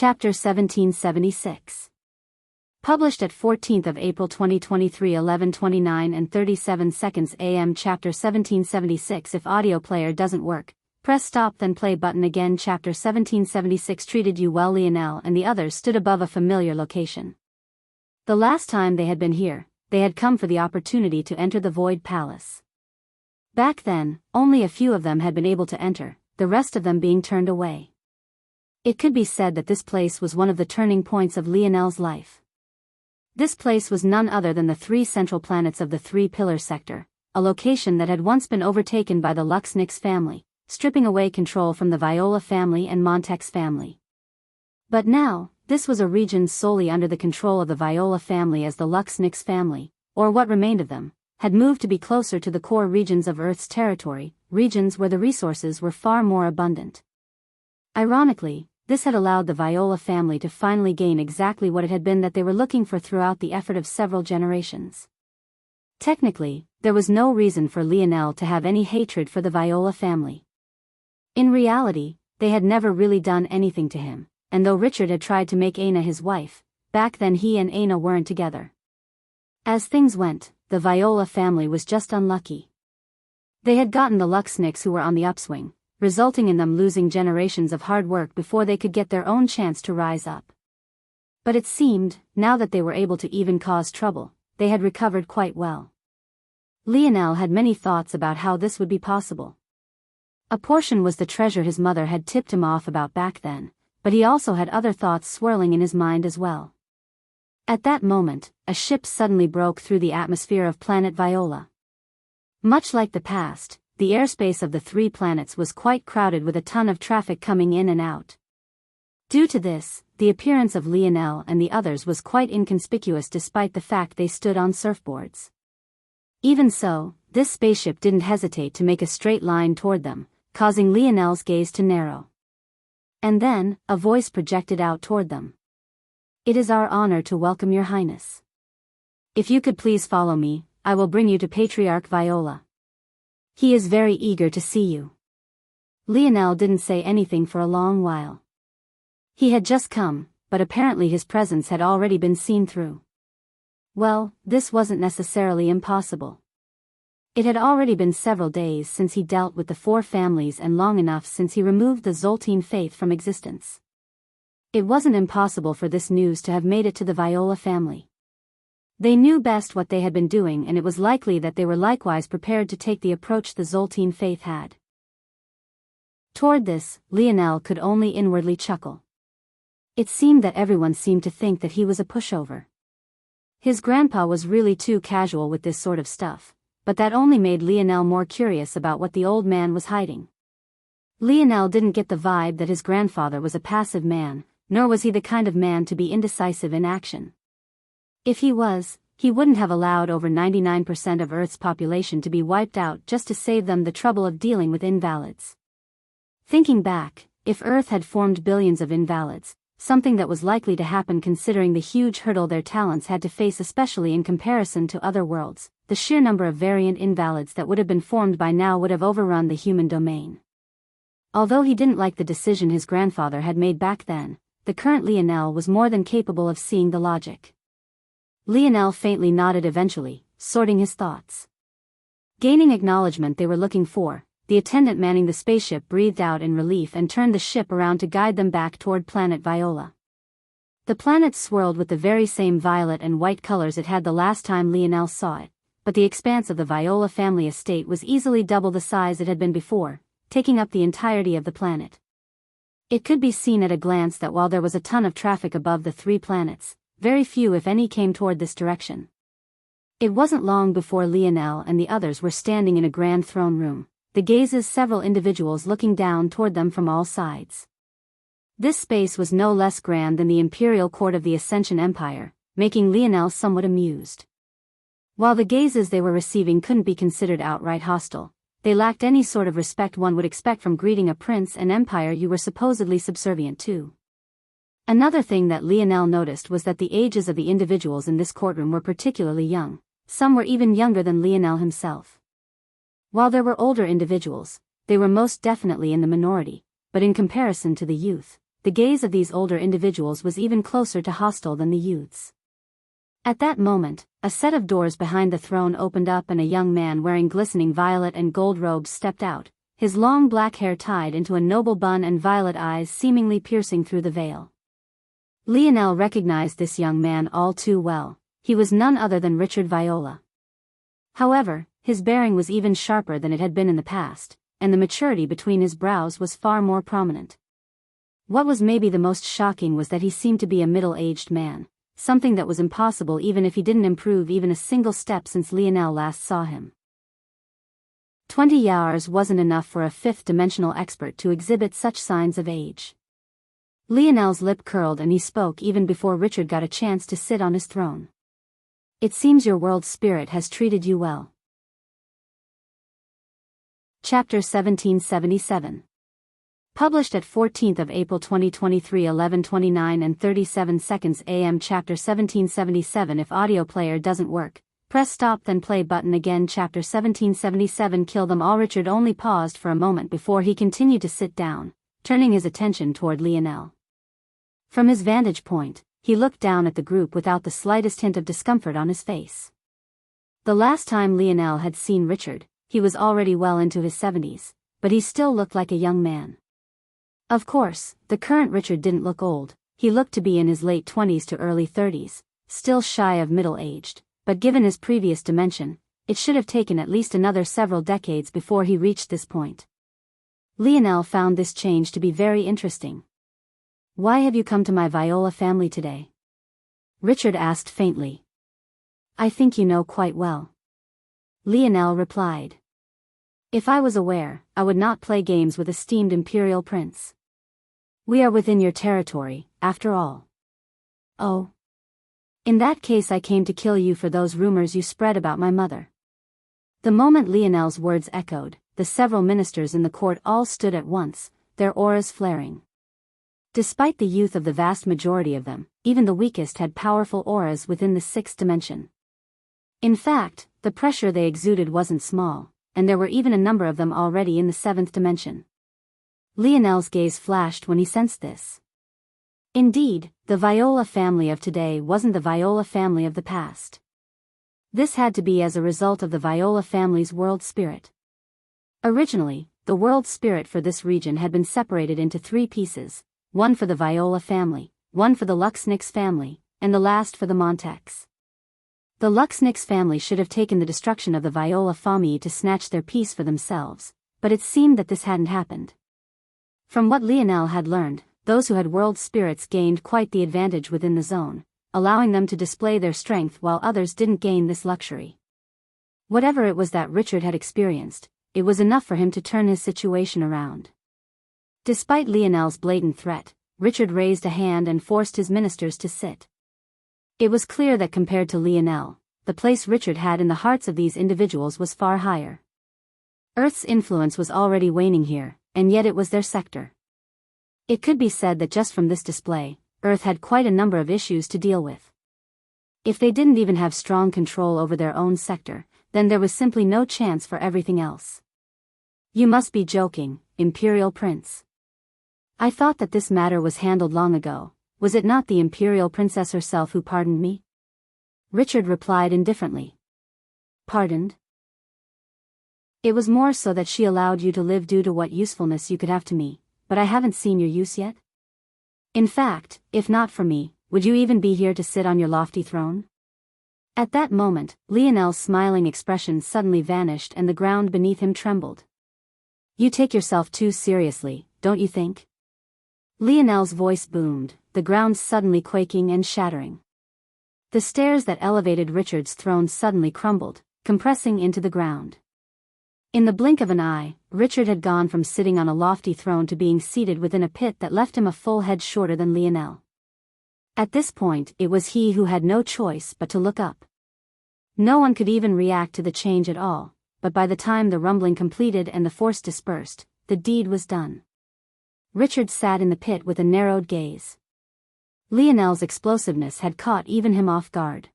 Chapter 1776. Published at 14th of April 2023 11:29 and 37 seconds AM. Chapter 1776. If audio player doesn't work, press stop then play button again. Chapter 1776 treated you well. Lionel and the others stood above a familiar location. The last time they had been here, they had come for the opportunity to enter the Void Palace. Back then, only a few of them had been able to enter, the rest of them being turned away. It could be said that this place was one of the turning points of Lionel's life. This place was none other than the three central planets of the Three-Pillar Sector, a location that had once been overtaken by the Luxnix family, stripping away control from the Viola family and Montex family. But now, this was a region solely under the control of the Viola family, as the Luxnix family, or what remained of them, had moved to be closer to the core regions of Earth's territory, regions where the resources were far more abundant. Ironically, this had allowed the Viola family to finally gain exactly what it had been that they were looking for throughout the effort of several generations. Technically, there was no reason for Lionel to have any hatred for the Viola family. In reality, they had never really done anything to him, and though Richard had tried to make Aina his wife, back then he and Aina weren't together. As things went, the Viola family was just unlucky. They had gotten the Luxnix who were on the upswing, resulting in them losing generations of hard work before they could get their own chance to rise up. But it seemed, now that they were able to even cause trouble, they had recovered quite well. Lionel had many thoughts about how this would be possible. A portion was the treasure his mother had tipped him off about back then, but he also had other thoughts swirling in his mind as well. At that moment, a ship suddenly broke through the atmosphere of planet Viola. Much like the past, the airspace of the three planets was quite crowded with a ton of traffic coming in and out. Due to this, the appearance of Lionel and the others was quite inconspicuous despite the fact they stood on surfboards. Even so, this spaceship didn't hesitate to make a straight line toward them, causing Lionel's gaze to narrow. And then, a voice projected out toward them. "It is our honor to welcome your highness. If you could please follow me, I will bring you to Patriarch Viola. He is very eager to see you." Lionel didn't say anything for a long while. He had just come, but apparently his presence had already been seen through. Well, this wasn't necessarily impossible. It had already been several days since he dealt with the four families and long enough since he removed the Zoltine faith from existence. It wasn't impossible for this news to have made it to the Viola family. They knew best what they had been doing, and it was likely that they were likewise prepared to take the approach the Zoltine faith had. Toward this, Lionel could only inwardly chuckle. It seemed that everyone seemed to think that he was a pushover. His grandpa was really too casual with this sort of stuff, but that only made Lionel more curious about what the old man was hiding. Lionel didn't get the vibe that his grandfather was a passive man, nor was he the kind of man to be indecisive in action. If he was, he wouldn't have allowed over 99% of Earth's population to be wiped out just to save them the trouble of dealing with invalids. Thinking back, if Earth had formed billions of invalids, something that was likely to happen considering the huge hurdle their talents had to face, especially in comparison to other worlds, the sheer number of variant invalids that would have been formed by now would have overrun the human domain. Although he didn't like the decision his grandfather had made back then, the current Lionel was more than capable of seeing the logic. Lionel faintly nodded eventually, sorting his thoughts. Gaining acknowledgement they were looking for, the attendant manning the spaceship breathed out in relief and turned the ship around to guide them back toward planet Viola. The planet swirled with the very same violet and white colors it had the last time Lionel saw it, but the expanse of the Viola family estate was easily double the size it had been before, taking up the entirety of the planet. It could be seen at a glance that while there was a ton of traffic above the three planets, very few if any came toward this direction. It wasn't long before Lionel and the others were standing in a grand throne room, the gazes several individuals looking down toward them from all sides. This space was no less grand than the imperial court of the Ascension Empire, making Lionel somewhat amused. While the gazes they were receiving couldn't be considered outright hostile, they lacked any sort of respect one would expect from greeting a prince and empire you were supposedly subservient to. Another thing that Lionel noticed was that the ages of the individuals in this courtroom were particularly young, some were even younger than Lionel himself. While there were older individuals, they were most definitely in the minority, but in comparison to the youth, the gaze of these older individuals was even closer to hostile than the youth's. At that moment, a set of doors behind the throne opened up and a young man wearing glistening violet and gold robes stepped out, his long black hair tied into a noble bun and violet eyes seemingly piercing through the veil. Lionel recognized this young man all too well. He was none other than Richard Viola. However, his bearing was even sharper than it had been in the past, and the maturity between his brows was far more prominent. What was maybe the most shocking was that he seemed to be a middle-aged man, something that was impossible even if he didn't improve even a single step since Lionel last saw him. 20 years wasn't enough for a fifth-dimensional expert to exhibit such signs of age. Lionel's lip curled and he spoke even before Richard got a chance to sit on his throne. It seems your world spirit has treated you well. Chapter 1777. Published at 14th of April 2023 11:29 and 37 seconds AM. Chapter 1777. If audio player doesn't work, press stop then play button again. Chapter 1777. Kill them all. Richard only paused for a moment before he continued to sit down, turning his attention toward Lionel. From his vantage point, he looked down at the group without the slightest hint of discomfort on his face. The last time Lionel had seen Richard, he was already well into his 70s, but he still looked like a young man. Of course, the current Richard didn't look old. He looked to be in his late 20s to early 30s, still shy of middle-aged, but given his previous dimension, it should have taken at least another several decades before he reached this point. Lionel found this change to be very interesting. Why have you come to my Viola family today? Richard asked faintly. I think you know quite well. Lionel replied. If I was aware, I would not play games with esteemed imperial prince. We are within your territory, after all. Oh. In that case I came to kill you for those rumors you spread about my mother. The moment Lionel's words echoed, the several ministers in the court all stood at once, their auras flaring. Despite the youth of the vast majority of them, even the weakest had powerful auras within the sixth dimension. In fact, the pressure they exuded wasn't small, and there were even a number of them already in the seventh dimension. Lionel's gaze flashed when he sensed this. Indeed, the Viola family of today wasn't the Viola family of the past. This had to be as a result of the Viola family's world spirit. Originally, the world spirit for this region had been separated into three pieces, one for the Viola family, one for the Luxnix family, and the last for the Montex. The Luxnix family should have taken the destruction of the Viola family to snatch their piece for themselves, but it seemed that this hadn't happened. From what Lionel had learned, those who had world spirits gained quite the advantage within the zone, allowing them to display their strength while others didn't gain this luxury. Whatever it was that Richard had experienced, it was enough for him to turn his situation around. Despite Lionel's blatant threat, Richard raised a hand and forced his ministers to sit. It was clear that compared to Lionel, the place Richard had in the hearts of these individuals was far higher. Earth's influence was already waning here, and yet it was their sector. It could be said that just from this display, Earth had quite a number of issues to deal with. If they didn't even have strong control over their own sector, then there was simply no chance for everything else. You must be joking, Imperial Prince. I thought that this matter was handled long ago. Was it not the Imperial Princess herself who pardoned me? Richard replied indifferently. Pardoned? It was more so that she allowed you to live due to what usefulness you could have to me, but I haven't seen your use yet. In fact, if not for me, would you even be here to sit on your lofty throne? At that moment, Lionel's smiling expression suddenly vanished and the ground beneath him trembled. You take yourself too seriously, don't you think? Lionel's voice boomed, the ground suddenly quaking and shattering. The stairs that elevated Richard's throne suddenly crumbled, compressing into the ground. In the blink of an eye, Richard had gone from sitting on a lofty throne to being seated within a pit that left him a full head shorter than Lionel. At this point, it was he who had no choice but to look up. No one could even react to the change at all, but by the time the rumbling completed and the force dispersed, the deed was done. Richard sat in the pit with a narrowed gaze. Lionel's explosiveness had caught even him off guard.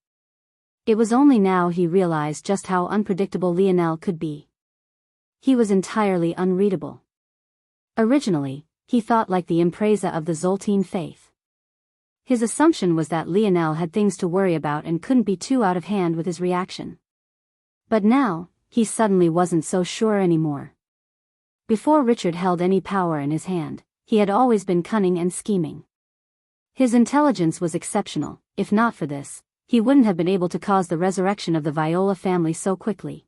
It was only now he realized just how unpredictable Lionel could be. He was entirely unreadable. Originally, he thought like the Impreza of the Zoltene faith. His assumption was that Lionel had things to worry about and couldn't be too out of hand with his reaction. But now, he suddenly wasn't so sure anymore. Before Richard held any power in his hand, he had always been cunning and scheming. His intelligence was exceptional. If not for this, he wouldn't have been able to cause the resurrection of the Viola family so quickly.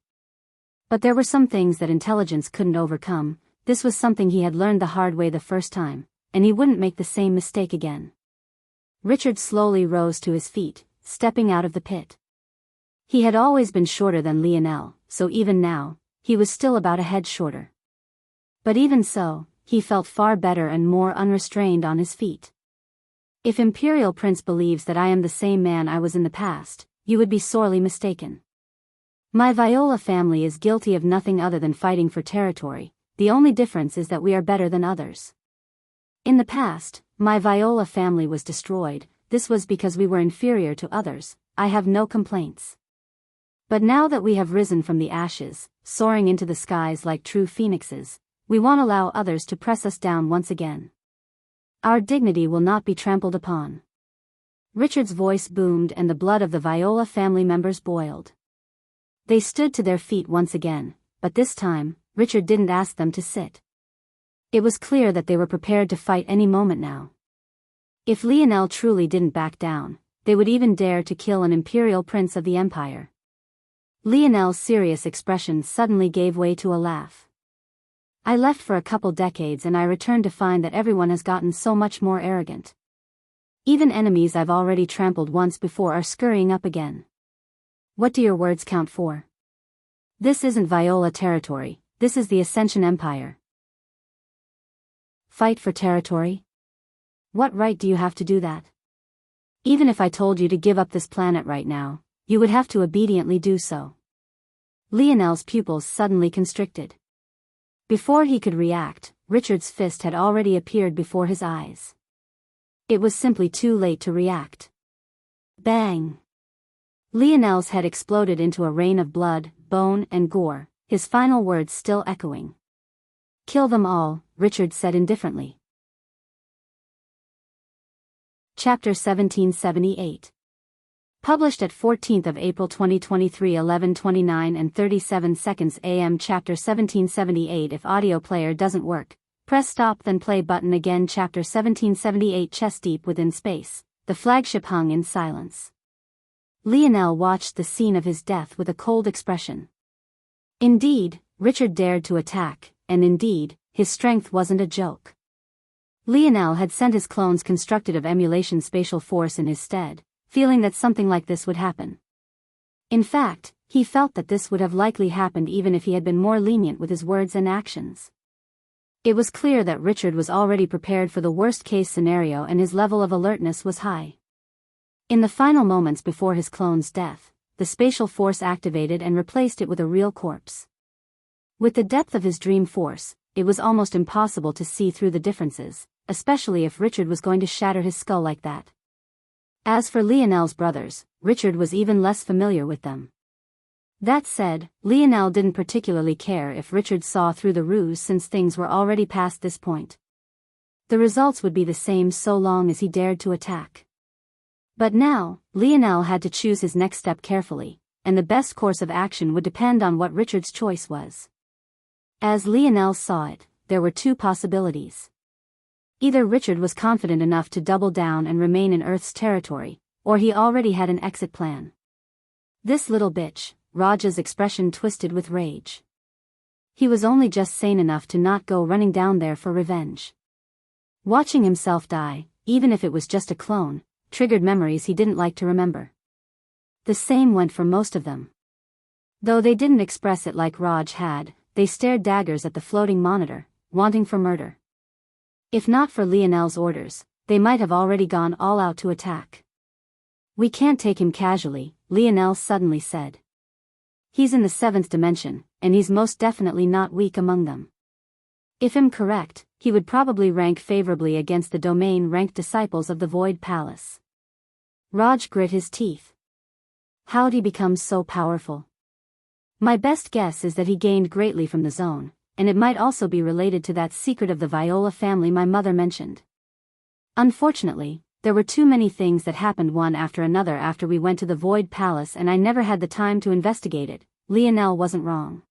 But there were some things that intelligence couldn't overcome. This was something he had learned the hard way the first time, and he wouldn't make the same mistake again. Richard slowly rose to his feet, stepping out of the pit. He had always been shorter than Lionel, so even now, he was still about a head shorter. But even so, he felt far better and more unrestrained on his feet. If Imperial Prince believes that I am the same man I was in the past, you would be sorely mistaken. My Viola family is guilty of nothing other than fighting for territory. The only difference is that we are better than others. In the past, my Viola family was destroyed. This was because we were inferior to others. I have no complaints. But now that we have risen from the ashes, soaring into the skies like true phoenixes, we won't allow others to press us down once again. Our dignity will not be trampled upon. Richard's voice boomed and the blood of the Viola family members boiled. They stood to their feet once again, but this time, Richard didn't ask them to sit. It was clear that they were prepared to fight any moment now. If Lionel truly didn't back down, they would even dare to kill an imperial prince of the empire. Lionel's serious expression suddenly gave way to a laugh. I left for a couple decades and I returned to find that everyone has gotten so much more arrogant. Even enemies I've already trampled once before are scurrying up again. What do your words count for? This isn't Viola territory, this is the Ascension Empire. Fight for territory? What right do you have to do that? Even if I told you to give up this planet right now, you would have to obediently do so. Lionel's pupils suddenly constricted. Before he could react, Richard's fist had already appeared before his eyes. It was simply too late to react. Bang! Lionel's head exploded into a rain of blood, bone, and gore, his final words still echoing. Kill them all, Richard said indifferently. Chapter 1778. Published at 14th of April 2023 11:29 and 37 seconds AM. Chapter 1778. If audio player doesn't work, press stop then play button again. Chapter 1778. Chest deep within space, the flagship hung in silence. Lionel watched the scene of his death with a cold expression. Indeed, Richard dared to attack, and indeed, his strength wasn't a joke. Lionel had sent his clones constructed of emulation spatial force in his stead, feeling that something like this would happen. In fact, he felt that this would have likely happened even if he had been more lenient with his words and actions. It was clear that Richard was already prepared for the worst-case scenario and his level of alertness was high. In the final moments before his clone's death, the spatial force activated and replaced it with a real corpse. With the depth of his dream force, it was almost impossible to see through the differences, especially if Richard was going to shatter his skull like that. As for Lionel's brothers, Richard was even less familiar with them. That said, Lionel didn't particularly care if Richard saw through the ruse since things were already past this point. The results would be the same so long as he dared to attack. But now, Lionel had to choose his next step carefully, and the best course of action would depend on what Richard's choice was. As Lionel saw it, there were two possibilities. Either Richard was confident enough to double down and remain in Earth's territory, or he already had an exit plan. This little bitch, Raja's expression twisted with rage. He was only just sane enough to not go running down there for revenge. Watching himself die, even if it was just a clone, triggered memories he didn't like to remember. The same went for most of them. Though they didn't express it like Raj had, they stared daggers at the floating monitor, wanting for murder. If not for Lionel's orders, they might have already gone all out to attack. We can't take him casually, Lionel suddenly said. He's in the 7th dimension, and he's most definitely not weak among them. If I'm correct, he would probably rank favorably against the domain-ranked disciples of the Void Palace. Raj grit his teeth. How'd he become so powerful? My best guess is that he gained greatly from the zone, and it might also be related to that secret of the Viola family my mother mentioned. Unfortunately, there were too many things that happened one after another after we went to the Void Palace, and I never had the time to investigate it. Lionel wasn't wrong.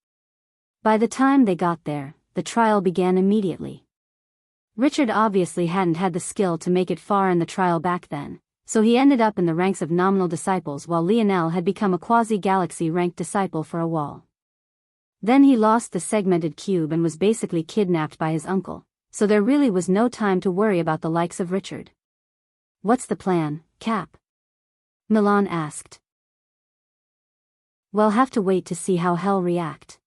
By the time they got there, the trial began immediately. Richard obviously hadn't had the skill to make it far in the trial back then, so he ended up in the ranks of nominal disciples while Lionel had become a quasi-galaxy ranked disciple for a while. Then he lost the segmented cube and was basically kidnapped by his uncle, so there really was no time to worry about the likes of Richard. "What's the plan, Cap?" Milan asked. "We'll have to wait to see how Hell react.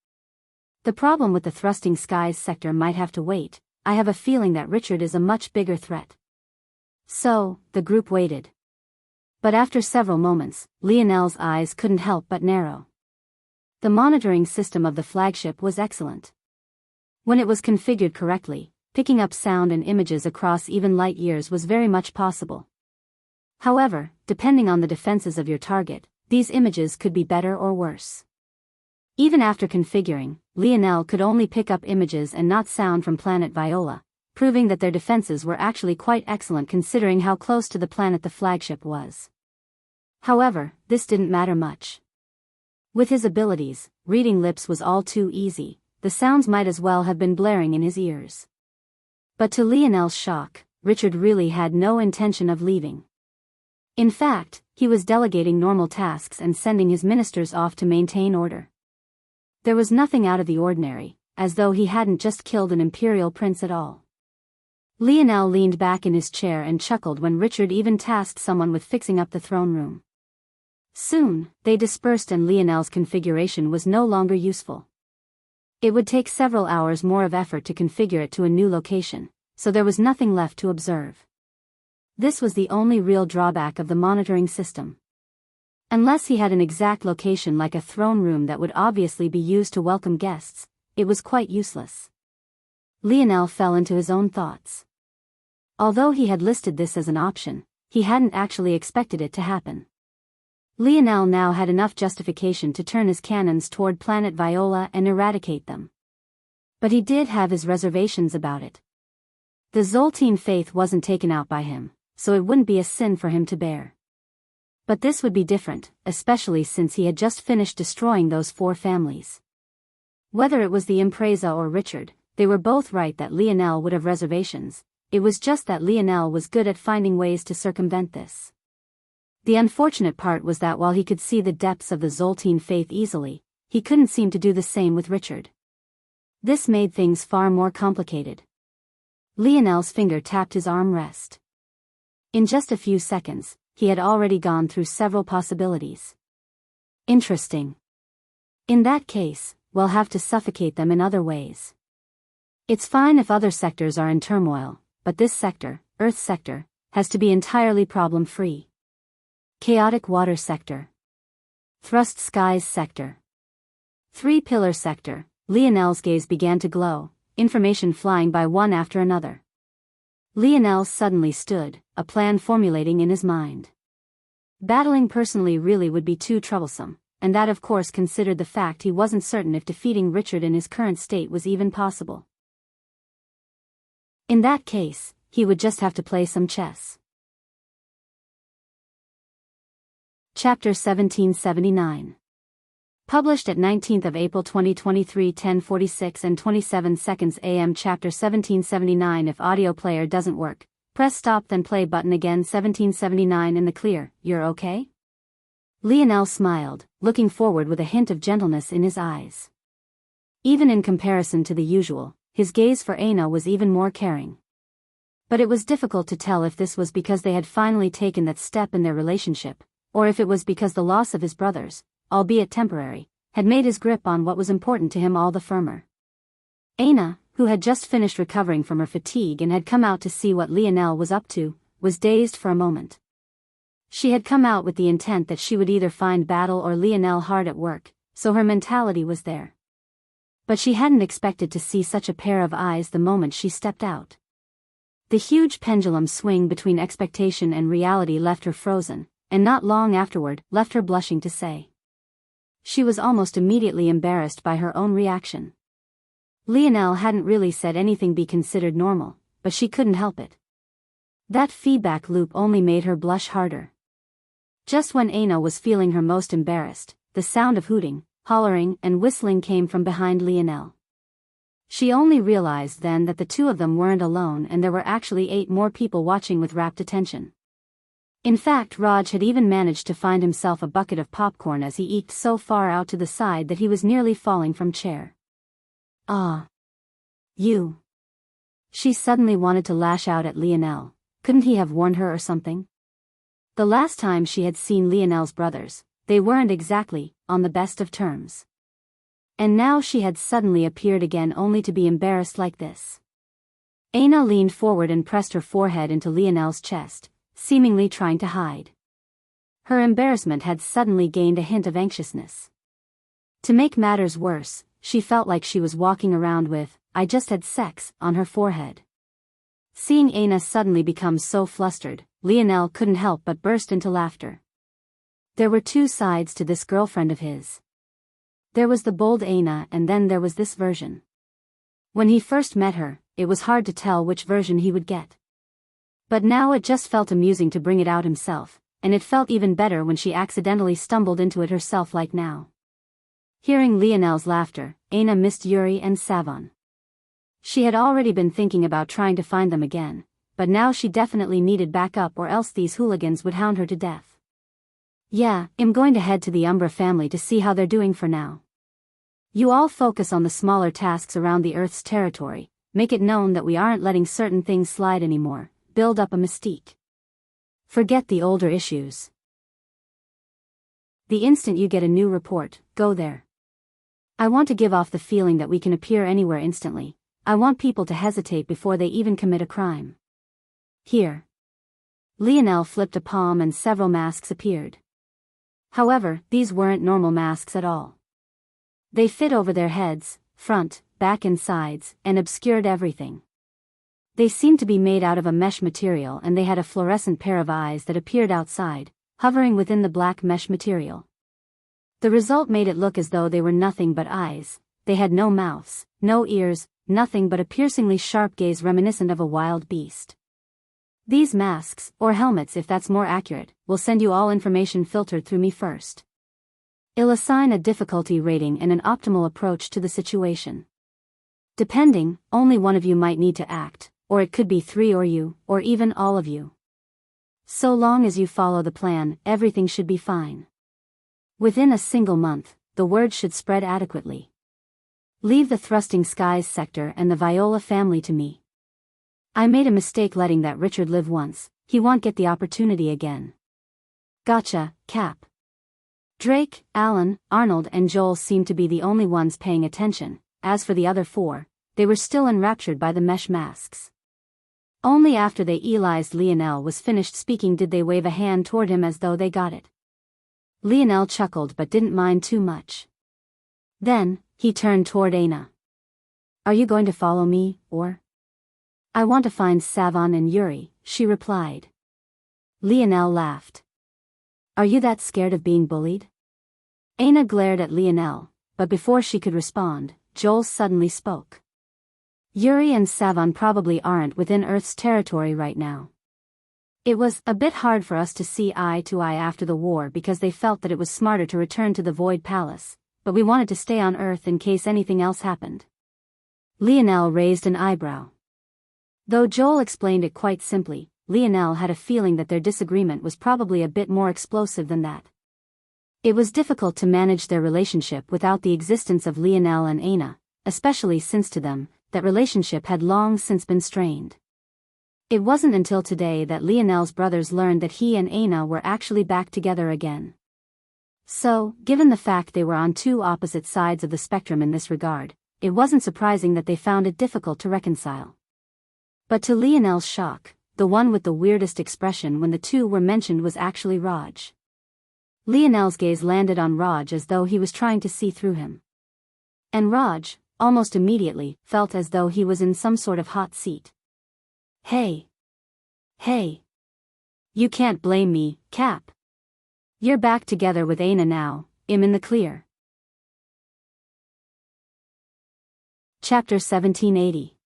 The problem with the thrusting skies sector might have to wait. I have a feeling that Richard is a much bigger threat." So, the group waited. But after several moments, Lionel's eyes couldn't help but narrow. The monitoring system of the flagship was excellent. When it was configured correctly, picking up sound and images across even light years was very much possible. However, depending on the defenses of your target, these images could be better or worse. Even after configuring, Lionel could only pick up images and not sound from planet Viola, proving that their defenses were actually quite excellent considering how close to the planet the flagship was. However, this didn't matter much. With his abilities, reading lips was all too easy. The sounds might as well have been blaring in his ears. But to Lionel's shock, Richard really had no intention of leaving. In fact, he was delegating normal tasks and sending his ministers off to maintain order. There was nothing out of the ordinary, as though he hadn't just killed an imperial prince at all. Lionel leaned back in his chair and chuckled when Richard even tasked someone with fixing up the throne room. Soon, they dispersed and Lionel's configuration was no longer useful. It would take several hours more of effort to configure it to a new location, so there was nothing left to observe. This was the only real drawback of the monitoring system. Unless he had an exact location like a throne room that would obviously be used to welcome guests, it was quite useless. Lionel fell into his own thoughts. Although he had listed this as an option, he hadn't actually expected it to happen. Lionel now had enough justification to turn his cannons toward planet Viola and eradicate them. But he did have his reservations about it. The Zoltene faith wasn't taken out by him, so it wouldn't be a sin for him to bear. But this would be different, especially since he had just finished destroying those 4 families. Whether it was the Impreza or Richard, they were both right that Lionel would have reservations. It was just that Lionel was good at finding ways to circumvent this. The unfortunate part was that while he could see the depths of the Zoltene faith easily, he couldn't seem to do the same with Richard. This made things far more complicated. Lionel's finger tapped his armrest. In just a few seconds, he had already gone through several possibilities. Interesting. In that case, we'll have to suffocate them in other ways. It's fine if other sectors are in turmoil, but this sector, Earth sector, has to be entirely problem-free. Chaotic water sector. Thrust skies sector. 3-pillar sector. Lionel's gaze began to glow, information flying by one after another. Lionel suddenly stood, a plan formulating in his mind. Battling personally really would be too troublesome, and that of course considered the fact he wasn't certain if defeating Richard in his current state was even possible. In that case, he would just have to play some chess. Chapter 1779. Published at 19th of April 2023 10:46 and 27 seconds AM. Chapter 1779. If audio player doesn't work, press stop then play button again. 1779 in the clear. You're okay? Lionel smiled, looking forward with a hint of gentleness in his eyes. Even in comparison to the usual, his gaze for Aina was even more caring. But it was difficult to tell if this was because they had finally taken that step in their relationship, or if it was because the loss of his brothers, albeit temporary, had made his grip on what was important to him all the firmer. Aina, who had just finished recovering from her fatigue and had come out to see what Lionel was up to, was dazed for a moment. She had come out with the intent that she would either find battle or Lionel hard at work, so her mentality was there. But she hadn't expected to see such a pair of eyes the moment she stepped out. The huge pendulum swing between expectation and reality left her frozen, and not long afterward left her blushing to say. She was almost immediately embarrassed by her own reaction. Lionel hadn't really said anything be considered normal, but she couldn't help it. That feedback loop only made her blush harder. Just when Aina was feeling her most embarrassed, the sound of hooting, hollering, and whistling came from behind Lionel. She only realized then that the two of them weren't alone and there were actually 8 more people watching with rapt attention. In fact, Raj had even managed to find himself a bucket of popcorn as he eked so far out to the side that he was nearly falling from chair. Ah. You. She suddenly wanted to lash out at Lionel. Couldn't he have warned her or something? The last time she had seen Lionel's brothers, they weren't exactly on the best of terms. And now she had suddenly appeared again only to be embarrassed like this. Aina leaned forward and pressed her forehead into Lionel's chest, seemingly trying to hide. Her embarrassment had suddenly gained a hint of anxiousness. To make matters worse, she felt like she was walking around with, "I just had sex," on her forehead. Seeing Aina suddenly become so flustered, Lionel couldn't help but burst into laughter. There were 2 sides to this girlfriend of his. There was the bold Aina and then there was this version. When he first met her, it was hard to tell which version he would get. But now it just felt amusing to bring it out himself, and it felt even better when she accidentally stumbled into it herself like now. Hearing Lionel's laughter, Aina missed Yuri and Savon. She had already been thinking about trying to find them again, but now she definitely needed backup or else these hooligans would hound her to death. Yeah, I'm going to head to the Umbra family to see how they're doing for now. You all focus on the smaller tasks around the Earth's territory, make it known that we aren't letting certain things slide anymore, build up a mystique. Forget the older issues. The instant you get a new report, go there. I want to give off the feeling that we can appear anywhere instantly. I want people to hesitate before they even commit a crime. Here. Lionel flipped a palm and several masks appeared. However, these weren't normal masks at all. They fit over their heads, front, back and sides, and obscured everything. They seemed to be made out of a mesh material and they had a fluorescent pair of eyes that appeared outside, hovering within the black mesh material. The result made it look as though they were nothing but eyes. They had no mouths, no ears, nothing but a piercingly sharp gaze reminiscent of a wild beast. These masks, or helmets if that's more accurate, will send you all information filtered through me first. It'll assign a difficulty rating and an optimal approach to the situation. Depending, only one of you might need to act, or it could be 3 or you, or even all of you. So long as you follow the plan, everything should be fine. Within a single month, the word should spread adequately. Leave the Thrusting Skies sector and the Viola family to me. I made a mistake letting that Richard live once, he won't get the opportunity again. Gotcha, Cap. Drake, Alan, Arnold and Joel seemed to be the only ones paying attention. As for the other 4, they were still enraptured by the mesh masks. Only after they realized Lionel was finished speaking did they wave a hand toward him as though they got it. Lionel chuckled but didn't mind too much. Then, he turned toward Aina. Are you going to follow me, or? I want to find Savon and Yuri, she replied. Lionel laughed. Are you that scared of being bullied? Aina glared at Lionel, but before she could respond, Joel suddenly spoke. Yuri and Savon probably aren't within Earth's territory right now. It was a bit hard for us to see eye to eye after the war because they felt that it was smarter to return to the Void Palace, but we wanted to stay on Earth in case anything else happened. Lionel raised an eyebrow. Though Joel explained it quite simply, Lionel had a feeling that their disagreement was probably a bit more explosive than that. It was difficult to manage their relationship without the existence of Lionel and Aina, especially since to them, that relationship had long since been strained. It wasn't until today that Lionel's brothers learned that he and Aina were actually back together again. So, given the fact they were on 2 opposite sides of the spectrum in this regard, it wasn't surprising that they found it difficult to reconcile. But to Lionel's shock, the one with the weirdest expression when the 2 were mentioned was actually Raj. Lionel's gaze landed on Raj as though he was trying to see through him. And Raj, almost immediately, felt as though he was in some sort of hot seat. Hey. You can't blame me, Cap. You're back together with Aina now, I'm in the clear. Chapter 1780.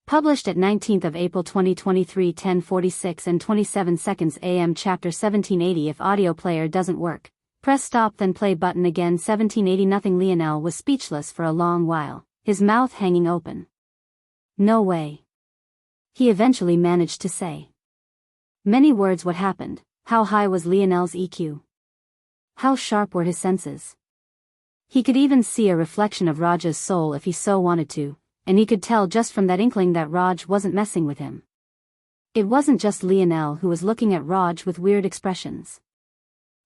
Published at 19th of April 2023 10:46 and 27 seconds AM. Chapter 1780. If audio player doesn't work, press stop then play button again. 1780. Nothing. Lionel was speechless for a long while, his mouth hanging open. No way. He eventually managed to say many words. What happened? How high was Lionel's EQ? How sharp were his senses? He could even see a reflection of Raj's soul if he so wanted to, and he could tell just from that inkling that Raj wasn't messing with him. It wasn't just Lionel who was looking at Raj with weird expressions.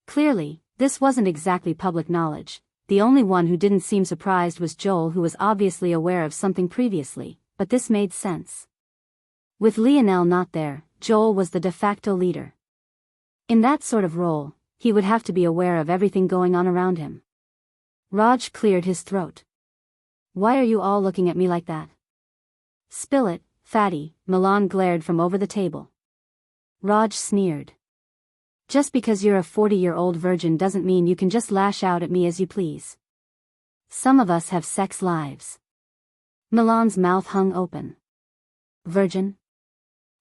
Clearly, this wasn't exactly public knowledge. The only one who didn't seem surprised was Joel, who was obviously aware of something previously, but this made sense. With Lionel not there, Joel was the de facto leader. In that sort of role, he would have to be aware of everything going on around him. Raj cleared his throat. Why are you all looking at me like that? Spill it, fatty, Milan glared from over the table. Raj sneered. Just because you're a 40-year-old virgin doesn't mean you can just lash out at me as you please. Some of us have sex lives. Milan's mouth hung open. Virgin?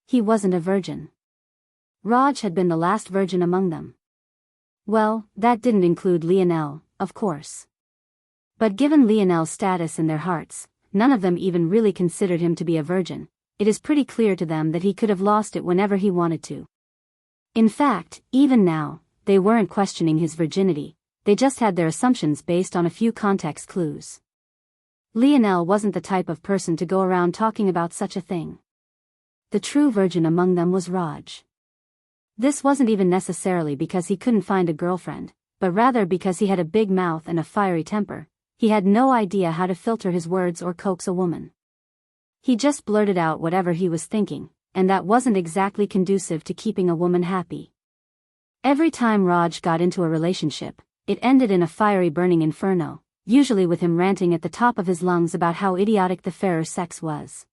He wasn't a virgin. Raj had been the last virgin among them. Well, that didn't include Lionel, of course. But given Lionel's status in their hearts, none of them even really considered him to be a virgin. It is pretty clear to them that he could have lost it whenever he wanted to. In fact, even now, they weren't questioning his virginity, they just had their assumptions based on a few context clues. Lionel wasn't the type of person to go around talking about such a thing. The true virgin among them was Raj. This wasn't even necessarily because he couldn't find a girlfriend, but rather because he had a big mouth and a fiery temper. He had no idea how to filter his words or coax a woman. He just blurted out whatever he was thinking, and that wasn't exactly conducive to keeping a woman happy. Every time Raj got into a relationship, it ended in a fiery burning inferno, usually with him ranting at the top of his lungs about how idiotic the fairer sex was.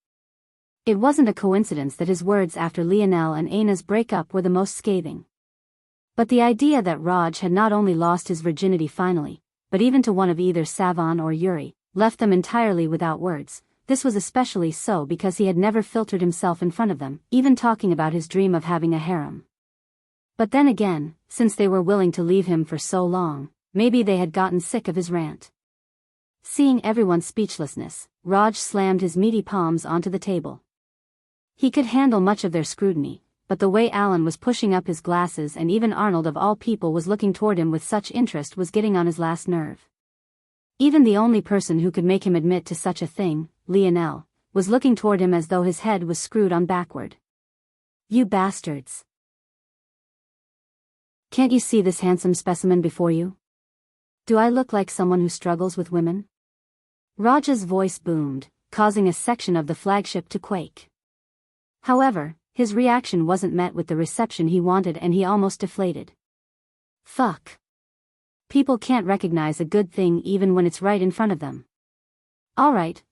It wasn't a coincidence that his words after Lionel and Aina's breakup were the most scathing. But the idea that Raj had not only lost his virginity finally, but even to one of either Savan or Yuri, left them entirely without words. This was especially so because he had never filtered himself in front of them, even talking about his dream of having a harem. But then again, since they were willing to leave him for so long, maybe they had gotten sick of his rant. Seeing everyone's speechlessness, Raj slammed his meaty palms onto the table. He could handle much of their scrutiny, but the way Alan was pushing up his glasses and even Arnold of all people was looking toward him with such interest was getting on his last nerve. Even the only person who could make him admit to such a thing, Lionel, was looking toward him as though his head was screwed on backward. You bastards. Can't you see this handsome specimen before you? Do I look like someone who struggles with women? Raj's voice boomed, causing a section of the flagship to quake. However, his reaction wasn't met with the reception he wanted and he almost deflated. Fuck. People can't recognize a good thing even when it's right in front of them. Alright,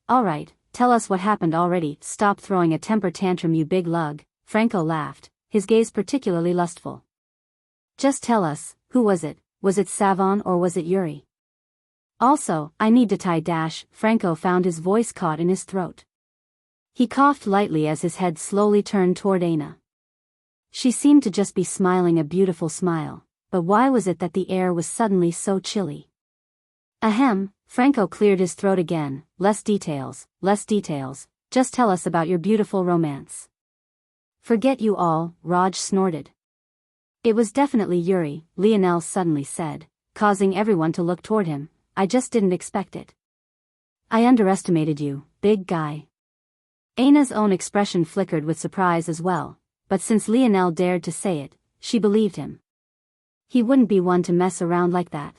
tell us what happened already. Stop throwing a temper tantrum, you big lug, Franco laughed, his gaze particularly lustful. Just tell us, who was it? Was it Savan or was it Yuri? Also, I need to tie dash. Franco found his voice caught in his throat. He coughed lightly as his head slowly turned toward Aina. She seemed to just be smiling a beautiful smile, but why was it that the air was suddenly so chilly? Ahem, Franco cleared his throat again. Less details, just tell us about your beautiful romance. Forget you all, Raj snorted. It was definitely Yuri, Lionel suddenly said, causing everyone to look toward him. I just didn't expect it. I underestimated you, big guy. Aina's own expression flickered with surprise as well, but since Lionel dared to say it, she believed him. He wouldn't be one to mess around like that.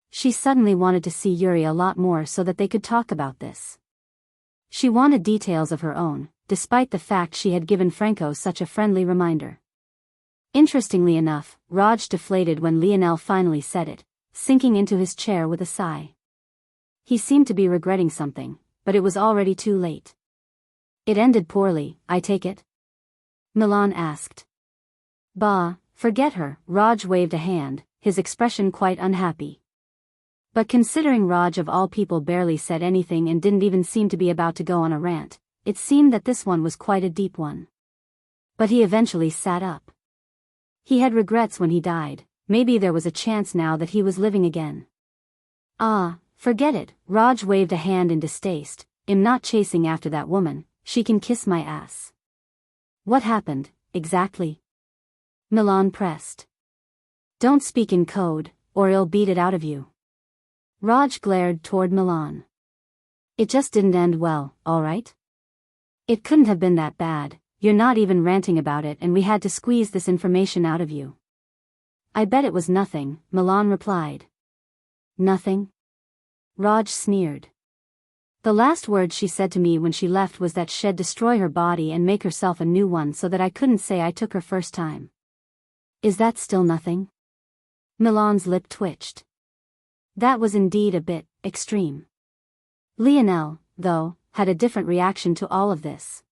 She suddenly wanted to see Yuri a lot more so that they could talk about this. She wanted details of her own, despite the fact she had given Franco such a friendly reminder. Interestingly enough, Raj deflated when Lionel finally said it, sinking into his chair with a sigh. He seemed to be regretting something, but it was already too late. It ended poorly, I take it? Milan asked. Bah, forget her. Raj waved a hand, his expression quite unhappy. But considering Raj of all people barely said anything and didn't even seem to be about to go on a rant, it seemed that this one was quite a deep one. But he eventually sat up. He had regrets when he died. Maybe there was a chance now that he was living again. Ah, forget it, Raj waved a hand in distaste. I'm not chasing after that woman, she can kiss my ass. What happened, exactly? Milan pressed. Don't speak in code, or I'll beat it out of you. Raj glared toward Milan. It just didn't end well, alright? It couldn't have been that bad, you're not even ranting about it and we had to squeeze this information out of you. I bet it was nothing, Milan replied. Nothing? Raj sneered. The last word she said to me when she left was that she'd destroy her body and make herself a new one so that I couldn't say I took her first time. Is that still nothing? Milan's lip twitched. That was indeed a bit extreme. Lionel, though, had a different reaction to all of this.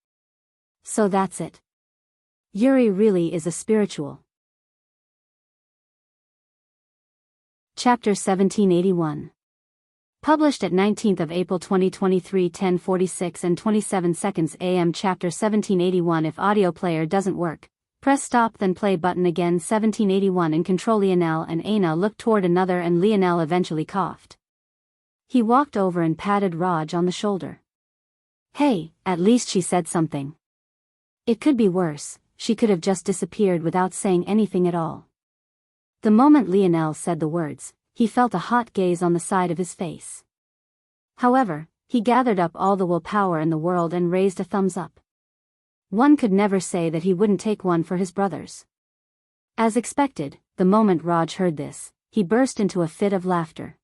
So that's it. Yuri really is a spiritual. Chapter 1781. Published at 19th of April 2023 10:46 and 27 seconds AM. Chapter 1781. If audio player doesn't work, press stop then play button again. 1781. In control. Lionel and Aina looked toward another and Lionel eventually coughed. He walked over and patted Raj on the shoulder. Hey, at least she said something. It could be worse, she could have just disappeared without saying anything at all. The moment Lionel said the words, he felt a hot gaze on the side of his face. However, he gathered up all the willpower in the world and raised a thumbs up. One could never say that he wouldn't take one for his brothers. As expected, the moment Raj heard this, he burst into a fit of laughter.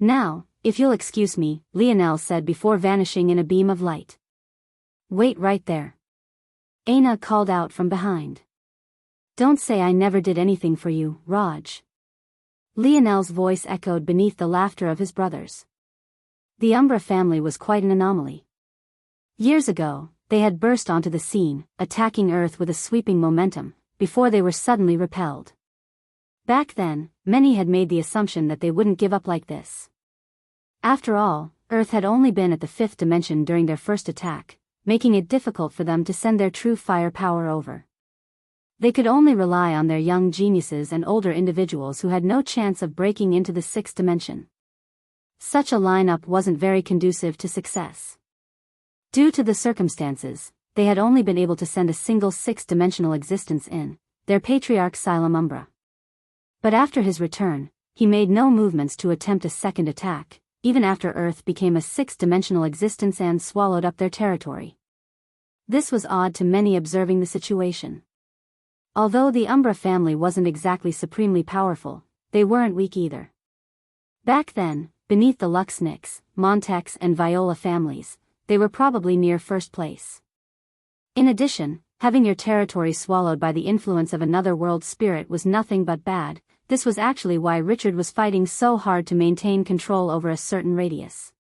Now, if you'll excuse me, Lionel said before vanishing in a beam of light. Wait right there. Aina called out from behind. Don't say I never did anything for you, Raj. Lionel's voice echoed beneath the laughter of his brothers. The Umbra family was quite an anomaly. Years ago, they had burst onto the scene, attacking Earth with a sweeping momentum, before they were suddenly repelled. Back then, many had made the assumption that they wouldn't give up like this. After all, Earth had only been at the 5th dimension during their first attack, making it difficult for them to send their true firepower over. They could only rely on their young geniuses and older individuals who had no chance of breaking into the 6th dimension. Such a lineup wasn't very conducive to success. Due to the circumstances, they had only been able to send a single 6th-dimensional existence in, their patriarch Xylem Umbra. But after his return, he made no movements to attempt a second attack, even after Earth became a 6th-dimensional existence and swallowed up their territory. This was odd to many observing the situation. Although the Umbra family wasn't exactly supremely powerful, they weren't weak either. Back then, beneath the Luxnix, Montex and Viola families, they were probably near first place. In addition, having your territory swallowed by the influence of another world spirit was nothing but bad. This was actually why Richard was fighting so hard to maintain control over a certain radius.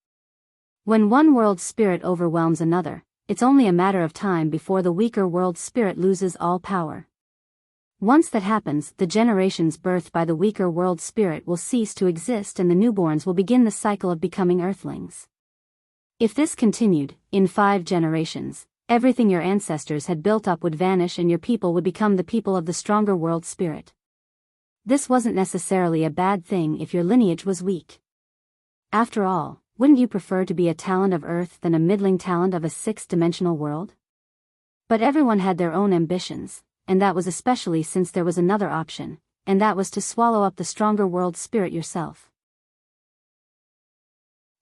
When one world spirit overwhelms another, it's only a matter of time before the weaker world spirit loses all power. Once that happens, the generations birthed by the weaker world spirit will cease to exist and the newborns will begin the cycle of becoming earthlings. If this continued, in 5 generations, everything your ancestors had built up would vanish and your people would become the people of the stronger world spirit. This wasn't necessarily a bad thing if your lineage was weak. After all, wouldn't you prefer to be a talent of Earth than a middling talent of a 6th-dimensional world? But everyone had their own ambitions, and that was especially since there was another option, and that was to swallow up the stronger world spirit yourself.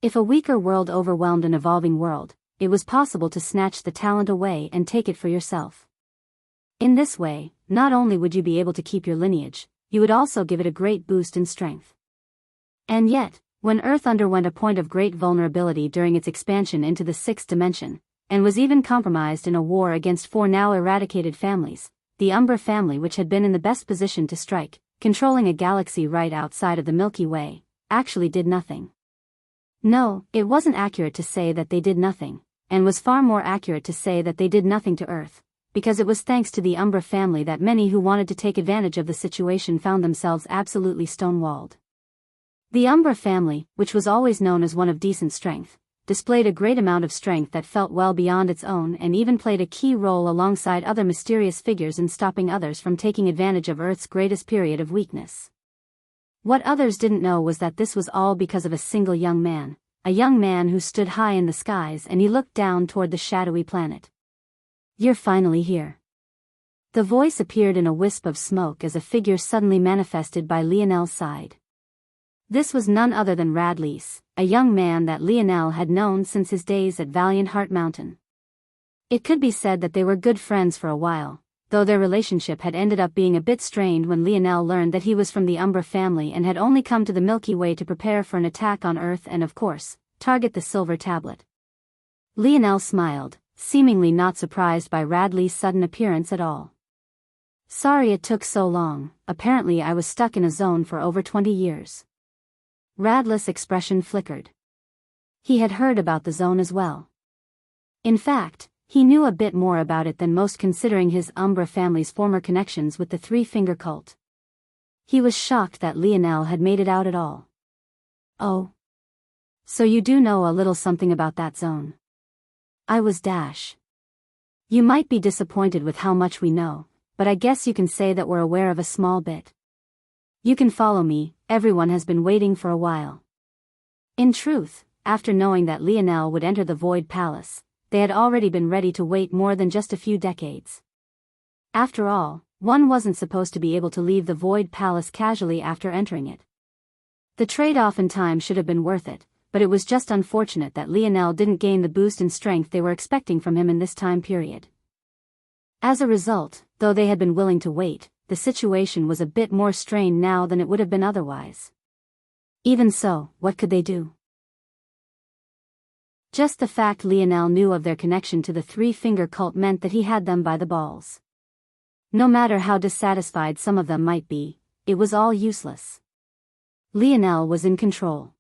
If a weaker world overwhelmed an evolving world, it was possible to snatch the talent away and take it for yourself. In this way, not only would you be able to keep your lineage, you would also give it a great boost in strength. And yet, when Earth underwent a point of great vulnerability during its expansion into the 6th dimension, and was even compromised in a war against 4 now eradicated families, the Umbra family, which had been in the best position to strike, controlling a galaxy right outside of the Milky Way, actually did nothing. No, it wasn't accurate to say that they did nothing, and was far more accurate to say that they did nothing to Earth, because it was thanks to the Umbra family that many who wanted to take advantage of the situation found themselves absolutely stonewalled. The Umbra family, which was always known as one of decent strength, displayed a great amount of strength that felt well beyond its own and even played a key role alongside other mysterious figures in stopping others from taking advantage of Earth's greatest period of weakness. What others didn't know was that this was all because of a single young man, a young man who stood high in the skies and he looked down toward the shadowy planet. "You're finally here." The voice appeared in a wisp of smoke as a figure suddenly manifested by Lionel's side. This was none other than Radlease, a young man that Lionel had known since his days at Valiant Heart Mountain. It could be said that they were good friends for a while, though their relationship had ended up being a bit strained when Lionel learned that he was from the Umbra family and had only come to the Milky Way to prepare for an attack on Earth and of course, target the Silver Tablet. Lionel smiled, seemingly not surprised by Radley's sudden appearance at all. "Sorry it took so long, apparently I was stuck in a zone for over 20 years. Radley's expression flickered. He had heard about the zone as well. In fact, he knew a bit more about it than most considering his Umbra family's former connections with the Three-Finger Cult. He was shocked that Lionel had made it out at all. "Oh. So you do know a little something about that zone." "I was dash. You might be disappointed with how much we know, but I guess you can say that we're aware of a small bit. You can follow me, everyone has been waiting for a while." In truth, after knowing that Lionel would enter the Void Palace, they had already been ready to wait more than just a few decades. After all, one wasn't supposed to be able to leave the Void Palace casually after entering it. The trade-off in time should have been worth it, but it was just unfortunate that Lionel didn't gain the boost in strength they were expecting from him in this time period. As a result, though they had been willing to wait, the situation was a bit more strained now than it would have been otherwise. Even so, what could they do? Just the fact Lionel knew of their connection to the Three-Finger Cult meant that he had them by the balls. No matter how dissatisfied some of them might be, it was all useless. Lionel was in control.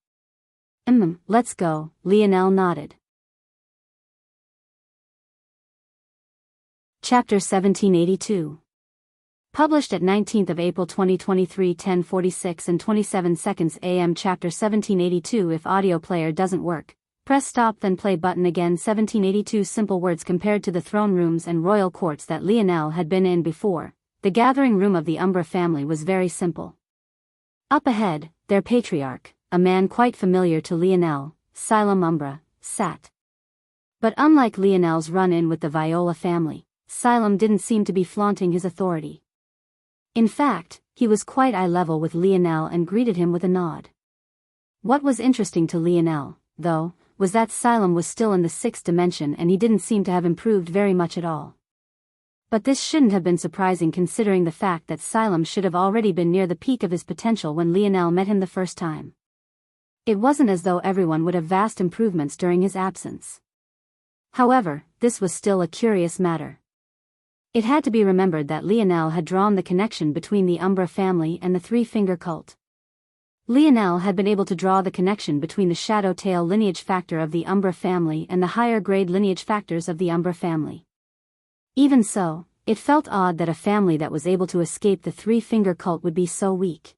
Let's go," Lionel nodded. Chapter 1782. Published at 19th of April 2023 10:46 and 27 seconds AM. Chapter 1782. If audio player doesn't work, press stop then play button again. 1782. Simple words compared to the throne rooms and royal courts that Lionel had been in before. The gathering room of the Umbra family was very simple. Up ahead, their patriarch, a man quite familiar to Lionel, Xylem Umbra, sat. But unlike Lionel's run-in with the Viola family, Xylem didn't seem to be flaunting his authority. In fact, he was quite eye-level with Lionel and greeted him with a nod. What was interesting to Lionel, though, was that Xylem was still in the sixth dimension and he didn't seem to have improved very much at all. But this shouldn't have been surprising considering the fact that Xylem should have already been near the peak of his potential when Lionel met him the first time. It wasn't as though everyone would have vast improvements during his absence. However, this was still a curious matter. It had to be remembered that Lionel had drawn the connection between the Umbra family and the Three-Finger Cult. Lionel had been able to draw the connection between the Shadow Tail lineage factor of the Umbra family and the higher-grade lineage factors of the Umbra family. Even so, it felt odd that a family that was able to escape the Three-Finger Cult would be so weak.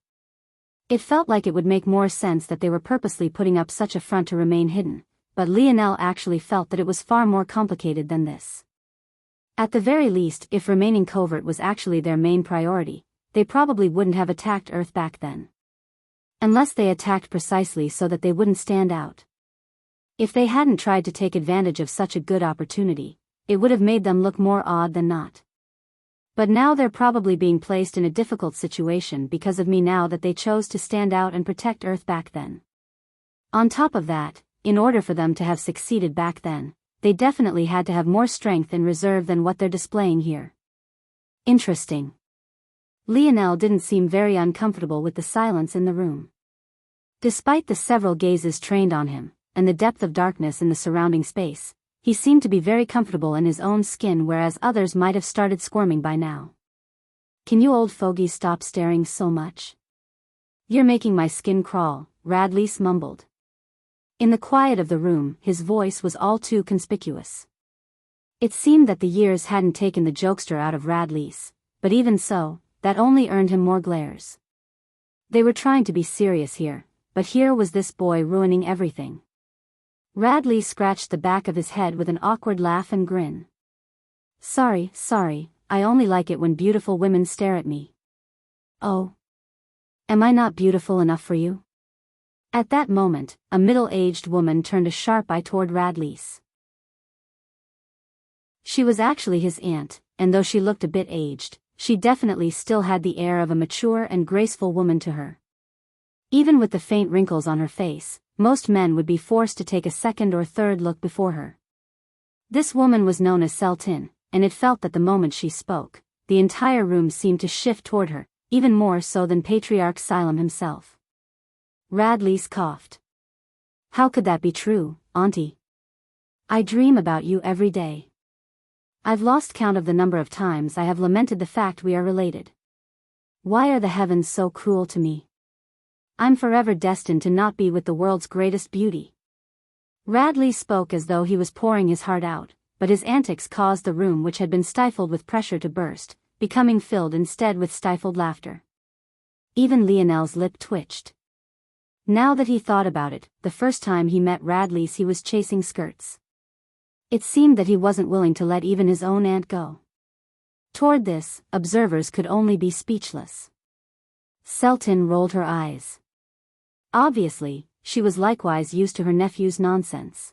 It felt like it would make more sense that they were purposely putting up such a front to remain hidden, but Lionel actually felt that it was far more complicated than this. At the very least, if remaining covert was actually their main priority, they probably wouldn't have attacked Earth back then. Unless they attacked precisely so that they wouldn't stand out. If they hadn't tried to take advantage of such a good opportunity, it would have made them look more odd than not. But now they're probably being placed in a difficult situation because of me now that they chose to stand out and protect Earth back then. On top of that, in order for them to have succeeded back then, they definitely had to have more strength in reserve than what they're displaying here. Interesting. Lionel didn't seem very uncomfortable with the silence in the room. Despite the several gazes trained on him, and the depth of darkness in the surrounding space, he seemed to be very comfortable in his own skin whereas others might have started squirming by now. "Can you old fogies stop staring so much? You're making my skin crawl," Radlease mumbled. In the quiet of the room, his voice was all too conspicuous. It seemed that the years hadn't taken the jokester out of Radlease, but even so, that only earned him more glares. They were trying to be serious here, but here was this boy ruining everything. Radley scratched the back of his head with an awkward laugh and grin. Sorry, I only like it when beautiful women stare at me. Oh. Am I not beautiful enough for you? At that moment, a middle-aged woman turned a sharp eye toward Radley's. She was actually his aunt, and though she looked a bit aged, she definitely still had the air of a mature and graceful woman to her. Even with the faint wrinkles on her face, most men would be forced to take a second or third look before her. This woman was known as Celtin, and it felt that the moment she spoke, the entire room seemed to shift toward her, even more so than Patriarch Xylem himself. Radley coughed. How could that be true, Auntie? I dream about you every day. I've lost count of the number of times I have lamented the fact we are related. Why are the heavens so cruel to me? I'm forever destined to not be with the world's greatest beauty. Radley spoke as though he was pouring his heart out, but his antics caused the room which had been stifled with pressure to burst, becoming filled instead with stifled laughter. Even Lionel's lip twitched. Now that he thought about it, the first time he met Radley's he was chasing skirts. It seemed that he wasn't willing to let even his own aunt go. Toward this, observers could only be speechless. Celtin rolled her eyes. Obviously, she was likewise used to her nephew's nonsense.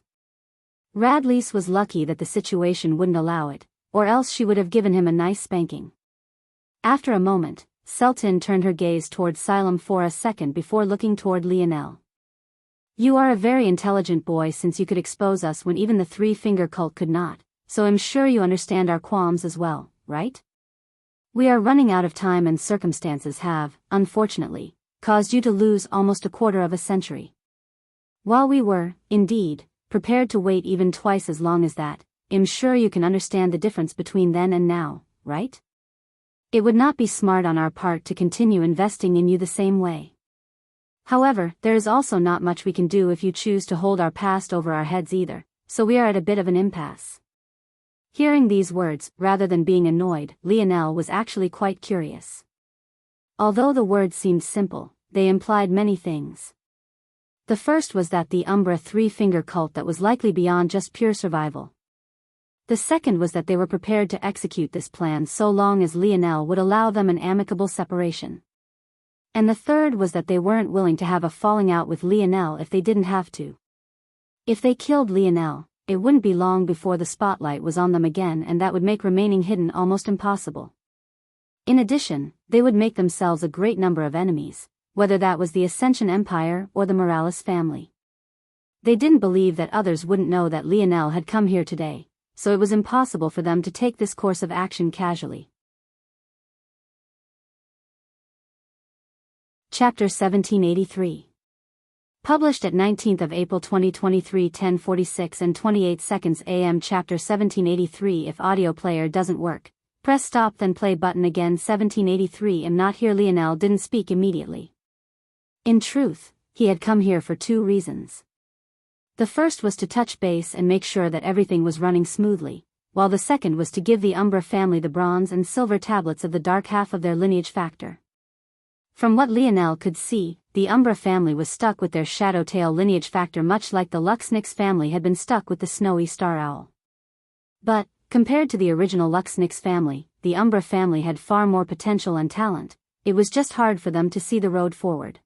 Radley's was lucky that the situation wouldn't allow it, or else she would have given him a nice spanking. After a moment, Celtin turned her gaze toward Xylem for a second before looking toward Lionel. You are a very intelligent boy since you could expose us when even the three-finger cult could not, so I'm sure you understand our qualms as well, right? We are running out of time and circumstances have, unfortunately, caused you to lose almost a quarter of a century. While we were, indeed, prepared to wait even twice as long as that, I'm sure you can understand the difference between then and now, right? It would not be smart on our part to continue investing in you the same way. However, there is also not much we can do if you choose to hold our past over our heads either, so we are at a bit of an impasse. Hearing these words, rather than being annoyed, Lionel was actually quite curious. Although the words seemed simple, they implied many things. The first was that the Umbra three-finger cult that was likely beyond just pure survival. The second was that they were prepared to execute this plan so long as Lionel would allow them an amicable separation. And the third was that they weren't willing to have a falling out with Lionel if they didn't have to. If they killed Lionel, it wouldn't be long before the spotlight was on them again, and that would make remaining hidden almost impossible. In addition, they would make themselves a great number of enemies, whether that was the Ascension Empire or the Morales family. They didn't believe that others wouldn't know that Lionel had come here today, so it was impossible for them to take this course of action casually. Chapter 1783. Published at 19th of April 2023 10:46 and 28 seconds AM. Chapter 1783. If audio player doesn't work, press stop then play button again. 1783. Am not here. Lionel didn't speak immediately. In truth, he had come here for two reasons. The first was to touch base and make sure that everything was running smoothly, while the second was to give the Umbra family the bronze and silver tablets of the dark half of their lineage factor. From what Lionel could see, the Umbra family was stuck with their Shadowtail lineage factor much like the Luxnix family had been stuck with the Snowy Star Owl. But, compared to the original Luxnix family, the Umbra family had far more potential and talent. It was just hard for them to see the road forward.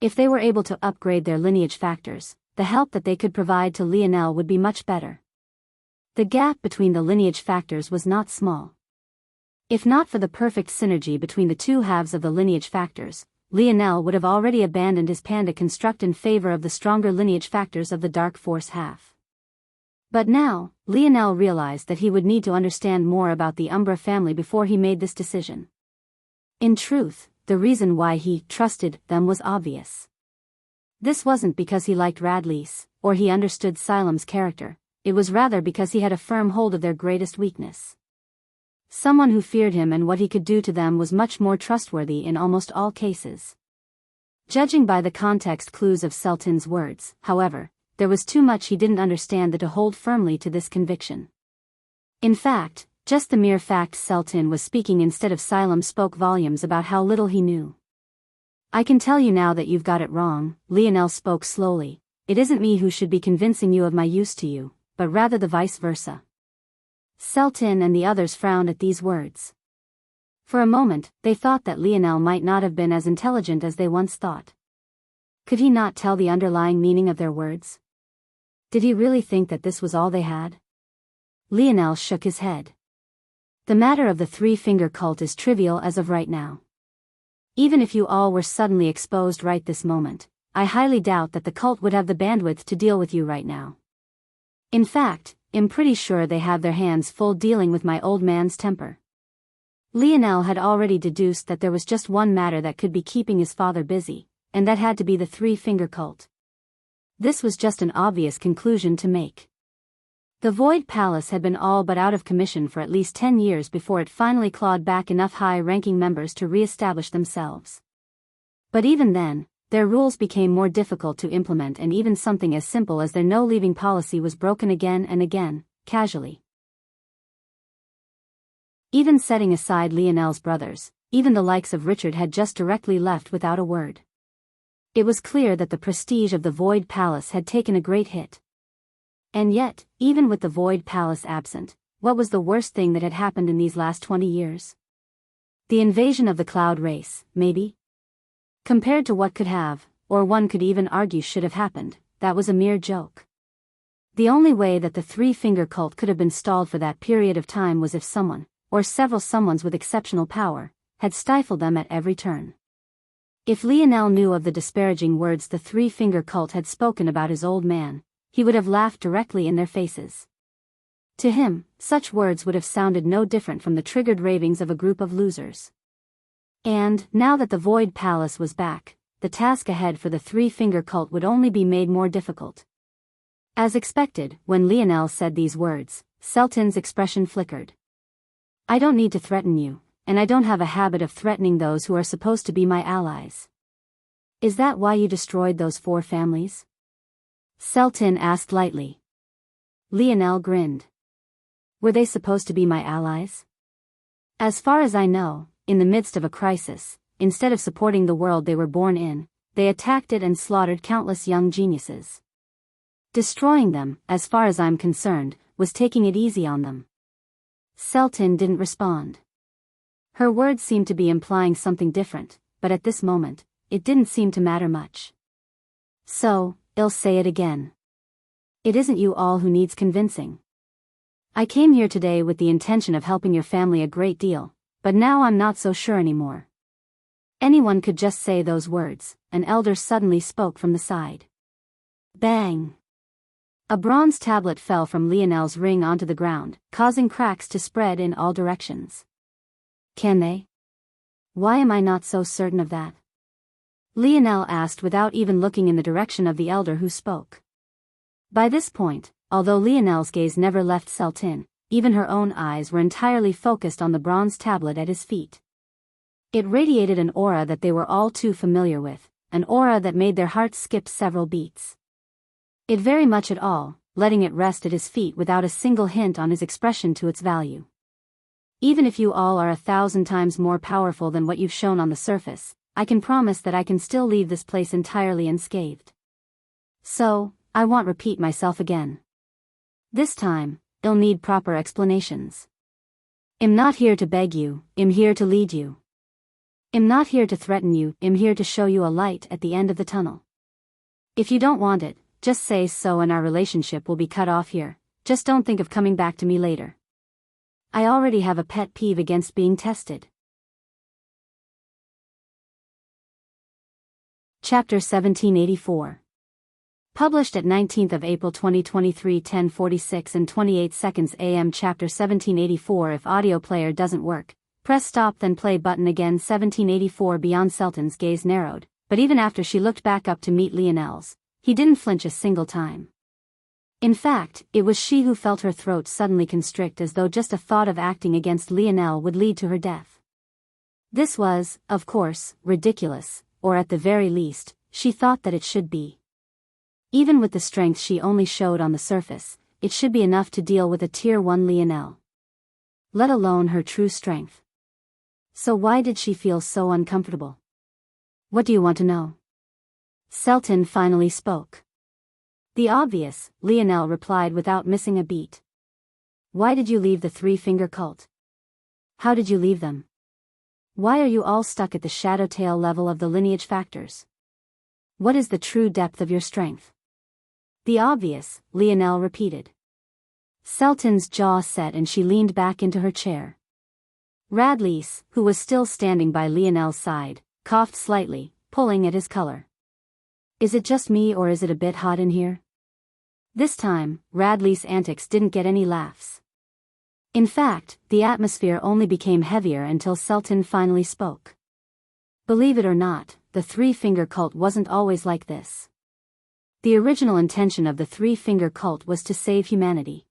If they were able to upgrade their lineage factors, the help that they could provide to Lionel would be much better. The gap between the lineage factors was not small. If not for the perfect synergy between the two halves of the lineage factors, Lionel would have already abandoned his panda construct in favor of the stronger lineage factors of the Dark Force half. But now, Lionel realized that he would need to understand more about the Umbra family before he made this decision. In truth, the reason why he trusted them was obvious. This wasn't because he liked Radley's, or he understood Xylem's character, it was rather because he had a firm hold of their greatest weakness. Someone who feared him and what he could do to them was much more trustworthy in almost all cases. Judging by the context clues of Celtin's words, however, there was too much he didn't understand to hold firmly to this conviction. In fact, just the mere fact Celtin was speaking instead of Xylem spoke volumes about how little he knew. I can tell you now that you've got it wrong, Lionel spoke slowly. It isn't me who should be convincing you of my use to you, but rather the vice versa. Seltin and the others frowned at these words. For a moment, they thought that Lionel might not have been as intelligent as they once thought. Could he not tell the underlying meaning of their words? Did he really think that this was all they had? Lionel shook his head. The matter of the three-finger cult is trivial as of right now. Even if you all were suddenly exposed right this moment, I highly doubt that the cult would have the bandwidth to deal with you right now. In fact, I'm pretty sure they have their hands full dealing with my old man's temper. Lionel had already deduced that there was just one matter that could be keeping his father busy, and that had to be the three-finger cult. This was just an obvious conclusion to make. The Void Palace had been all but out of commission for at least 10 years before it finally clawed back enough high-ranking members to re-establish themselves. But even then, their rules became more difficult to implement, and even something as simple as their no-leaving policy was broken again and again, casually. Even setting aside Lionel's brothers, even the likes of Richard had just directly left without a word. It was clear that the prestige of the Void Palace had taken a great hit. And yet, even with the Void Palace absent, what was the worst thing that had happened in these last 20 years? The invasion of the Cloud Race, maybe? Compared to what could have, or one could even argue should have happened, that was a mere joke. The only way that the three-finger cult could have been stalled for that period of time was if someone, or several someones with exceptional power, had stifled them at every turn. If Lionel knew of the disparaging words the three-finger cult had spoken about his old man, he would have laughed directly in their faces. To him, such words would have sounded no different from the triggered ravings of a group of losers. And, now that the Void Palace was back, the task ahead for the three-finger cult would only be made more difficult. As expected, when Lionel said these words, Seltin's expression flickered. I don't need to threaten you, and I don't have a habit of threatening those who are supposed to be my allies. Is that why you destroyed those 4 families? Seltin asked lightly. Lionel grinned. Were they supposed to be my allies? As far as I know, in the midst of a crisis, instead of supporting the world they were born in, they attacked it and slaughtered countless young geniuses. Destroying them, as far as I'm concerned, was taking it easy on them. Seltin didn't respond. Her words seemed to be implying something different, but at this moment, it didn't seem to matter much. So, I'll say it again. It isn't you all who needs convincing. I came here today with the intention of helping your family a great deal, but now I'm not so sure anymore. Anyone could just say those words. An elder suddenly spoke from the side. Bang! A bronze tablet fell from Lionel's ring onto the ground, causing cracks to spread in all directions. Can they? Why am I not so certain of that? Lionel asked without even looking in the direction of the elder who spoke. By this point, although Lionel's gaze never left Seltin, even her own eyes were entirely focused on the bronze tablet at his feet. It radiated an aura that they were all too familiar with, an aura that made their hearts skip several beats. It very much at all, letting it rest at his feet without a single hint on his expression to its value. Even if you all are 1,000 times more powerful than what you've shown on the surface, I can promise that I can still leave this place entirely unscathed. So, I won't repeat myself again. This time, I'll need proper explanations. I'm not here to beg you, I'm here to lead you. I'm not here to threaten you, I'm here to show you a light at the end of the tunnel. If you don't want it, just say so and our relationship will be cut off here. Just don't think of coming back to me later. I already have a pet peeve against being tested. Chapter 1784. Published at 19th of April 2023 10:46 and 28 seconds AM. Chapter 1784. If audio player doesn't work, press stop then play button again. 1784. Beyond Seltin's gaze narrowed, but even after she looked back up to meet Lionel's, he didn't flinch a single time. In fact, it was she who felt her throat suddenly constrict as though just a thought of acting against Lionel would lead to her death. This was, of course, ridiculous, or at the very least, she thought that it should be. Even with the strength she only showed on the surface, it should be enough to deal with a Tier 1 Lionel. Let alone her true strength. So why did she feel so uncomfortable? What do you want to know? Selton finally spoke. The obvious, Lionel replied without missing a beat. Why did you leave the three-finger cult? How did you leave them? Why are you all stuck at the shadow tail level of the lineage factors? What is the true depth of your strength? The obvious, Lionel repeated. Selton's jaw set and she leaned back into her chair. Radlease, who was still standing by Lionel's side, coughed slightly, pulling at his color. Is it just me or is it a bit hot in here? This time, Radlease's antics didn't get any laughs. In fact, the atmosphere only became heavier until Selton finally spoke. Believe it or not, the three-finger cult wasn't always like this. The original intention of the three-finger cult was to save humanity.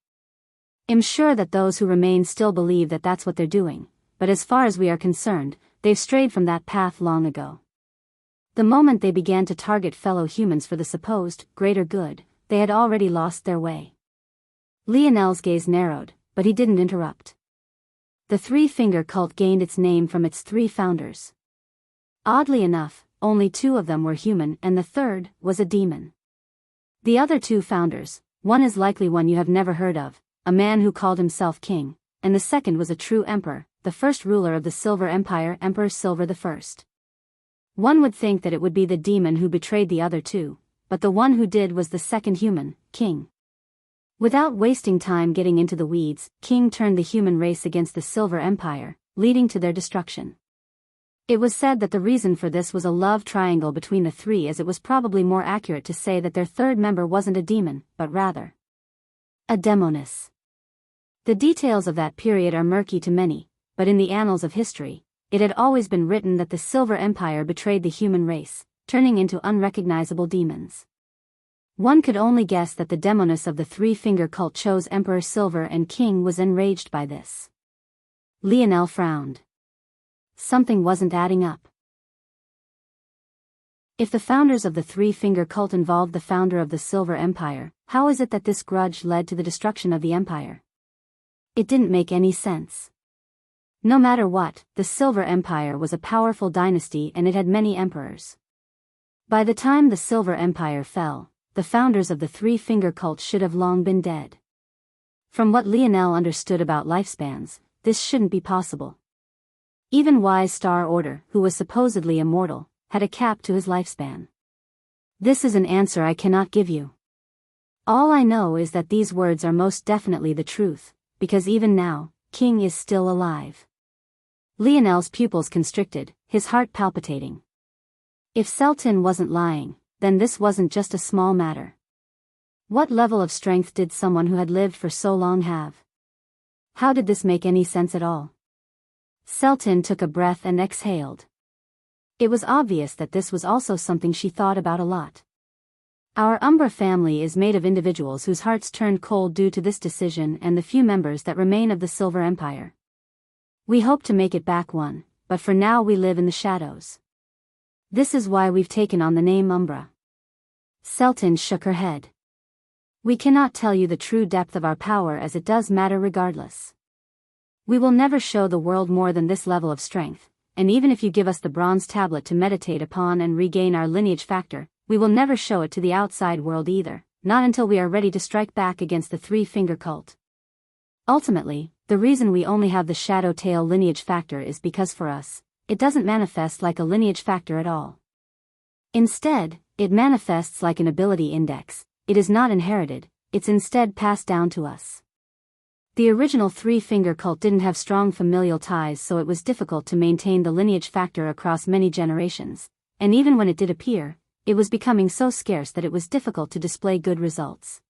I'm sure that those who remain still believe that that's what they're doing, but as far as we are concerned, they've strayed from that path long ago. The moment they began to target fellow humans for the supposed greater good, they had already lost their way. Lionel's gaze narrowed, but he didn't interrupt. The three-finger cult gained its name from its three founders. Oddly enough, only two of them were human and the third was a demon. The other two founders, one is likely one you have never heard of, a man who called himself king, and the second was a true emperor, the first ruler of the Silver Empire, Emperor Silver I. One would think that it would be the demon who betrayed the other two, but the one who did was the second human, King. Without wasting time getting into the weeds, King turned the human race against the Silver Empire, leading to their destruction. It was said that the reason for this was a love triangle between the three, as it was probably more accurate to say that their third member wasn't a demon, but rather a demoness. The details of that period are murky to many, but in the annals of history, it had always been written that the Silver Empire betrayed the human race, turning into unrecognizable demons. One could only guess that the demoness of the three-finger cult chose Emperor Silver, and King was enraged by this. Lionel frowned. Something wasn't adding up. If the founders of the three-finger cult involved the founder of the Silver Empire, how is it that this grudge led to the destruction of the empire? It didn't make any sense. No matter what, the Silver Empire was a powerful dynasty and it had many emperors. By the time the Silver Empire fell, the founders of the three-finger cult should have long been dead. From what Lionel understood about lifespans, this shouldn't be possible. Even Wise Star Order, who was supposedly immortal, had a cap to his lifespan. This is an answer I cannot give you. All I know is that these words are most definitely the truth, because even now, King is still alive. Lionel's pupils constricted, his heart palpitating. If Selton wasn't lying, then this wasn't just a small matter. What level of strength did someone who had lived for so long have? How did this make any sense at all? Selton took a breath and exhaled. It was obvious that this was also something she thought about a lot. Our Umbra family is made of individuals whose hearts turned cold due to this decision and the few members that remain of the Silver Empire. We hope to make it back one, but for now we live in the shadows. This is why we've taken on the name Umbra. Selton shook her head. We cannot tell you the true depth of our power, as it does matter regardless. We will never show the world more than this level of strength, and even if you give us the bronze tablet to meditate upon and regain our lineage factor, we will never show it to the outside world either, not until we are ready to strike back against the three-finger cult. Ultimately, the reason we only have the shadow tail lineage factor is because for us, it doesn't manifest like a lineage factor at all. Instead, it manifests like an ability index. It is not inherited, it's instead passed down to us. The original three-finger cult didn't have strong familial ties, so it was difficult to maintain the lineage factor across many generations, and even when it did appear, it was becoming so scarce that it was difficult to display good results.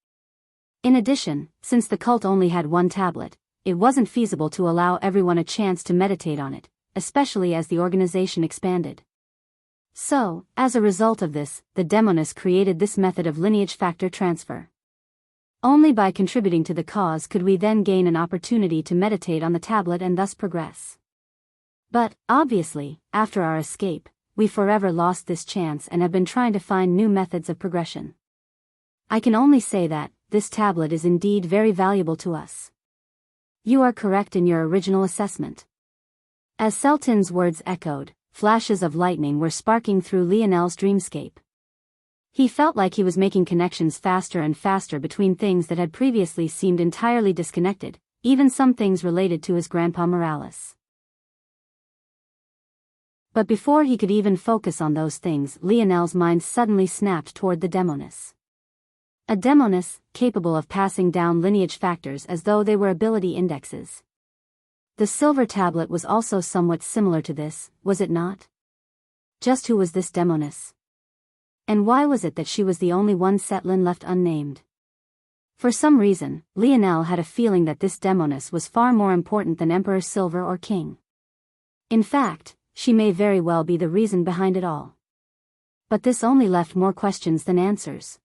In addition, since the cult only had one tablet, it wasn't feasible to allow everyone a chance to meditate on it, especially as the organization expanded. So, as a result of this, the demoness created this method of lineage factor transfer. Only by contributing to the cause could we then gain an opportunity to meditate on the tablet and thus progress. But, obviously, after our escape, we forever lost this chance and have been trying to find new methods of progression. I can only say that, this tablet is indeed very valuable to us. You are correct in your original assessment. As Selton's words echoed, flashes of lightning were sparking through Lionel's dreamscape. He felt like he was making connections faster and faster between things that had previously seemed entirely disconnected, even some things related to his grandpa Morales. But before he could even focus on those things, Lionel's mind suddenly snapped toward the demoness. A demoness, capable of passing down lineage factors as though they were ability indexes. The silver tablet was also somewhat similar to this, was it not? Just who was this demoness? And why was it that she was the only one Setlin left unnamed? For some reason, Lionel had a feeling that this demoness was far more important than Emperor Silver or King. In fact, she may very well be the reason behind it all. But this only left more questions than answers.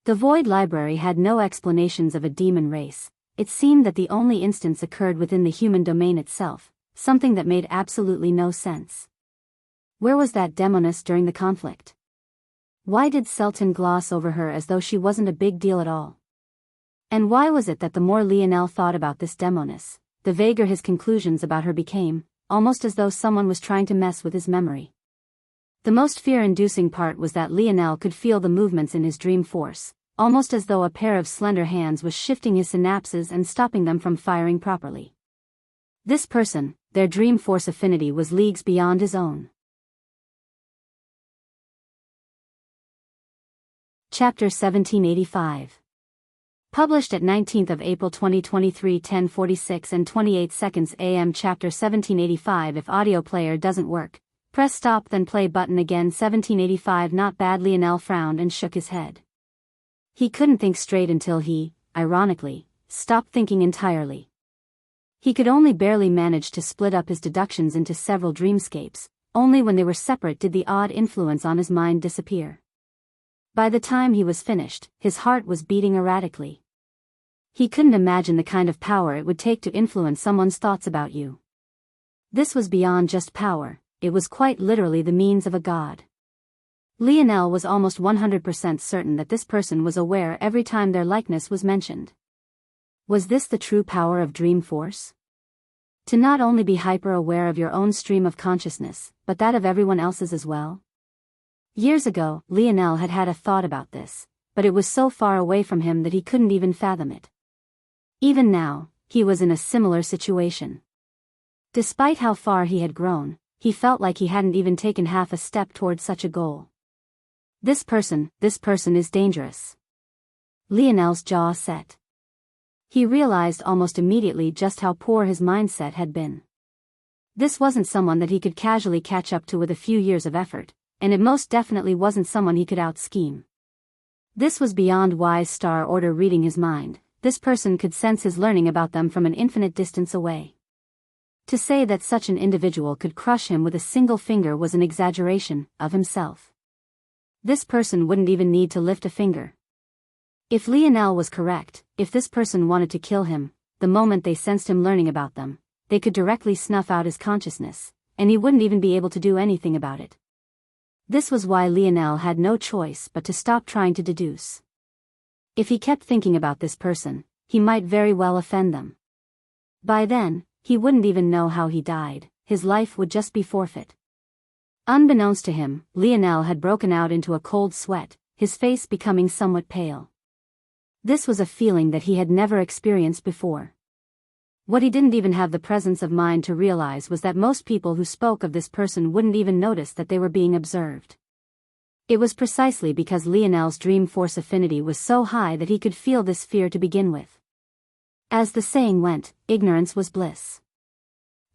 The Void Library had no explanations of a demon race. It seemed that the only instance occurred within the human domain itself, something that made absolutely no sense. Where was that demoness during the conflict? Why did Selton gloss over her as though she wasn't a big deal at all? And why was it that the more Lionel thought about this demoness, the vaguer his conclusions about her became, almost as though someone was trying to mess with his memory? The most fear-inducing part was that Lionel could feel the movements in his dream force, almost as though a pair of slender hands was shifting his synapses and stopping them from firing properly. This person, their dream force affinity was leagues beyond his own. Chapter 1785. Published at 19th of April 2023, 10:46 and 28 seconds AM. Chapter 1785. If audio player doesn't work, press stop then play button again. 1785. Not bad. Lionel frowned and shook his head. He couldn't think straight until he, ironically, stopped thinking entirely. He could only barely manage to split up his deductions into several dreamscapes. Only when they were separate did the odd influence on his mind disappear. By the time he was finished, his heart was beating erratically. He couldn't imagine the kind of power it would take to influence someone's thoughts about you. This was beyond just power, it was quite literally the means of a god. Lionel was almost 100% certain that this person was aware every time their likeness was mentioned. Was this the true power of dream force? To not only be hyper-aware of your own stream of consciousness, but that of everyone else's as well? Years ago, Lionel had had a thought about this, but it was so far away from him that he couldn't even fathom it. Even now, he was in a similar situation. Despite how far he had grown, he felt like he hadn't even taken half a step toward such a goal. This person is dangerous. Lionel's jaw set. He realized almost immediately just how poor his mindset had been. This wasn't someone that he could casually catch up to with a few years of effort, and it most definitely wasn't someone he could out-scheme. This was beyond wise star order reading his mind. This person could sense his learning about them from an infinite distance away. To say that such an individual could crush him with a single finger was an exaggeration of himself. This person wouldn't even need to lift a finger. If Lionel was correct, if this person wanted to kill him, the moment they sensed him learning about them, they could directly snuff out his consciousness, and he wouldn't even be able to do anything about it. This was why Lionel had no choice but to stop trying to deduce. If he kept thinking about this person, he might very well offend them. By then, he wouldn't even know how he died, his life would just be forfeit. Unbeknownst to him, Lionel had broken out into a cold sweat, his face becoming somewhat pale. This was a feeling that he had never experienced before. What he didn't even have the presence of mind to realize was that most people who spoke of this person wouldn't even notice that they were being observed. It was precisely because Lionel's dream force affinity was so high that he could feel this fear to begin with. As the saying went, ignorance was bliss.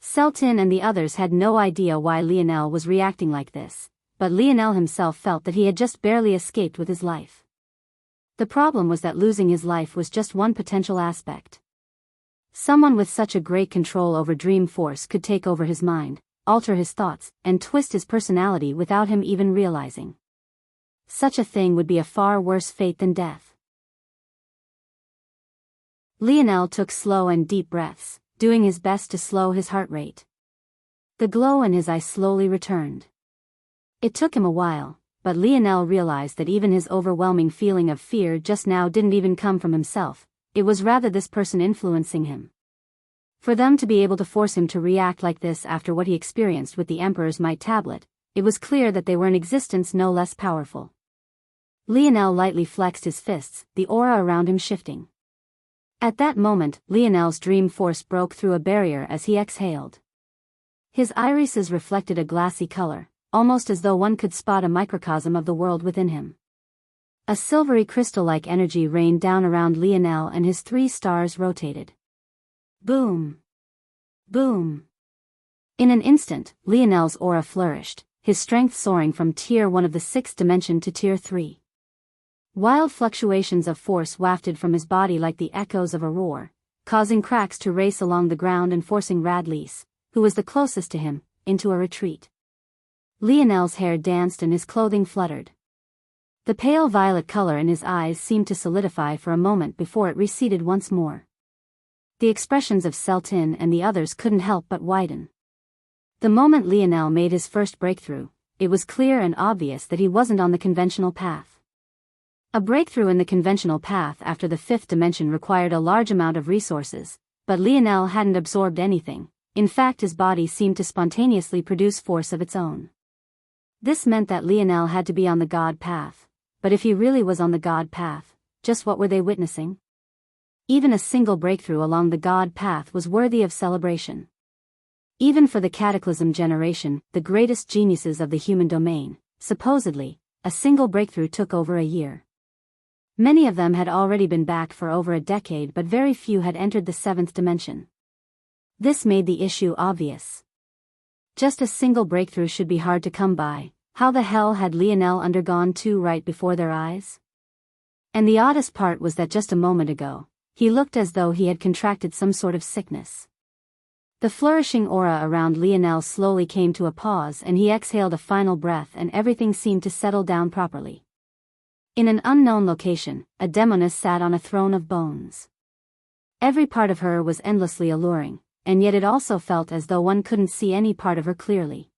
Selton and the others had no idea why Lionel was reacting like this, but Lionel himself felt that he had just barely escaped with his life. The problem was that losing his life was just one potential aspect. Someone with such a great control over dream force could take over his mind, alter his thoughts, and twist his personality without him even realizing. Such a thing would be a far worse fate than death. Lionel took slow and deep breaths, doing his best to slow his heart rate. The glow in his eyes slowly returned. It took him a while, but Lionel realized that even his overwhelming feeling of fear just now didn't even come from himself, it was rather this person influencing him. For them to be able to force him to react like this after what he experienced with the Emperor's Might tablet, it was clear that they were in existence no less powerful. Lionel lightly flexed his fists, the aura around him shifting. At that moment, Lionel's dream force broke through a barrier as he exhaled. His irises reflected a glassy color, almost as though one could spot a microcosm of the world within him. A silvery crystal-like energy rained down around Lionel and his 3 stars rotated. Boom! Boom! In an instant, Lionel's aura flourished, his strength soaring from Tier 1 of the 6th dimension to Tier 3. Wild fluctuations of force wafted from his body like the echoes of a roar, causing cracks to race along the ground and forcing Radlease, who was the closest to him, into a retreat. Lionel's hair danced and his clothing fluttered. The pale violet color in his eyes seemed to solidify for a moment before it receded once more. The expressions of Celtin and the others couldn't help but widen. The moment Lionel made his first breakthrough, it was clear and obvious that he wasn't on the conventional path. A breakthrough in the conventional path after the 5th dimension required a large amount of resources, but Lionel hadn't absorbed anything. In fact, his body seemed to spontaneously produce force of its own. This meant that Lionel had to be on the God path, but if he really was on the God path, just what were they witnessing? Even a single breakthrough along the God path was worthy of celebration. Even for the Cataclysm generation, the greatest geniuses of the human domain, supposedly, a single breakthrough took over a year. Many of them had already been back for over a decade, but very few had entered the 7th dimension. This made the issue obvious. Just a single breakthrough should be hard to come by. How the hell had Lionel undergone 2 right before their eyes? And the oddest part was that just a moment ago, he looked as though he had contracted some sort of sickness. The flourishing aura around Lionel slowly came to a pause and he exhaled a final breath and everything seemed to settle down properly. In an unknown location, a demoness sat on a throne of bones. Every part of her was endlessly alluring, and yet it also felt as though one couldn't see any part of her clearly.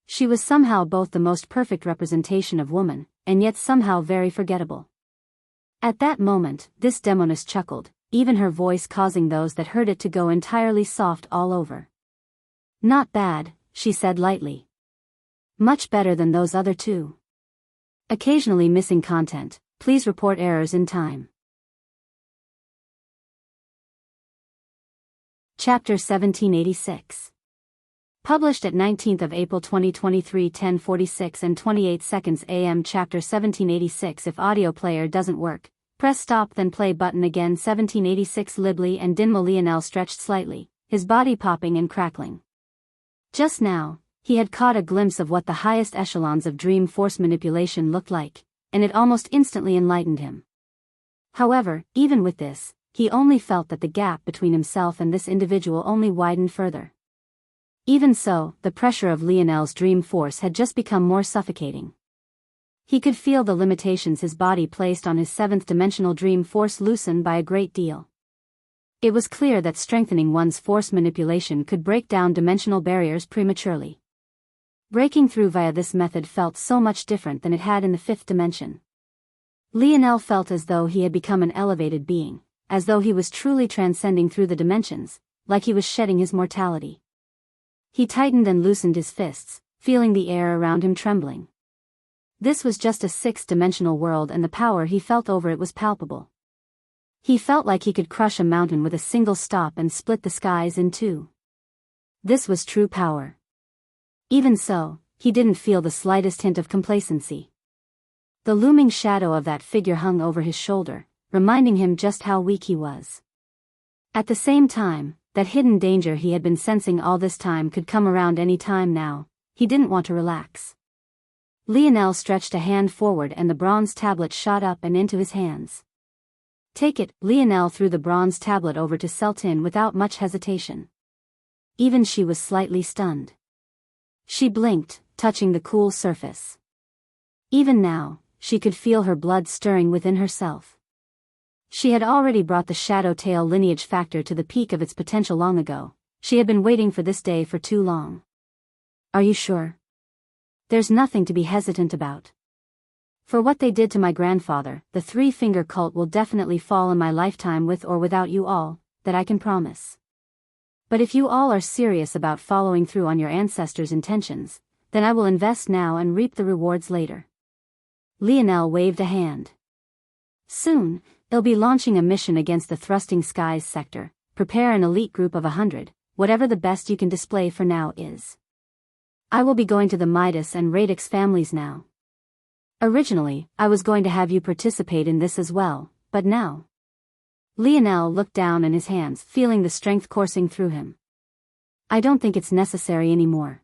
She was somehow both the most perfect representation of woman, and yet somehow very forgettable. At that moment, this demoness chuckled, even her voice causing those that heard it to go entirely soft all over. "Not bad," she said lightly. "Much better than those other 2. Occasionally missing content, please report errors in time." Chapter 1786. Published at 19th of April 2023 10:46 and 28 seconds AM. Chapter 1786. If audio player doesn't work, press stop then play button again. 1786. Libly and Dinmo. Lionel stretched slightly, his body popping and crackling. Just now, he had caught a glimpse of what the highest echelons of dream force manipulation looked like, and it almost instantly enlightened him. However, even with this, he only felt that the gap between himself and this individual only widened further. Even so, the pressure of Lionel's dream force had just become more suffocating. He could feel the limitations his body placed on his 7th dimensional dream force loosen by a great deal. It was clear that strengthening one's force manipulation could break down dimensional barriers prematurely. Breaking through via this method felt so much different than it had in the 5th dimension. Lionel felt as though he had become an elevated being, as though he was truly transcending through the dimensions, like he was shedding his mortality. He tightened and loosened his fists, feeling the air around him trembling. This was just a 6th-dimensional world and the power he felt over it was palpable. He felt like he could crush a mountain with a single stop and split the skies in 2. This was true power. Even so, he didn't feel the slightest hint of complacency. The looming shadow of that figure hung over his shoulder, reminding him just how weak he was. At the same time, that hidden danger he had been sensing all this time could come around any time now. He didn't want to relax. Lionel stretched a hand forward and the bronze tablet shot up and into his hands. "Take it." Lionel threw the bronze tablet over to Celtin without much hesitation. Even she was slightly stunned. She blinked, touching the cool surface. Even now, she could feel her blood stirring within herself. She had already brought the Shadow Tail lineage factor to the peak of its potential long ago. She had been waiting for this day for too long. "Are you sure? There's nothing to be hesitant about. For what they did to my grandfather, the Three-Finger Cult will definitely fall in my lifetime with or without you all, that I can promise." But if you all are serious about following through on your ancestors' intentions, then I will invest now and reap the rewards later. Lionel waved a hand. Soon, they'll be launching a mission against the Thrusting Skies sector. Prepare an elite group of 100, whatever the best you can display for now is. I will be going to the Midas and Radix families now. Originally, I was going to have you participate in this as well, but now. Lionel looked down in his hands, feeling the strength coursing through him. I don't think it's necessary anymore.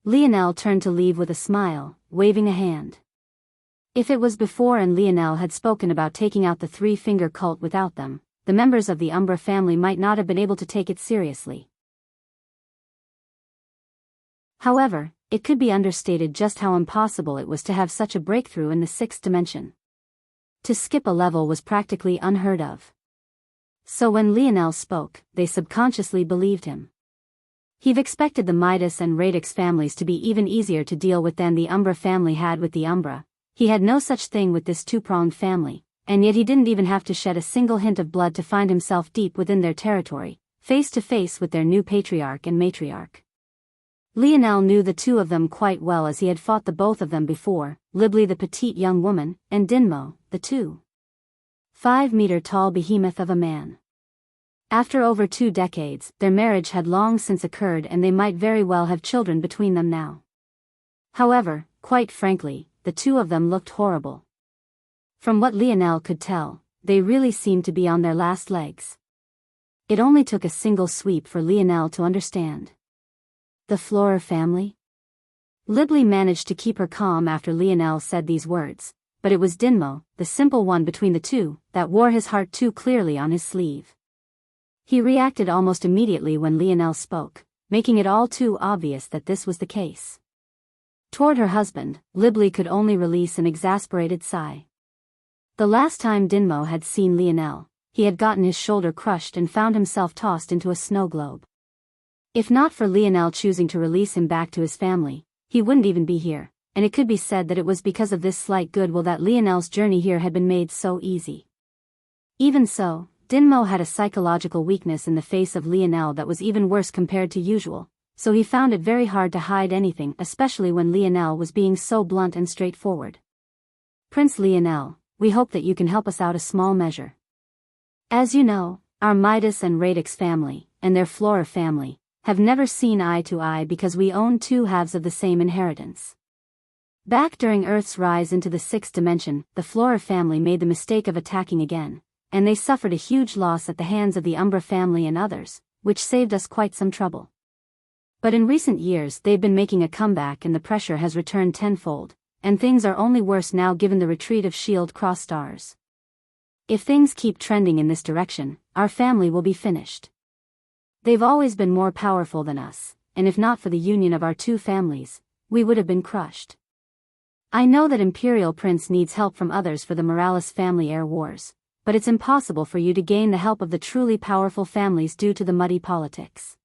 Lionel turned to leave with a smile, waving a hand. If it was before and Lionel had spoken about taking out the three-finger cult without them, the members of the Umbra family might not have been able to take it seriously. However, it could be understated just how impossible it was to have such a breakthrough in the sixth dimension. To skip a level was practically unheard of. So when Lionel spoke, they subconsciously believed him. He'd expected the Midas and Radix families to be even easier to deal with than the Umbra family had with the Umbra. He had no such thing with this two-pronged family, and yet he didn't even have to shed a single hint of blood to find himself deep within their territory, face to face with their new patriarch and matriarch. Lionel knew the two of them quite well as he had fought the both of them before, Libli the petite young woman, and Dinmo, the 2.5-meter-tall behemoth of a man. After over 2 decades, their marriage had long since occurred and they might very well have children between them now. However, quite frankly, the two of them looked horrible. From what Lionel could tell, they really seemed to be on their last legs. It only took a single sweep for Lionel to understand. The Flora family? Libli managed to keep her calm after Lionel said these words, but it was Dinmo, the simple one between the two, that wore his heart too clearly on his sleeve. He reacted almost immediately when Lionel spoke, making it all too obvious that this was the case. Toward her husband, Libli could only release an exasperated sigh. The last time Dinmo had seen Lionel, he had gotten his shoulder crushed and found himself tossed into a snow globe. If not for Lionel choosing to release him back to his family, he wouldn't even be here, and it could be said that it was because of this slight goodwill that Lionel's journey here had been made so easy. Even so, Dinmo had a psychological weakness in the face of Lionel that was even worse compared to usual, so he found it very hard to hide anything, especially when Lionel was being so blunt and straightforward. Prince Lionel, we hope that you can help us out a small measure. As you know, our Midas and Radix family, and their Flora family, have never seen eye to eye because we own 2 halves of the same inheritance. Back during Earth's rise into the 6th dimension, the Flora family made the mistake of attacking again, and they suffered a huge loss at the hands of the Umbra family and others, which saved us quite some trouble. But in recent years they've been making a comeback and the pressure has returned tenfold, and things are only worse now given the retreat of Shield Cross Stars. If things keep trending in this direction, our family will be finished. They've always been more powerful than us, and if not for the union of our 2 families, we would have been crushed. I know that Imperial Prince needs help from others for the Morales family heir wars, but it's impossible for you to gain the help of the truly powerful families due to the muddy politics.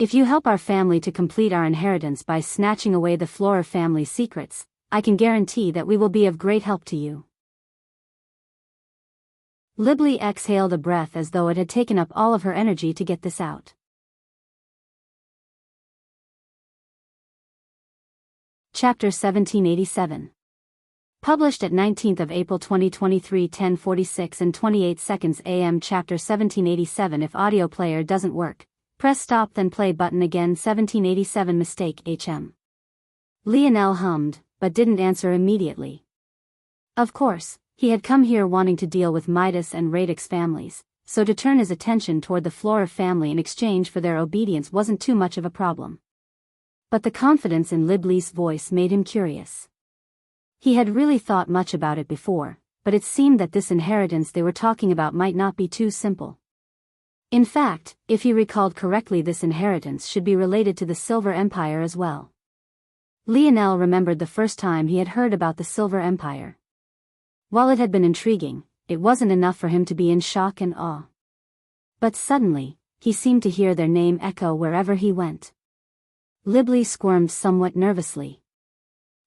If you help our family to complete our inheritance by snatching away the Flora family's secrets, I can guarantee that we will be of great help to you. Libli exhaled a breath as though it had taken up all of her energy to get this out. Chapter 1787. Published at 19th of April 2023 10:46 and 28 seconds AM. Chapter 1787. If audio player doesn't work, press stop then play button again. 1787 mistake HM. Lionel hummed, but didn't answer immediately. Of course, he had come here wanting to deal with Midas and Radix families, so to turn his attention toward the Flora family in exchange for their obedience wasn't too much of a problem. But the confidence in Libli's voice made him curious. He had really thought much about it before, but it seemed that this inheritance they were talking about might not be too simple. In fact, if he recalled correctly, this inheritance should be related to the Silver Empire as well. Lionel remembered the first time he had heard about the Silver Empire. While it had been intriguing, it wasn't enough for him to be in shock and awe. But suddenly, he seemed to hear their name echo wherever he went. Libli squirmed somewhat nervously.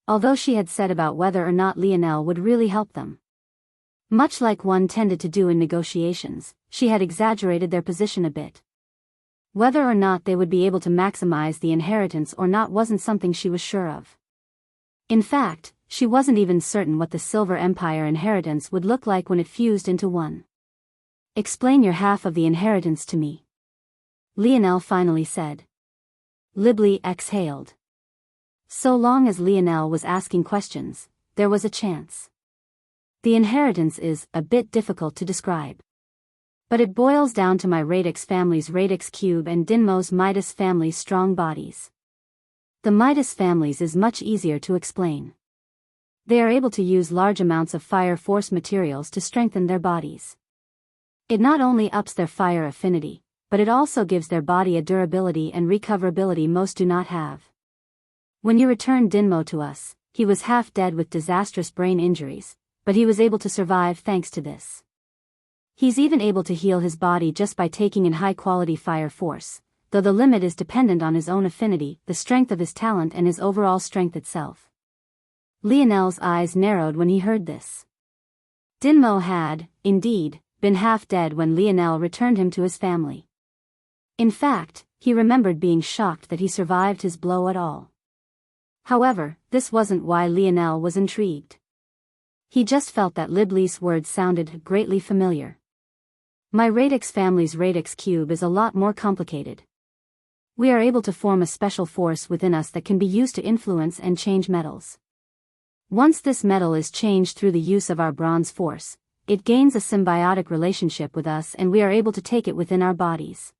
Although she had said about whether or not Lionel would really help them. Much like one tended to do in negotiations, she had exaggerated their position a bit. Whether or not they would be able to maximize the inheritance or not wasn't something she was sure of. In fact, she wasn't even certain what the Silver Empire inheritance would look like when it fused into one. "Explain your half of the inheritance to me," Lionel finally said. Libli exhaled. So long as Lionel was asking questions, there was a chance. The inheritance is a bit difficult to describe. But it boils down to my radix family's radix cube and Dinmo's Midas family's strong bodies. The Midas families is much easier to explain. They are able to use large amounts of fire force materials to strengthen their bodies. It not only ups their fire affinity, but it also gives their body a durability and recoverability most do not have. When you returned Dinmo to us, he was half dead with disastrous brain injuries, but he was able to survive thanks to this. He's even able to heal his body just by taking in high-quality fire force, though the limit is dependent on his own affinity, the strength of his talent and his overall strength itself. Lionel's eyes narrowed when he heard this. Dinmo had, indeed, been half dead when Lionel returned him to his family. In fact, he remembered being shocked that he survived his blow at all. However, this wasn't why Lionel was intrigued. He just felt that Libli's words sounded greatly familiar. My radix family's radix cube is a lot more complicated. We are able to form a special force within us that can be used to influence and change metals. Once this metal is changed through the use of our bronze force, it gains a symbiotic relationship with us and we are able to take it within our bodies.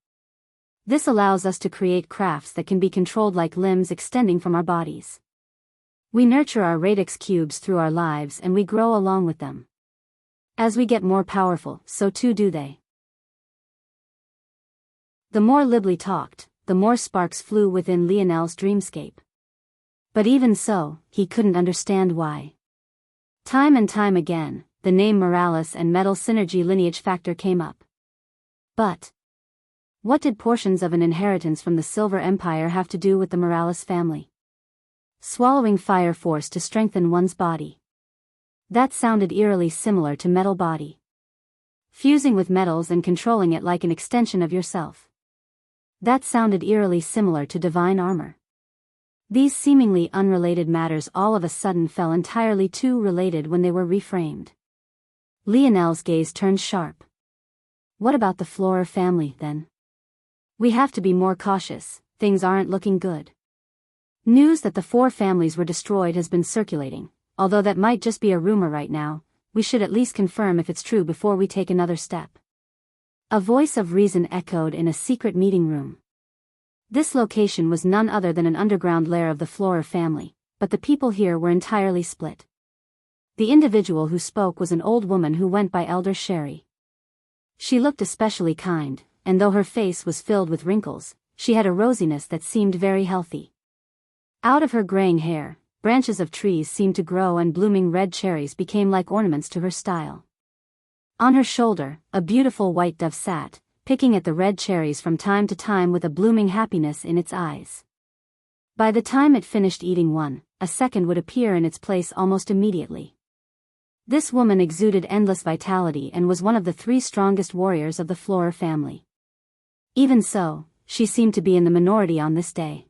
This allows us to create crafts that can be controlled like limbs extending from our bodies. We nurture our radix cubes through our lives and we grow along with them. As we get more powerful, so too do they. The more Libli talked, the more sparks flew within Lionel's dreamscape. But even so, he couldn't understand why. Time and time again, the name Morales and metal synergy lineage factor came up. But what did portions of an inheritance from the Silver Empire have to do with the Morales family? Swallowing fire force to strengthen one's body. That sounded eerily similar to metal body. Fusing with metals and controlling it like an extension of yourself. That sounded eerily similar to divine armor. These seemingly unrelated matters all of a sudden fell entirely too related when they were reframed. Lionel's gaze turned sharp. What about the Flora family, then? We have to be more cautious, things aren't looking good. News that the 4 families were destroyed has been circulating, although that might just be a rumor right now, we should at least confirm if it's true before we take another step. A voice of reason echoed in a secret meeting room. This location was none other than an underground lair of the Flora family, but the people here were entirely split. The individual who spoke was an old woman who went by Elder Sherry. She looked especially kind, and though her face was filled with wrinkles, she had a rosiness that seemed very healthy. Out of her graying hair, branches of trees seemed to grow and blooming red cherries became like ornaments to her style. On her shoulder, a beautiful white dove sat, picking at the red cherries from time to time with a blooming happiness in its eyes. By the time it finished eating one, a second would appear in its place almost immediately. This woman exuded endless vitality and was one of the 3 strongest warriors of the Flora family. Even so, she seemed to be in the minority on this day.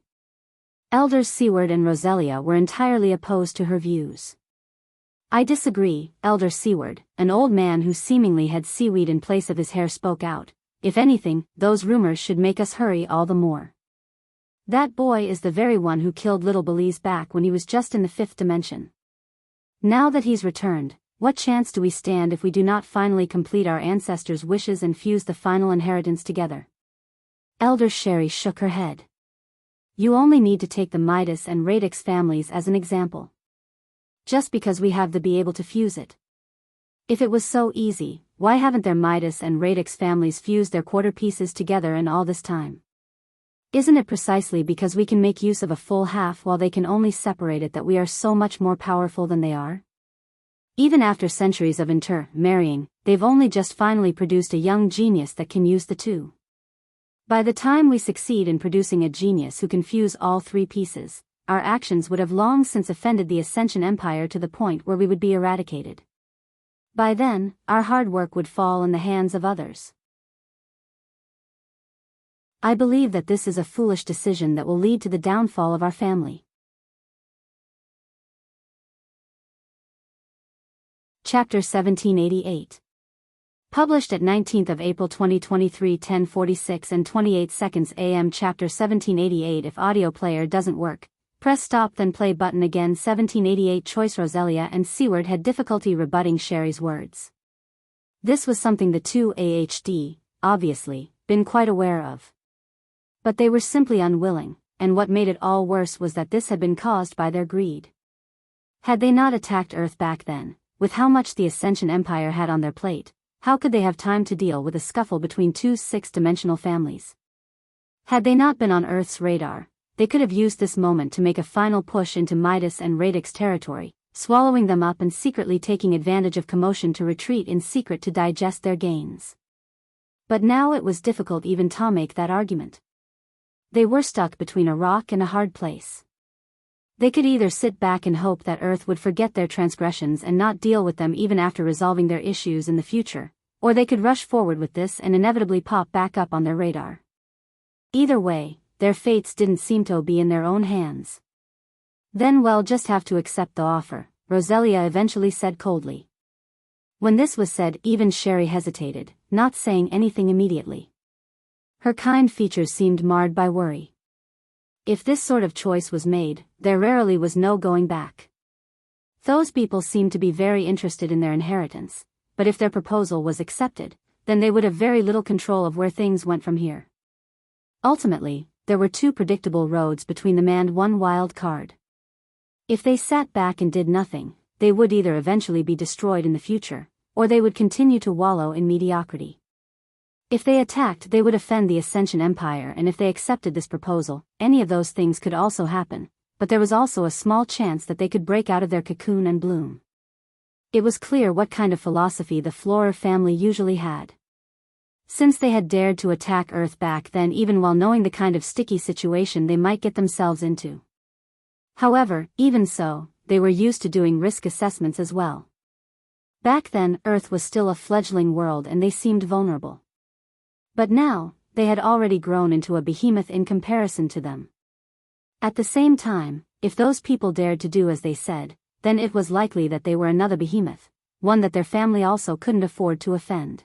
Elders Seward and Roselia were entirely opposed to her views. I disagree, Elder Seward, an old man who seemingly had seaweed in place of his hair spoke out. If anything, those rumors should make us hurry all the more. That boy is the very one who killed little Belize back when he was just in the 5th dimension. Now that he's returned, what chance do we stand if we do not finally complete our ancestors' wishes and fuse the final inheritance together? Elder Sherry shook her head. You only need to take the Midas and Radix families as an example. Just because we have to be able to fuse it. If it was so easy, why haven't their Midas and Radix families fused their quarter pieces together in all this time? Isn't it precisely because we can make use of a full half while they can only separate it that we are so much more powerful than they are? Even after centuries of marrying, they've only just finally produced a young genius that can use the 2. By the time we succeed in producing a genius who can fuse all 3 pieces, our actions would have long since offended the Ascension Empire to the point where we would be eradicated. By then, our hard work would fall in the hands of others. I believe that this is a foolish decision that will lead to the downfall of our family. Chapter 1788. Published at 19th of April 2023 10:46 and 28 seconds AM. Chapter 1788. If audio player doesn't work, press stop then play button again. 1788 choice. Roselia and Seward had difficulty rebutting Sherry's words. This was something the two had, obviously, been quite aware of. But they were simply unwilling, and what made it all worse was that this had been caused by their greed. Had they not attacked Earth back then, with how much the Ascension Empire had on their plate, how could they have time to deal with a scuffle between two six-dimensional families? Had they not been on Earth's radar, they could have used this moment to make a final push into Midas and Radix territory, swallowing them up and secretly taking advantage of commotion to retreat in secret to digest their gains. But now it was difficult even to make that argument. They were stuck between a rock and a hard place. They could either sit back and hope that Earth would forget their transgressions and not deal with them even after resolving their issues in the future, or they could rush forward with this and inevitably pop back up on their radar. Either way, their fates didn't seem to be in their own hands. Then we'll just have to accept the offer, Roselia eventually said coldly. When this was said, even Sherry hesitated, not saying anything immediately. Her kind features seemed marred by worry. If this sort of choice was made, there rarely was no going back. Those people seemed to be very interested in their inheritance, but if their proposal was accepted, then they would have very little control of where things went from here. Ultimately, there were two predictable roads between them and one wild card. If they sat back and did nothing, they would either eventually be destroyed in the future, or they would continue to wallow in mediocrity. If they attacked, they would offend the Ascension Empire, and if they accepted this proposal, any of those things could also happen, but there was also a small chance that they could break out of their cocoon and bloom. It was clear what kind of philosophy the Flora family usually had. Since they had dared to attack Earth back then, even while knowing the kind of sticky situation they might get themselves into. However, even so, they were used to doing risk assessments as well. Back then, Earth was still a fledgling world and they seemed vulnerable. But now, they had already grown into a behemoth in comparison to them. At the same time, if those people dared to do as they said, then it was likely that they were another behemoth, one that their family also couldn't afford to offend.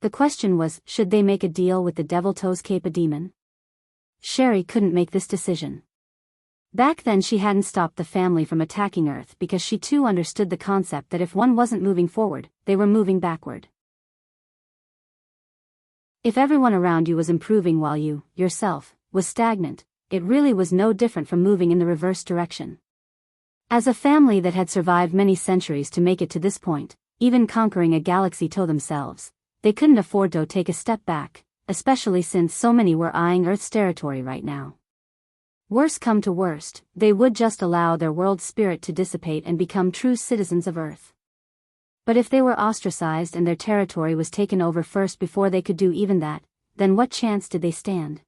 The question was, should they make a deal with the Devil Toes Cape a demon? Sherry couldn't make this decision. Back then she hadn't stopped the family from attacking Earth because she too understood the concept that if one wasn't moving forward, they were moving backward. If everyone around you was improving while you, yourself, was stagnant, it really was no different from moving in the reverse direction. As a family that had survived many centuries to make it to this point, even conquering a galaxy to themselves, they couldn't afford to take a step back, especially since so many were eyeing Earth's territory right now. Worst come to worst, they would just allow their world spirit to dissipate and become true citizens of Earth. But if they were ostracized and their territory was taken over first before they could do even that, then what chance did they stand?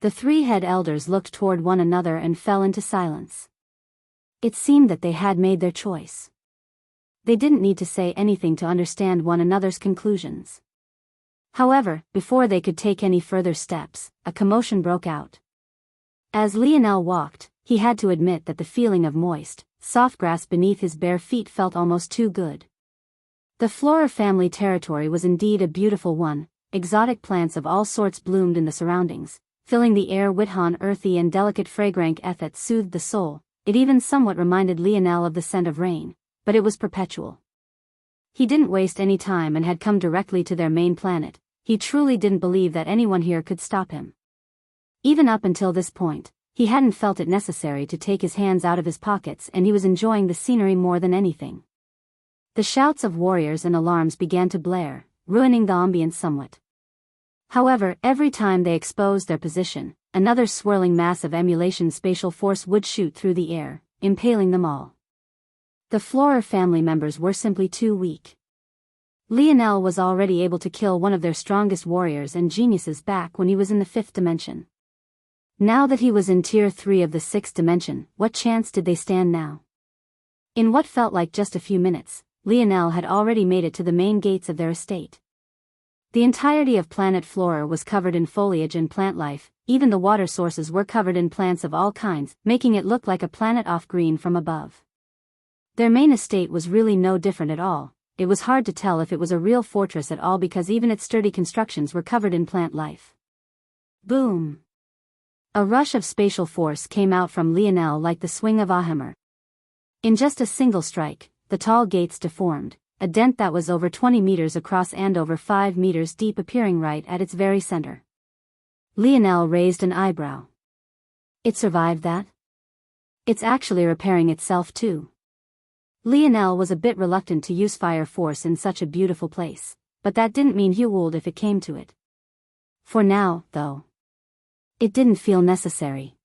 The three head elders looked toward one another and fell into silence. It seemed that they had made their choice. They didn't need to say anything to understand one another's conclusions. However, before they could take any further steps, a commotion broke out. As Lionel walked, he had to admit that the feeling of moist, soft grass beneath his bare feet felt almost too good. The Flora family territory was indeed a beautiful one. Exotic plants of all sorts bloomed in the surroundings, filling the air. Withan earthy and delicate fragrant epithet soothed the soul. It even somewhat reminded Lionel of the scent of rain, but it was perpetual. He didn't waste any time and had come directly to their main planet. He truly didn't believe that anyone here could stop him. Even up until this point, he hadn't felt it necessary to take his hands out of his pockets, and he was enjoying the scenery more than anything. The shouts of warriors and alarms began to blare, ruining the ambience somewhat. However, every time they exposed their position, another swirling mass of emulation spatial force would shoot through the air, impaling them all. The Flora family members were simply too weak. Lionel was already able to kill one of their strongest warriors and geniuses back when he was in the 5th dimension. Now that he was in Tier 3 of the 6th dimension, what chance did they stand now? In what felt like just a few minutes, Lionel had already made it to the main gates of their estate. The entirety of planet Flora was covered in foliage and plant life, even the water sources were covered in plants of all kinds, making it look like a planet off green from above. Their main estate was really no different at all. It was hard to tell if it was a real fortress at all because even its sturdy constructions were covered in plant life. Boom! A rush of spatial force came out from Lionel like the swing of a hammer. In just a single strike, the tall gates deformed, a dent that was over 20 meters across and over 5 meters deep appearing right at its very center. Lionel raised an eyebrow. It survived that? It's actually repairing itself too. Lionel was a bit reluctant to use fire force in such a beautiful place, but that didn't mean he would if it came to it. For now, though, it didn't feel necessary.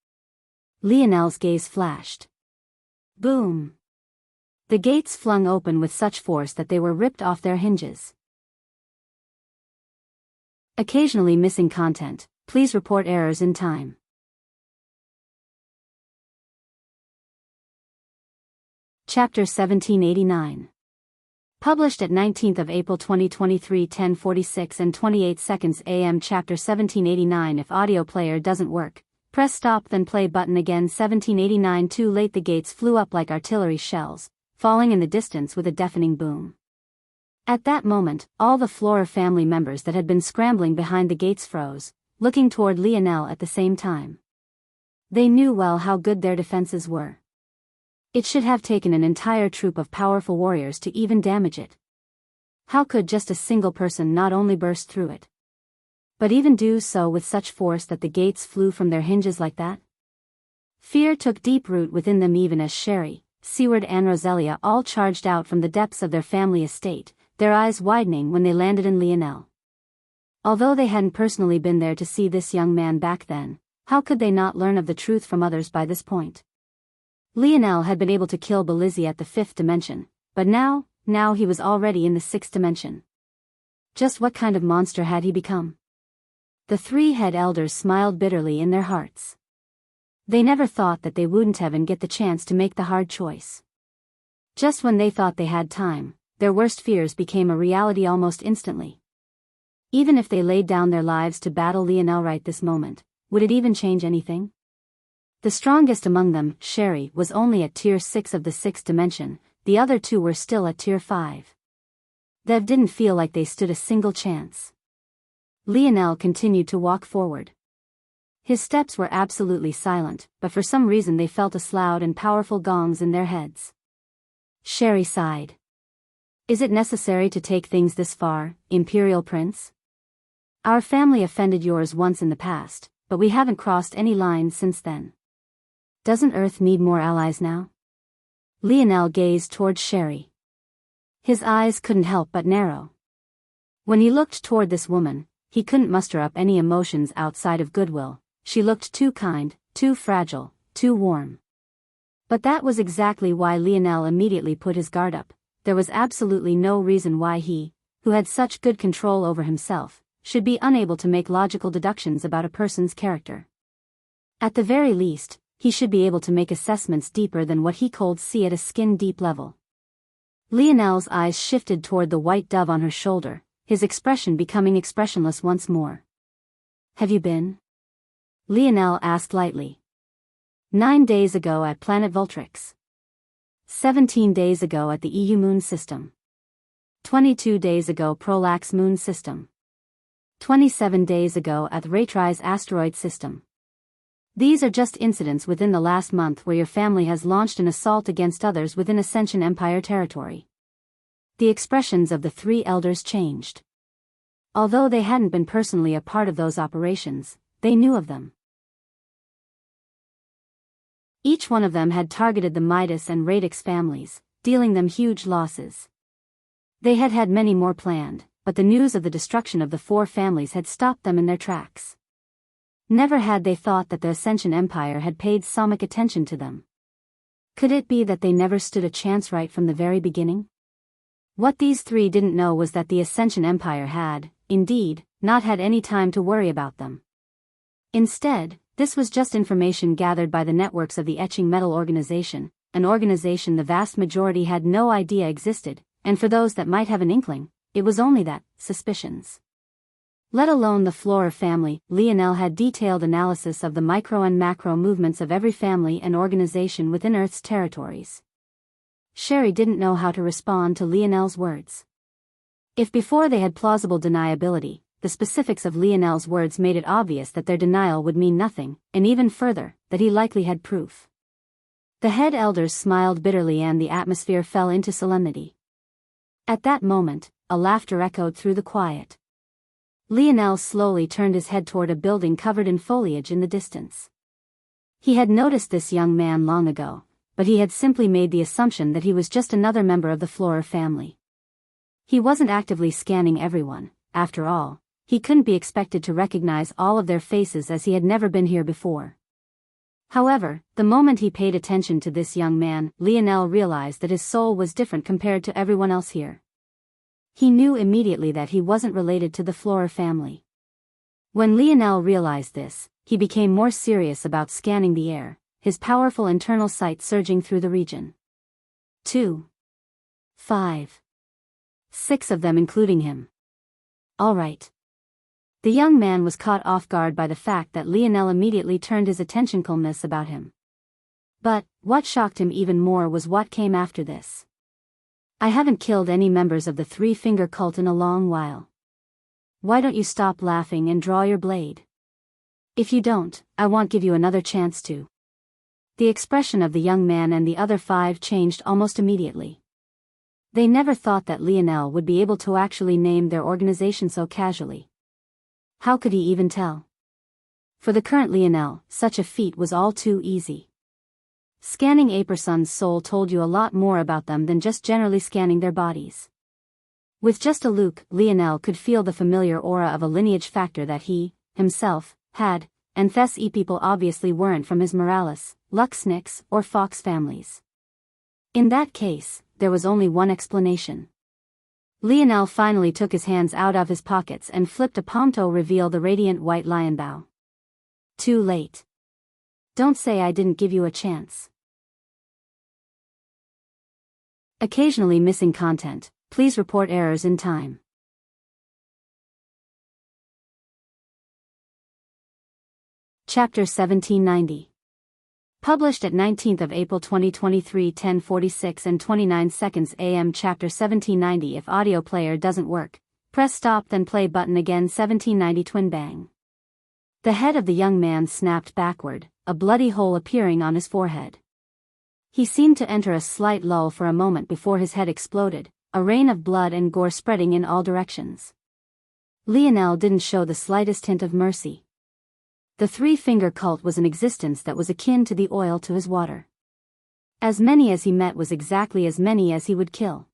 Lionel's gaze flashed. Boom! The gates flung open with such force that they were ripped off their hinges. Occasionally missing content. Please report errors in time. Chapter 1789. Published at 19th of April 2023 10:46 and 28 seconds AM. Chapter 1789. If audio player doesn't work, press stop then play button again. 1789. Too late. The gates flew up like artillery shells, falling in the distance with a deafening boom. At that moment, all the Flora family members that had been scrambling behind the gates froze, looking toward Lionel at the same time. They knew well how good their defenses were. It should have taken an entire troop of powerful warriors to even damage it. How could just a single person not only burst through it, but even do so with such force that the gates flew from their hinges like that? Fear took deep root within them even as Sherry, Seward and Roselia all charged out from the depths of their family estate, their eyes widening when they landed in Lionel. Although they hadn't personally been there to see this young man back then, how could they not learn of the truth from others by this point? Lionel had been able to kill Belizzi at the 5th dimension, but now he was already in the 6th dimension. Just what kind of monster had he become? The three head elders smiled bitterly in their hearts. They never thought that they wouldn't even get the chance to make the hard choice. Just when they thought they had time, their worst fears became a reality almost instantly. Even if they laid down their lives to battle Lionel right this moment, would it even change anything? The strongest among them, Sherry, was only at tier 6 of the 6th dimension, the other two were still at tier 5. They didn't feel like they stood a single chance. Lionel continued to walk forward. His steps were absolutely silent, but for some reason they felt as loud and powerful gongs in their heads. Sherry sighed. Is it necessary to take things this far, Imperial Prince? Our family offended yours once in the past, but we haven't crossed any lines since then. Doesn't Earth need more allies now? Lionel gazed toward Sherry. His eyes couldn't help but narrow. When he looked toward this woman, he couldn't muster up any emotions outside of goodwill. She looked too kind, too fragile, too warm. But that was exactly why Lionel immediately put his guard up. There was absolutely no reason why he, who had such good control over himself, should be unable to make logical deductions about a person's character. At the very least, he should be able to make assessments deeper than what he could see at a skin-deep level. Lionel's eyes shifted toward the white dove on her shoulder, his expression becoming expressionless once more. Have you been? Lionel asked lightly. 9 days ago at Planet Vultrix. 17 days ago at the EU Moon System. 22 days ago Prolax Moon System. 27 days ago at Raytrise Asteroid System. These are just incidents within the last month where your family has launched an assault against others within Ascension Empire territory. The expressions of the three elders changed. Although they hadn't been personally a part of those operations, they knew of them. Each one of them had targeted the Midas and Radix families, dealing them huge losses. They had had many more planned, but the news of the destruction of the 4 families had stopped them in their tracks. Never had they thought that the Ascension Empire had paid somic attention to them. Could it be that they never stood a chance right from the very beginning? What these three didn't know was that the Ascension Empire had, indeed, not had any time to worry about them. Instead, this was just information gathered by the networks of the Etching Metal Organization, an organization the vast majority had no idea existed, and for those that might have an inkling, it was only that, suspicions. Let alone the Flora family. Lionel had detailed analysis of the micro and macro movements of every family and organization within Earth's territories. Sherry didn't know how to respond to Lionel's words. If before they had plausible deniability, the specifics of Lionel's words made it obvious that their denial would mean nothing, and even further, that he likely had proof. The head elders smiled bitterly and the atmosphere fell into solemnity. At that moment, a laughter echoed through the quiet. Lionel slowly turned his head toward a building covered in foliage in the distance. He had noticed this young man long ago, but he had simply made the assumption that he was just another member of the Flora family. He wasn't actively scanning everyone. After all, he couldn't be expected to recognize all of their faces as he had never been here before. However, the moment he paid attention to this young man, Lionel realized that his soul was different compared to everyone else here. He knew immediately that he wasn't related to the Flora family. When Lionel realized this, he became more serious about scanning the air, his powerful internal sight surging through the region. 2. 5. 6 of them including him. All right. The young man was caught off guard by the fact that Lionel immediately turned his attention calmness about him. But, what shocked him even more was what came after this. I haven't killed any members of the three-finger cult in a long while. Why don't you stop laughing and draw your blade? If you don't, I won't give you another chance to. The expression of the young man and the other 5 changed almost immediately. They never thought that Lionel would be able to actually name their organization so casually. How could he even tell? For the current Lionel, such a feat was all too easy. Scanning a person's soul told you a lot more about them than just generally scanning their bodies. With just a look, Lionel could feel the familiar aura of a lineage factor that he, himself, had, and thus people obviously weren't from his Morales, Luxnix, or Fox families. In that case, there was only one explanation. Lionel finally took his hands out of his pockets and flipped a palm to reveal the radiant white lion bow. Too late. Don't say I didn't give you a chance. Occasionally missing content, please report errors in time. Chapter 1790. Published at 19th of April 2023 10:46 and 29 seconds AM. Chapter 1790. If audio player doesn't work, press stop then play button again. 1790 Twin bang. The head of the young man snapped backward, a bloody hole appearing on his forehead. He seemed to enter a slight lull for a moment before his head exploded, a rain of blood and gore spreading in all directions. Lionel didn't show the slightest hint of mercy. The three-finger cult was an existence that was akin to the oil to his water. As many as he met was exactly as many as he would kill.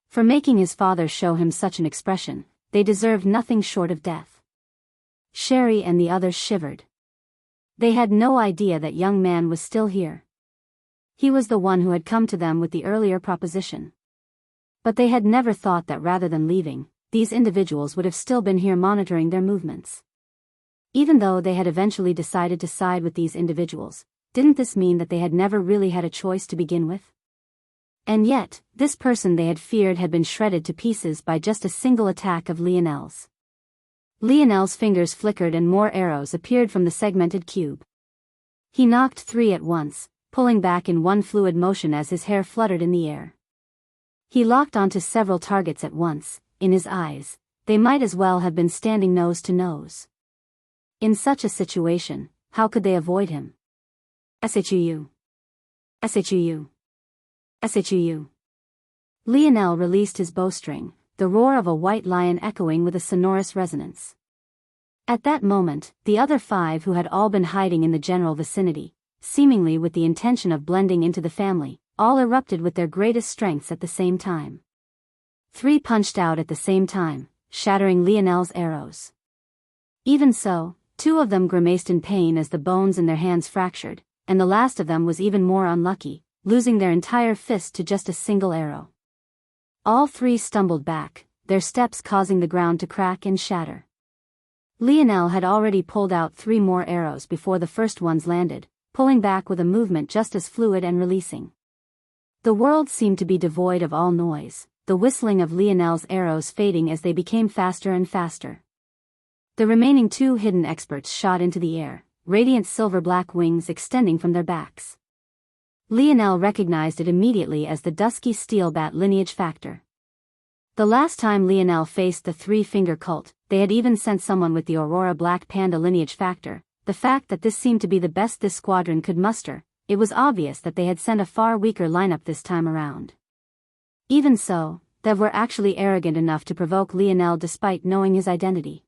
For making his father show him such an expression, they deserved nothing short of death. Sherry and the others shivered. They had no idea that young man was still here. He was the one who had come to them with the earlier proposition. But they had never thought that rather than leaving, these individuals would have still been here monitoring their movements. Even though they had eventually decided to side with these individuals, didn't this mean that they had never really had a choice to begin with? And yet, this person they had feared had been shredded to pieces by just a single attack of Lionel's. Lionel's fingers flickered and more arrows appeared from the segmented cube. He knocked 3 at once, pulling back in one fluid motion as his hair fluttered in the air. He locked onto several targets at once. In his eyes, they might as well have been standing nose to nose. In such a situation, how could they avoid him? SHU. SHU. SHU. Lionel released his bowstring, the roar of a white lion echoing with a sonorous resonance. At that moment, the other 5 who had all been hiding in the general vicinity, seemingly with the intention of blending into the family, all erupted with their greatest strengths at the same time. 3 punched out at the same time, shattering Lionel's arrows. Even so, 2 of them grimaced in pain as the bones in their hands fractured, and the last of them was even more unlucky, losing their entire fist to just a single arrow. All 3 stumbled back, their steps causing the ground to crack and shatter. Lionel had already pulled out 3 more arrows before the first ones landed, pulling back with a movement just as fluid and releasing. The world seemed to be devoid of all noise, the whistling of Lionel's arrows fading as they became faster and faster. The remaining 2 hidden experts shot into the air, radiant silver-black wings extending from their backs. Lionel recognized it immediately as the dusky steel bat lineage factor. The last time Lionel faced the Three-Finger Cult, they had even sent someone with the Aurora Black Panda lineage factor. The fact that this seemed to be the best this squadron could muster, it was obvious that they had sent a far weaker lineup this time around. Even so, they were actually arrogant enough to provoke Lionel despite knowing his identity.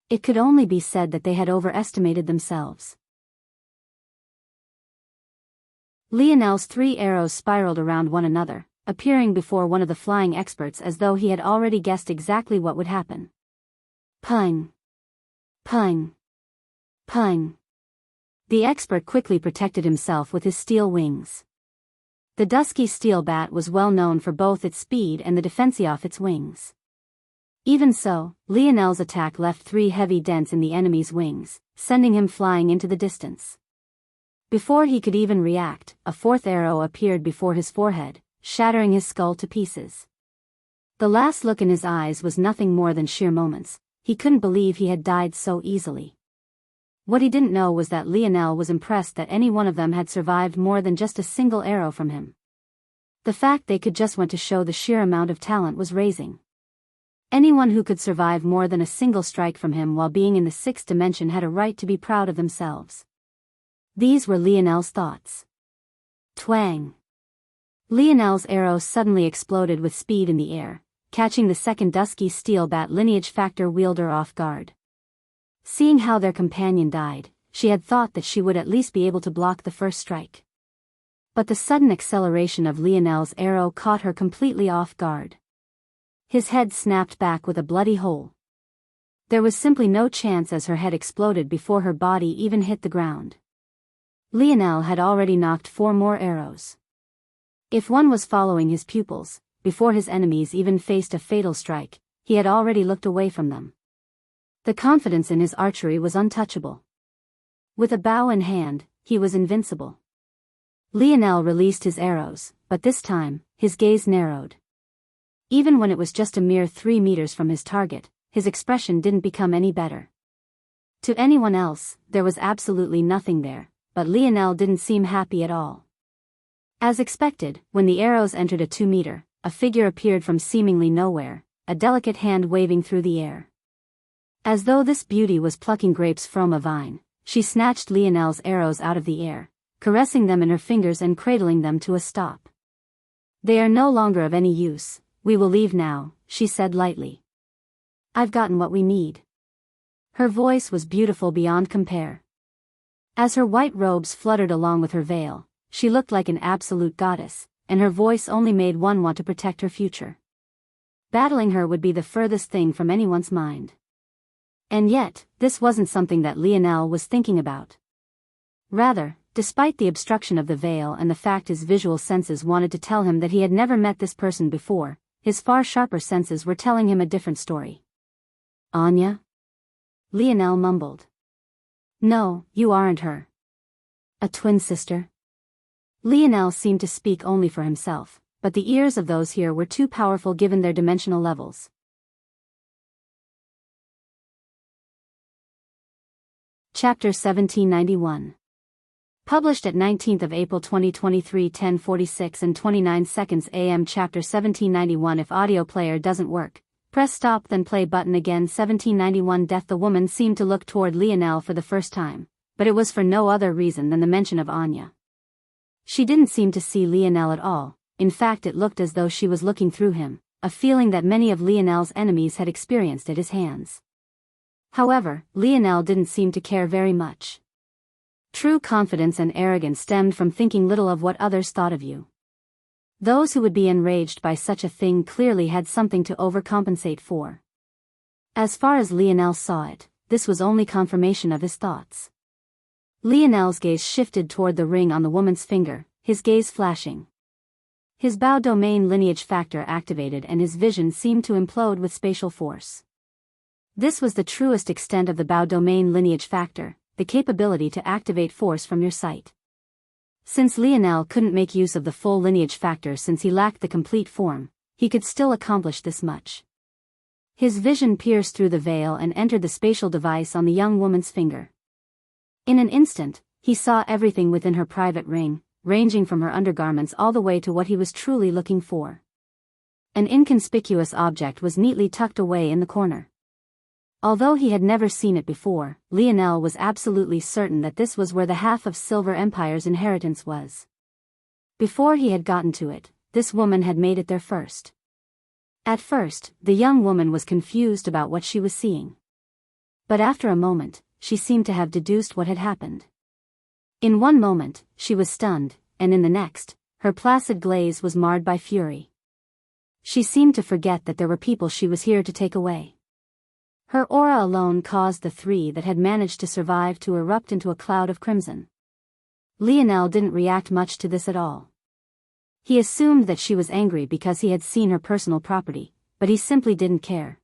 It could only be said that they had overestimated themselves. Lionel's 3 arrows spiraled around one another, appearing before one of the flying experts as though he had already guessed exactly what would happen. Pung! Pung! Pung! The expert quickly protected himself with his steel wings. The dusky steel bat was well known for both its speed and the defense of its wings. Even so, Lionel's attack left 3 heavy dents in the enemy's wings, sending him flying into the distance. Before he could even react, a 4th arrow appeared before his forehead, shattering his skull to pieces. The last look in his eyes was nothing more than sheer moments. He couldn't believe he had died so easily. What he didn't know was that Lionel was impressed that any one of them had survived more than just a single arrow from him. The fact they could just went to show the sheer amount of talent was raising. Anyone who could survive more than a single strike from him while being in the 6th dimension had a right to be proud of themselves. These were Lionel's thoughts. Twang! Lionel's arrow suddenly exploded with speed in the air, catching the 2nd dusky steel bat lineage factor wielder off guard. Seeing how their companion died, she had thought that she would at least be able to block the first strike. But the sudden acceleration of Lionel's arrow caught her completely off guard. His head snapped back with a bloody hole. There was simply no chance as her head exploded before her body even hit the ground. Lionel had already knocked 4 more arrows. If one was following his pupils, before his enemies even faced a fatal strike, he had already looked away from them. The confidence in his archery was untouchable. With a bow in hand, he was invincible. Lionel released his arrows, but this time, his gaze narrowed. Even when it was just a mere 3 meters from his target, his expression didn't become any better. To anyone else, there was absolutely nothing there, but Lionel didn't seem happy at all. As expected, when the arrows entered a 2-meter, a figure appeared from seemingly nowhere, a delicate hand waving through the air. As though this beauty was plucking grapes from a vine, she snatched Lionel's arrows out of the air, caressing them in her fingers and cradling them to a stop. "They are no longer of any use, we will leave now," she said lightly. "I've gotten what we need." Her voice was beautiful beyond compare. As her white robes fluttered along with her veil, she looked like an absolute goddess, and her voice only made one want to protect her future. Battling her would be the furthest thing from anyone's mind. And yet, this wasn't something that Lionel was thinking about. Rather, despite the obstruction of the veil and the fact his visual senses wanted to tell him that he had never met this person before, his far sharper senses were telling him a different story. "Anya?" Lionel mumbled. "No, you aren't her." "A twin sister?" Lionel seemed to speak only for himself, but the ears of those here were too powerful given their dimensional levels. Chapter 1791. Published at 19th of April 2023 10:46 and 29 seconds AM. Chapter 1791. If audio player doesn't work, press stop then play button again. 1791 Death. The woman seemed to look toward Lionel for the first time, but it was for no other reason than the mention of Anya. She didn't seem to see Lionel at all. In fact, it looked as though she was looking through him, a feeling that many of Lionel's enemies had experienced at his hands. However, Lionel didn't seem to care very much. True confidence and arrogance stemmed from thinking little of what others thought of you. Those who would be enraged by such a thing clearly had something to overcompensate for. As far as Lionel saw it, this was only confirmation of his thoughts. Lionel's gaze shifted toward the ring on the woman's finger, his gaze flashing. His Biyao domain lineage factor activated and his vision seemed to implode with spatial force. This was the truest extent of the Biyao domain lineage factor, the capability to activate force from your sight. Since Lionel couldn't make use of the full lineage factor since he lacked the complete form, he could still accomplish this much. His vision pierced through the veil and entered the spatial device on the young woman's finger. In an instant, he saw everything within her private ring, ranging from her undergarments all the way to what he was truly looking for. An inconspicuous object was neatly tucked away in the corner. Although he had never seen it before, Lionel was absolutely certain that this was where the half of Silver Empire's inheritance was. Before he had gotten to it, this woman had made it there first. At first, the young woman was confused about what she was seeing. But after a moment, she seemed to have deduced what had happened. In one moment, she was stunned, and in the next, her placid glaze was marred by fury. She seemed to forget that there were people she was here to take away. Her aura alone caused the three that had managed to survive to erupt into a cloud of crimson. Lionel didn't react much to this at all. He assumed that she was angry because he had seen her personal property, but he simply didn't care.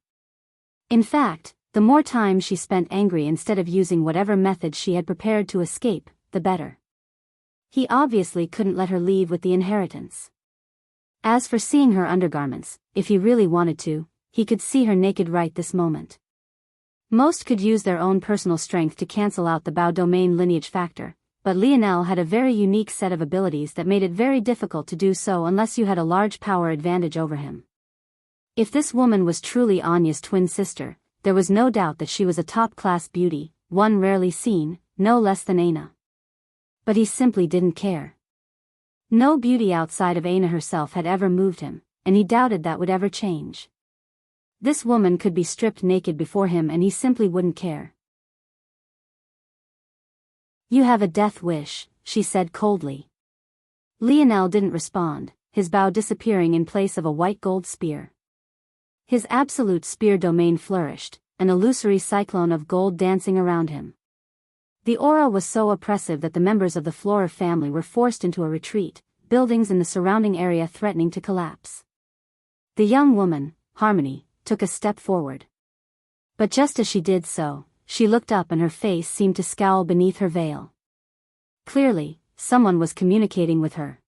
In fact, the more time she spent angry instead of using whatever method she had prepared to escape, the better. He obviously couldn't let her leave with the inheritance. As for seeing her undergarments, if he really wanted to, he could see her naked right this moment. Most could use their own personal strength to cancel out the Biyao domain lineage factor, but Lionel had a very unique set of abilities that made it very difficult to do so unless you had a large power advantage over him. If this woman was truly Anya's twin sister, there was no doubt that she was a top-class beauty, one rarely seen, no less than Aina. But he simply didn't care. No beauty outside of Aina herself had ever moved him, and he doubted that would ever change. This woman could be stripped naked before him and he simply wouldn't care. "You have a death wish," she said coldly. Lionel didn't respond, his bow disappearing in place of a white gold spear. His absolute spear domain flourished, an illusory cyclone of gold dancing around him. The aura was so oppressive that the members of the Flora family were forced into a retreat, buildings in the surrounding area threatening to collapse. The young woman, Harmony, took a step forward. But just as she did so, she looked up and her face seemed to scowl beneath her veil. Clearly, someone was communicating with her.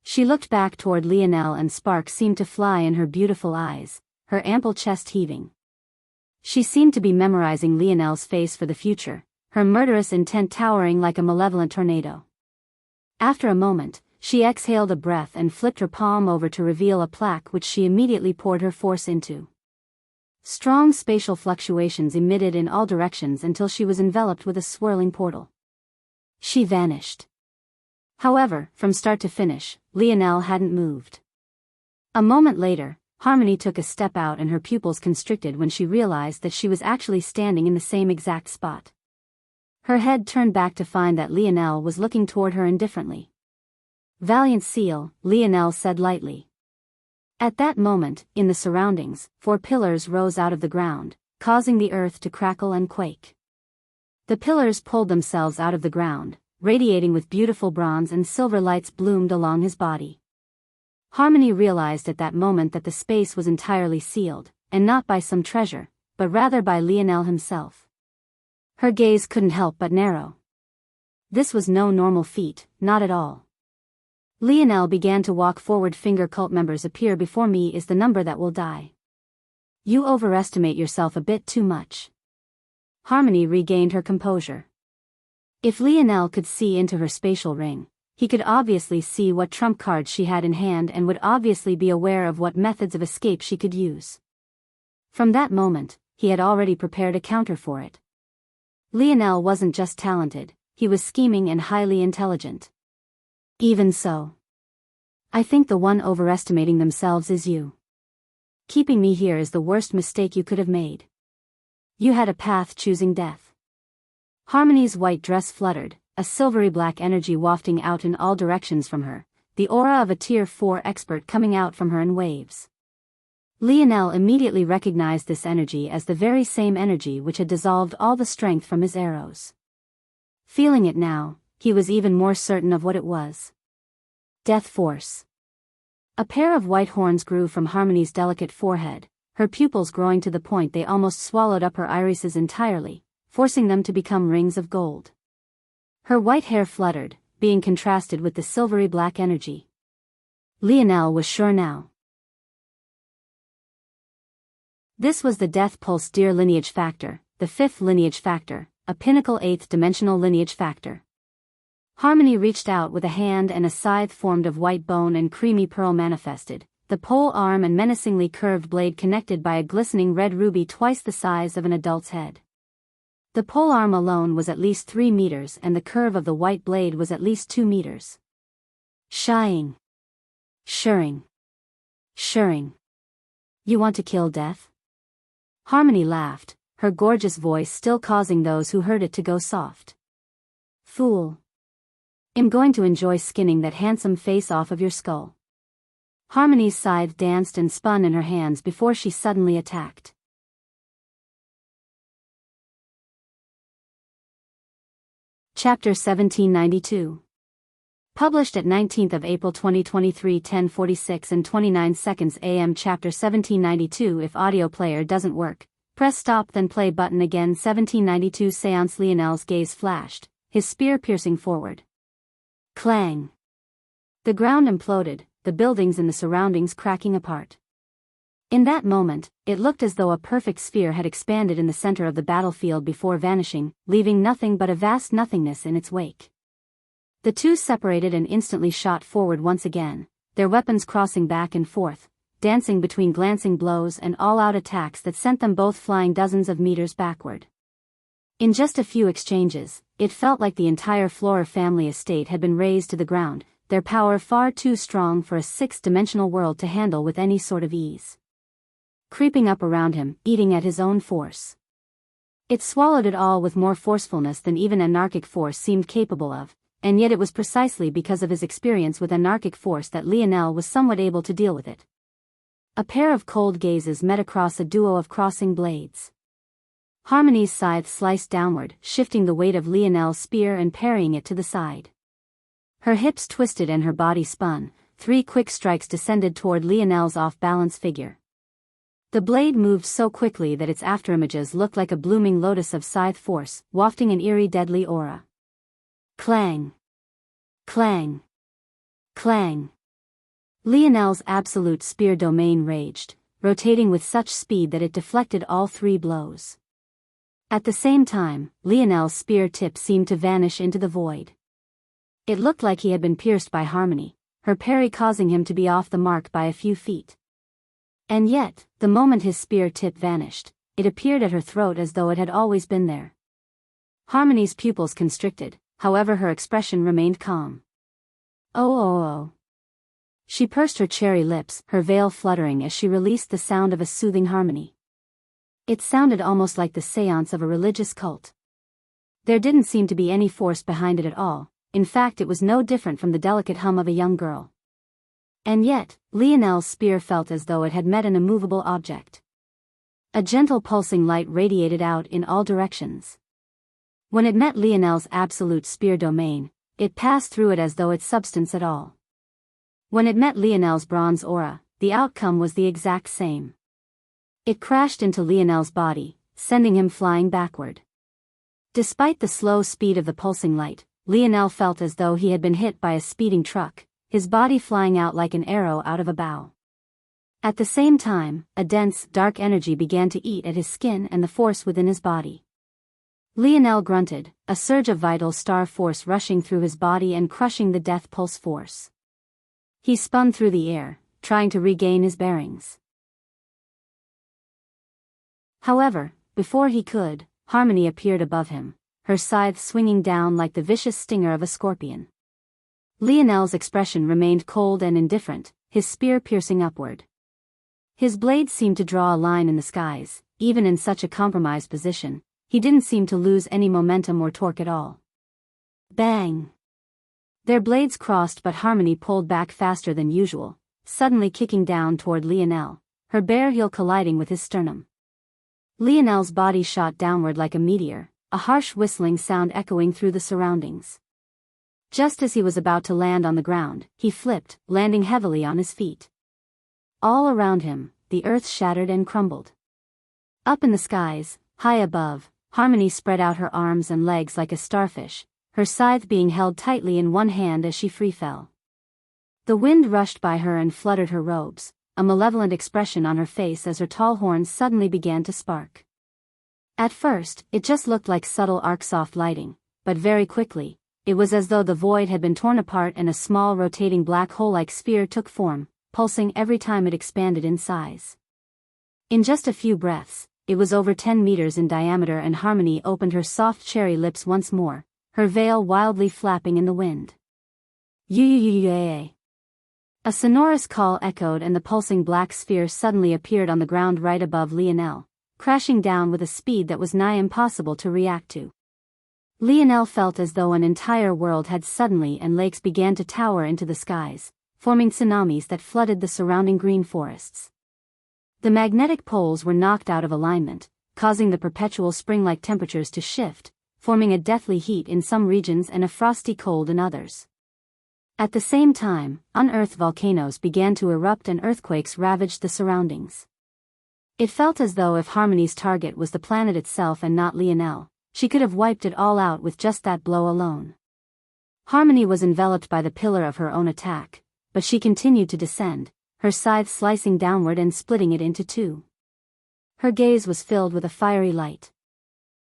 She looked back toward Lionel and sparks seemed to fly in her beautiful eyes, her ample chest heaving. She seemed to be memorizing Lionel's face for the future, her murderous intent towering like a malevolent tornado. After a moment, she exhaled a breath and flipped her palm over to reveal a plaque which she immediately poured her force into. Strong spatial fluctuations emitted in all directions until she was enveloped with a swirling portal. She vanished. However, from start to finish, Lionel hadn't moved. A moment later, Harmony took a step out and her pupils constricted when she realized that she was actually standing in the same exact spot. Her head turned back to find that Lionel was looking toward her indifferently. "Valiant seal," Lionel said lightly. At that moment, in the surroundings, 4 pillars rose out of the ground, causing the earth to crackle and quake. The pillars pulled themselves out of the ground, radiating with beautiful bronze and silver lights bloomed along his body. Harmony realized at that moment that the space was entirely sealed, and not by some treasure, but rather by Lionel himself. Her gaze couldn't help but narrow. This was no normal feat, not at all. Lionel began to walk forward. "Finger cult members appear before me is the number that will die. You overestimate yourself a bit too much." Harmony regained her composure. If Lionel could see into her spatial ring, he could obviously see what trump cards she had in hand and would obviously be aware of what methods of escape she could use. From that moment, he had already prepared a counter for it. Lionel wasn't just talented, he was scheming and highly intelligent. Even so, I think the one overestimating themselves is you. Keeping me here is the worst mistake you could have made. You had a path choosing death. Harmony's white dress fluttered, a silvery black energy wafting out in all directions from her, the aura of a Tier 4 expert coming out from her in waves. Lionel immediately recognized this energy as the very same energy which had dissolved all the strength from his arrows. Feeling it now, he was even more certain of what it was. Death force. A pair of white horns grew from Harmony's delicate forehead, her pupils growing to the point they almost swallowed up her irises entirely, forcing them to become rings of gold. Her white hair fluttered, being contrasted with the silvery black energy. Lionel was sure now. This was the death pulse deer lineage factor, the fifth lineage factor, a pinnacle eighth dimensional lineage factor. Harmony reached out with a hand, and a scythe formed of white bone and creamy pearl manifested, the pole arm and menacingly curved blade connected by a glistening red ruby twice the size of an adult's head. The pole arm alone was at least 3 meters, and the curve of the white blade was at least 2 meters. Shying. Shirring. Shirring. You want to kill death? Harmony laughed, her gorgeous voice still causing those who heard it to go soft. Fool. I'm going to enjoy skinning that handsome face off of your skull. Harmony's scythe danced and spun in her hands before she suddenly attacked. Chapter 1792. Published at 19th of April 2023 10:46 and 29 seconds AM. Chapter 1792. If audio player doesn't work, press stop then play button again. 1792 Seance. Lionel's gaze flashed, his spear piercing forward. Clang. The ground imploded, the buildings and the surroundings cracking apart. In that moment, it looked as though a perfect sphere had expanded in the center of the battlefield before vanishing, leaving nothing but a vast nothingness in its wake. The two separated and instantly shot forward once again, their weapons crossing back and forth, dancing between glancing blows and all-out attacks that sent them both flying dozens of meters backward. In just a few exchanges, it felt like the entire Flora family estate had been razed to the ground, their power far too strong for a sixth-dimensional world to handle with any sort of ease. Creeping up around him, eating at his own force. It swallowed it all with more forcefulness than even anarchic force seemed capable of, and yet it was precisely because of his experience with anarchic force that Lionel was somewhat able to deal with it. A pair of cold gazes met across a duo of crossing blades. Harmony's scythe sliced downward, shifting the weight of Lionel's spear and parrying it to the side. Her hips twisted and her body spun, 3 quick strikes descended toward Lionel's off-balance figure. The blade moved so quickly that its afterimages looked like a blooming lotus of scythe force, wafting an eerie deadly aura. Clang. Clang. Clang. Lionel's absolute spear domain raged, rotating with such speed that it deflected all 3 blows. At the same time, Lionel's spear tip seemed to vanish into the void. It looked like he had been pierced by Harmony, her parry causing him to be off the mark by a few feet. And yet, the moment his spear tip vanished, it appeared at her throat as though it had always been there. Harmony's pupils constricted, however her expression remained calm. Oh. She pursed her cherry lips, her veil fluttering as she released the sound of a soothing harmony. It sounded almost like the seance of a religious cult. There didn't seem to be any force behind it at all. In fact, it was no different from the delicate hum of a young girl. And yet, Lionel's spear felt as though it had met an immovable object. A gentle pulsing light radiated out in all directions. When it met Lionel's absolute spear domain, it passed through it as though its substance at all. When it met Lionel's bronze aura, the outcome was the exact same. It crashed into Lionel's body, sending him flying backward. Despite the slow speed of the pulsing light, Lionel felt as though he had been hit by a speeding truck, his body flying out like an arrow out of a bow. At the same time, a dense, dark energy began to eat at his skin and the force within his body. Lionel grunted, a surge of vital star force rushing through his body and crushing the death pulse force. He spun through the air, trying to regain his bearings. However, before he could, Harmony appeared above him, her scythe swinging down like the vicious stinger of a scorpion. Lionel's expression remained cold and indifferent, his spear piercing upward. His blade seemed to draw a line in the skies, even in such a compromised position, he didn't seem to lose any momentum or torque at all. Bang! Their blades crossed, but Harmony pulled back faster than usual, suddenly kicking down toward Lionel, her bare heel colliding with his sternum. Lionel's body shot downward like a meteor, a harsh whistling sound echoing through the surroundings. Just as he was about to land on the ground, he flipped, landing heavily on his feet. All around him, the earth shattered and crumbled. Up in the skies, high above, Harmony spread out her arms and legs like a starfish, her scythe being held tightly in one hand as she free fell. The wind rushed by her and fluttered her robes, a malevolent expression on her face as her tall horns suddenly began to spark. At first, it just looked like subtle arc-soft lighting, but very quickly, it was as though the void had been torn apart and a small rotating black hole-like sphere took form, pulsing every time it expanded in size. In just a few breaths, it was over 10 meters in diameter, and Harmony opened her soft cherry lips once more, her veil wildly flapping in the wind. "Yu-yu-yu-yu-yu-yu-yu." A sonorous call echoed, and the pulsing black sphere suddenly appeared on the ground right above Lionel, crashing down with a speed that was nigh impossible to react to. Lionel felt as though an entire world had suddenly, and lakes began to tower into the skies, forming tsunamis that flooded the surrounding green forests. The magnetic poles were knocked out of alignment, causing the perpetual spring-like temperatures to shift, forming a deathly heat in some regions and a frosty cold in others. At the same time, unearthed volcanoes began to erupt and earthquakes ravaged the surroundings. It felt as though if Harmony's target was the planet itself and not Lionel, she could have wiped it all out with just that blow alone. Harmony was enveloped by the pillar of her own attack, but she continued to descend, her scythe slicing downward and splitting it into two. Her gaze was filled with a fiery light.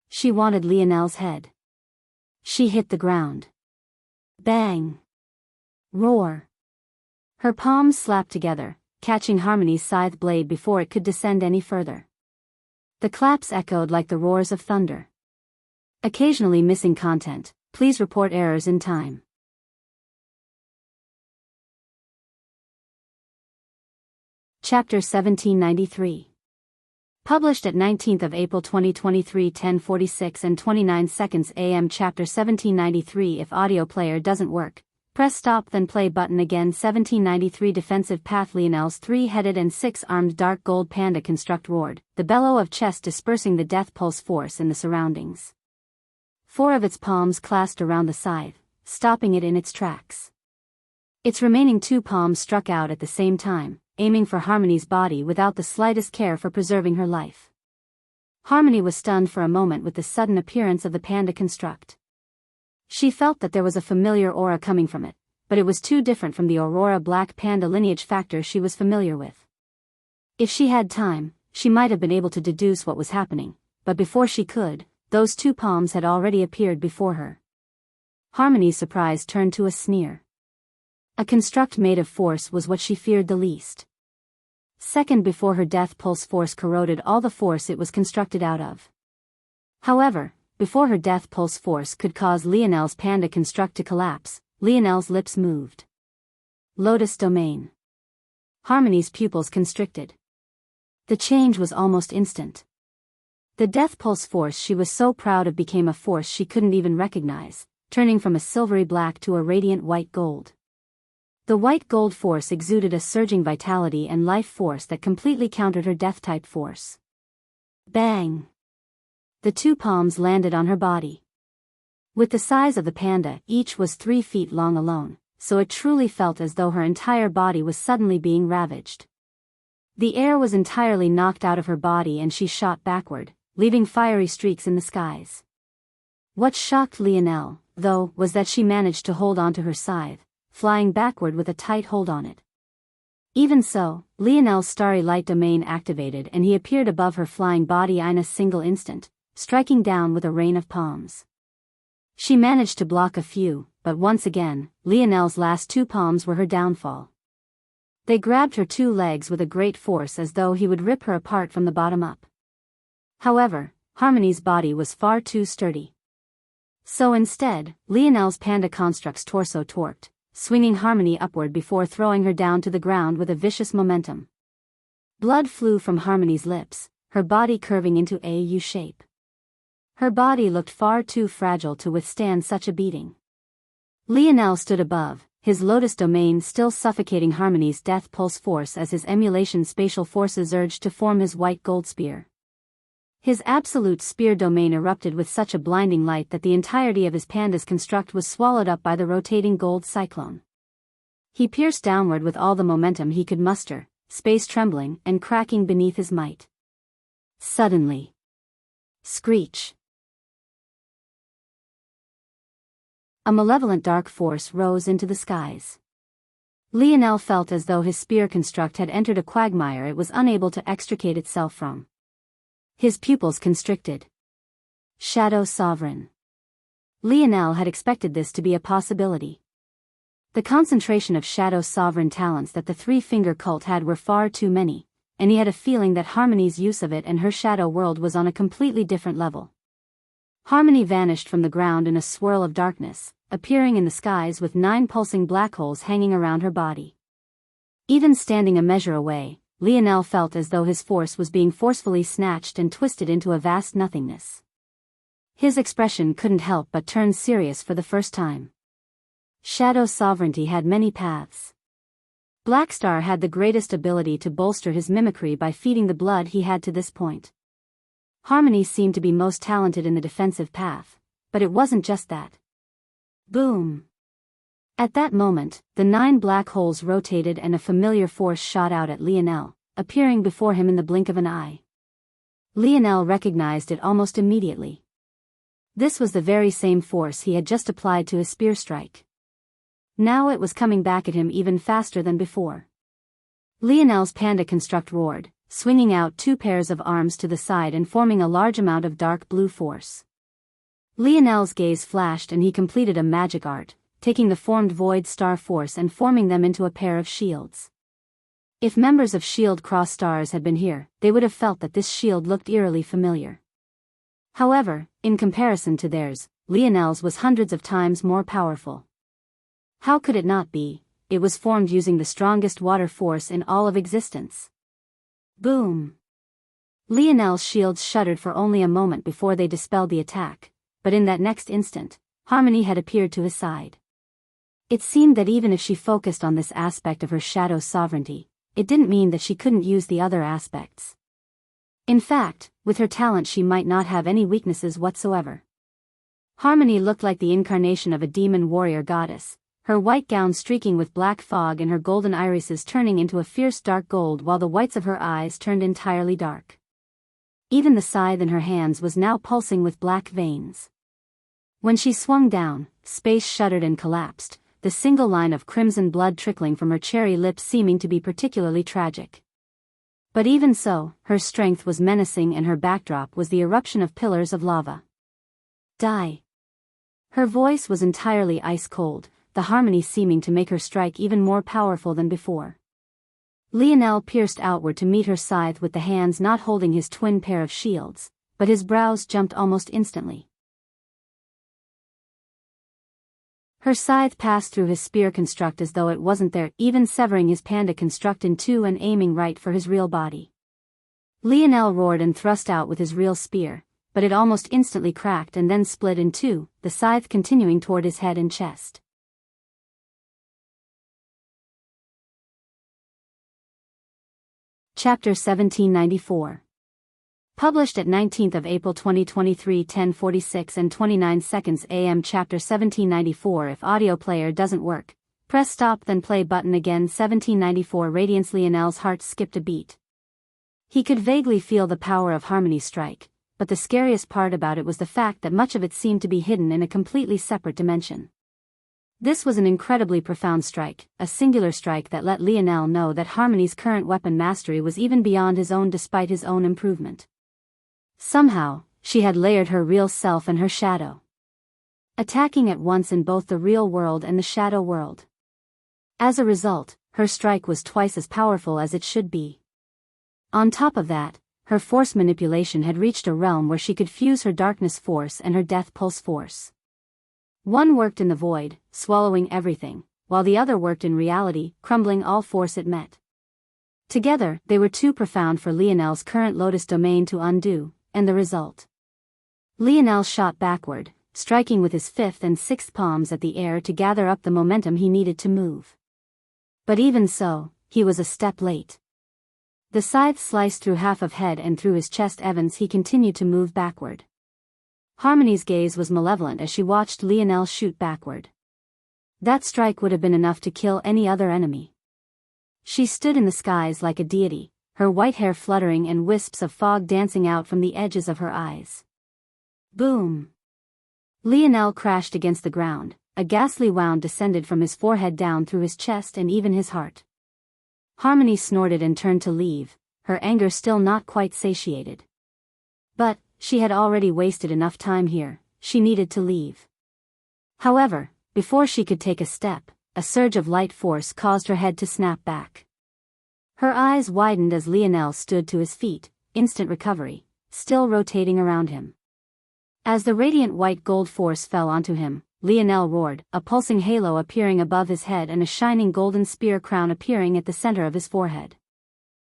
She wanted Lionel's head. She hit the ground. Bang! Roar! Her palms slapped together, catching Harmony's scythe blade before it could descend any further. The claps echoed like the roars of thunder. Occasionally missing content, please report errors in time. Chapter 1793. Published at 19th of April 2023, 10:46 and 29 seconds AM. Chapter 1793. If audio player doesn't work, press stop then play button again. 1793 Defensive Path. Lionel's three-headed and six-armed dark gold panda construct roared, the bellow of chest dispersing the death pulse force in the surroundings. Four of its palms clasped around the scythe, stopping it in its tracks. Its remaining two palms struck out at the same time, aiming for Harmony's body without the slightest care for preserving her life. Harmony was stunned for a moment with the sudden appearance of the panda construct. She felt that there was a familiar aura coming from it, but it was too different from the Aurora Black Panda lineage factor she was familiar with. If she had time, she might have been able to deduce what was happening, but before she could, those two palms had already appeared before her. Harmony's surprise turned to a sneer. A construct made of force was what she feared the least. Second before her death pulse force corroded all the force it was constructed out of. However, before her death pulse force could cause Lionel's panda construct to collapse, Lionel's lips moved. Lotus domain. Harmony's pupils constricted. The change was almost instant. The death pulse force she was so proud of became a force she couldn't even recognize, turning from a silvery black to a radiant white gold. The white gold force exuded a surging vitality and life force that completely countered her death-type force. Bang! The two palms landed on her body. With the size of the panda, each was 3 feet long alone, so it truly felt as though her entire body was suddenly being ravaged. The air was entirely knocked out of her body and she shot backward, leaving fiery streaks in the skies. What shocked Lionel, though, was that she managed to hold onto her scythe, flying backward with a tight hold on it. Even so, Lionel's starry light domain activated and he appeared above her flying body in a single instant, striking down with a rain of palms. She managed to block a few, but once again, Lionel's last two palms were her downfall. They grabbed her two legs with a great force as though he would rip her apart from the bottom up. However, Harmony's body was far too sturdy. So instead, Lionel's panda construct's torso torqued, swinging Harmony upward before throwing her down to the ground with a vicious momentum. Blood flew from Harmony's lips, her body curving into a U shape. Her body looked far too fragile to withstand such a beating. Lionel stood above, his lotus domain still suffocating Harmony's death pulse force as his emulation spatial forces urged to form his white gold spear. His absolute spear domain erupted with such a blinding light that the entirety of his panda's construct was swallowed up by the rotating gold cyclone. He pierced downward with all the momentum he could muster, space trembling and cracking beneath his might. Suddenly. Screech. A malevolent dark force rose into the skies. Lionel felt as though his spear construct had entered a quagmire it was unable to extricate itself from. His pupils constricted. Shadow Sovereign. Lionel had expected this to be a possibility. The concentration of Shadow Sovereign talents that the three-finger cult had were far too many, and he had a feeling that Harmony's use of it and her shadow world was on a completely different level. Harmony vanished from the ground in a swirl of darkness, appearing in the skies with 9 pulsing black holes hanging around her body. Even standing a measure away, Lionel felt as though his force was being forcefully snatched and twisted into a vast nothingness. His expression couldn't help but turn serious for the first time. Shadow Sovereignty had many paths. Blackstar had the greatest ability to bolster his mimicry by feeding the blood he had to this point. Harmony seemed to be most talented in the defensive path, but it wasn't just that. Boom! At that moment, the 9 black holes rotated and a familiar force shot out at Lionel, appearing before him in the blink of an eye. Lionel recognized it almost immediately. This was the very same force he had just applied to his spear strike. Now it was coming back at him even faster than before. Lionel's panda construct roared, swinging out 2 pairs of arms to the side and forming a large amount of dark blue force. Lionel's gaze flashed and he completed a magic art, taking the formed void star force and forming them into a pair of shields. If members of Shield Cross Stars had been here, they would have felt that this shield looked eerily familiar. However, in comparison to theirs, Lionel's was hundreds of times more powerful. How could it not be? It was formed using the strongest water force in all of existence. Boom! Lionel's shields shuddered for only a moment before they dispelled the attack, but in that next instant, Harmony had appeared to his side. It seemed that even if she focused on this aspect of her shadow sovereignty, it didn't mean that she couldn't use the other aspects. In fact, with her talent she might not have any weaknesses whatsoever. Harmony looked like the incarnation of a demon warrior goddess, her white gown streaking with black fog and her golden irises turning into a fierce dark gold while the whites of her eyes turned entirely dark. Even the scythe in her hands was now pulsing with black veins. When she swung down, space shuddered and collapsed, the single line of crimson blood trickling from her cherry lips seeming to be particularly tragic. But even so, her strength was menacing and her backdrop was the eruption of pillars of lava. Die! Her voice was entirely ice-cold, the harmony seeming to make her strike even more powerful than before. Lionel pierced outward to meet her scythe with the hands not holding his twin pair of shields, but his brows jumped almost instantly. Her scythe passed through his spear construct as though it wasn't there, even severing his panda construct in 2 and aiming right for his real body. Lionel roared and thrust out with his real spear, but it almost instantly cracked and then split in 2, the scythe continuing toward his head and chest. Chapter 1794. Published at 19th of April 2023 10:46 and 29 seconds AM. Chapter 1794. If audio player doesn't work, press stop then play button again. 1794. Radiance. Lionel's heart skipped a beat. He could vaguely feel the power of Harmony's strike, but the scariest part about it was the fact that much of it seemed to be hidden in a completely separate dimension. This was an incredibly profound strike, a singular strike that let Lionel know that Harmony's current weapon mastery was even beyond his own despite his own improvement. Somehow, she had layered her real self and her shadow, attacking at once in both the real world and the shadow world. As a result, her strike was twice as powerful as it should be. On top of that, her force manipulation had reached a realm where she could fuse her darkness force and her death pulse force. One worked in the void, swallowing everything, while the other worked in reality, crumbling all force it met. Together, they were too profound for Lionel's current Lotus domain to undo, and the result. Lionel shot backward, striking with his 5th and 6th palms at the air to gather up the momentum he needed to move. But even so, he was a step late. The scythe sliced through half of head and through his chest. Evans he continued to move backward. Harmony's gaze was malevolent as she watched Lionel shoot backward. That strike would have been enough to kill any other enemy. She stood in the skies like a deity, her white hair fluttering and wisps of fog dancing out from the edges of her eyes. Boom! Lionel crashed against the ground, a ghastly wound descended from his forehead down through his chest and even his heart. Harmony snorted and turned to leave, her anger still not quite satiated. But, she had already wasted enough time here, she needed to leave. However, before she could take a step, a surge of light force caused her head to snap back. Her eyes widened as Lionel stood to his feet, instant recovery, still rotating around him. As the radiant white gold force fell onto him, Lionel roared, a pulsing halo appearing above his head and a shining golden spear crown appearing at the center of his forehead.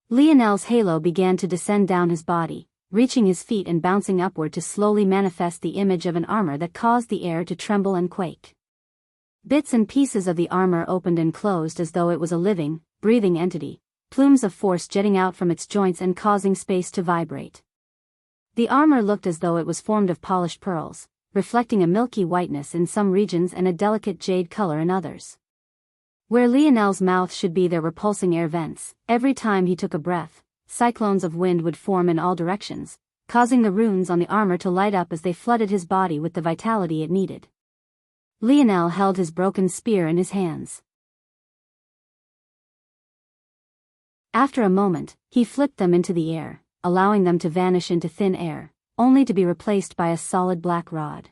Lionel's halo began to descend down his body, reaching his feet and bouncing upward to slowly manifest the image of an armor that caused the air to tremble and quake. Bits and pieces of the armor opened and closed as though it was a living, breathing entity, plumes of force jetting out from its joints and causing space to vibrate. The armor looked as though it was formed of polished pearls, reflecting a milky whiteness in some regions and a delicate jade color in others. Where Lionel's mouth should be there were pulsing air vents. Every time he took a breath, cyclones of wind would form in all directions, causing the runes on the armor to light up as they flooded his body with the vitality it needed. Lionel held his broken spear in his hands. After a moment, he flipped them into the air, allowing them to vanish into thin air, only to be replaced by a solid black rod.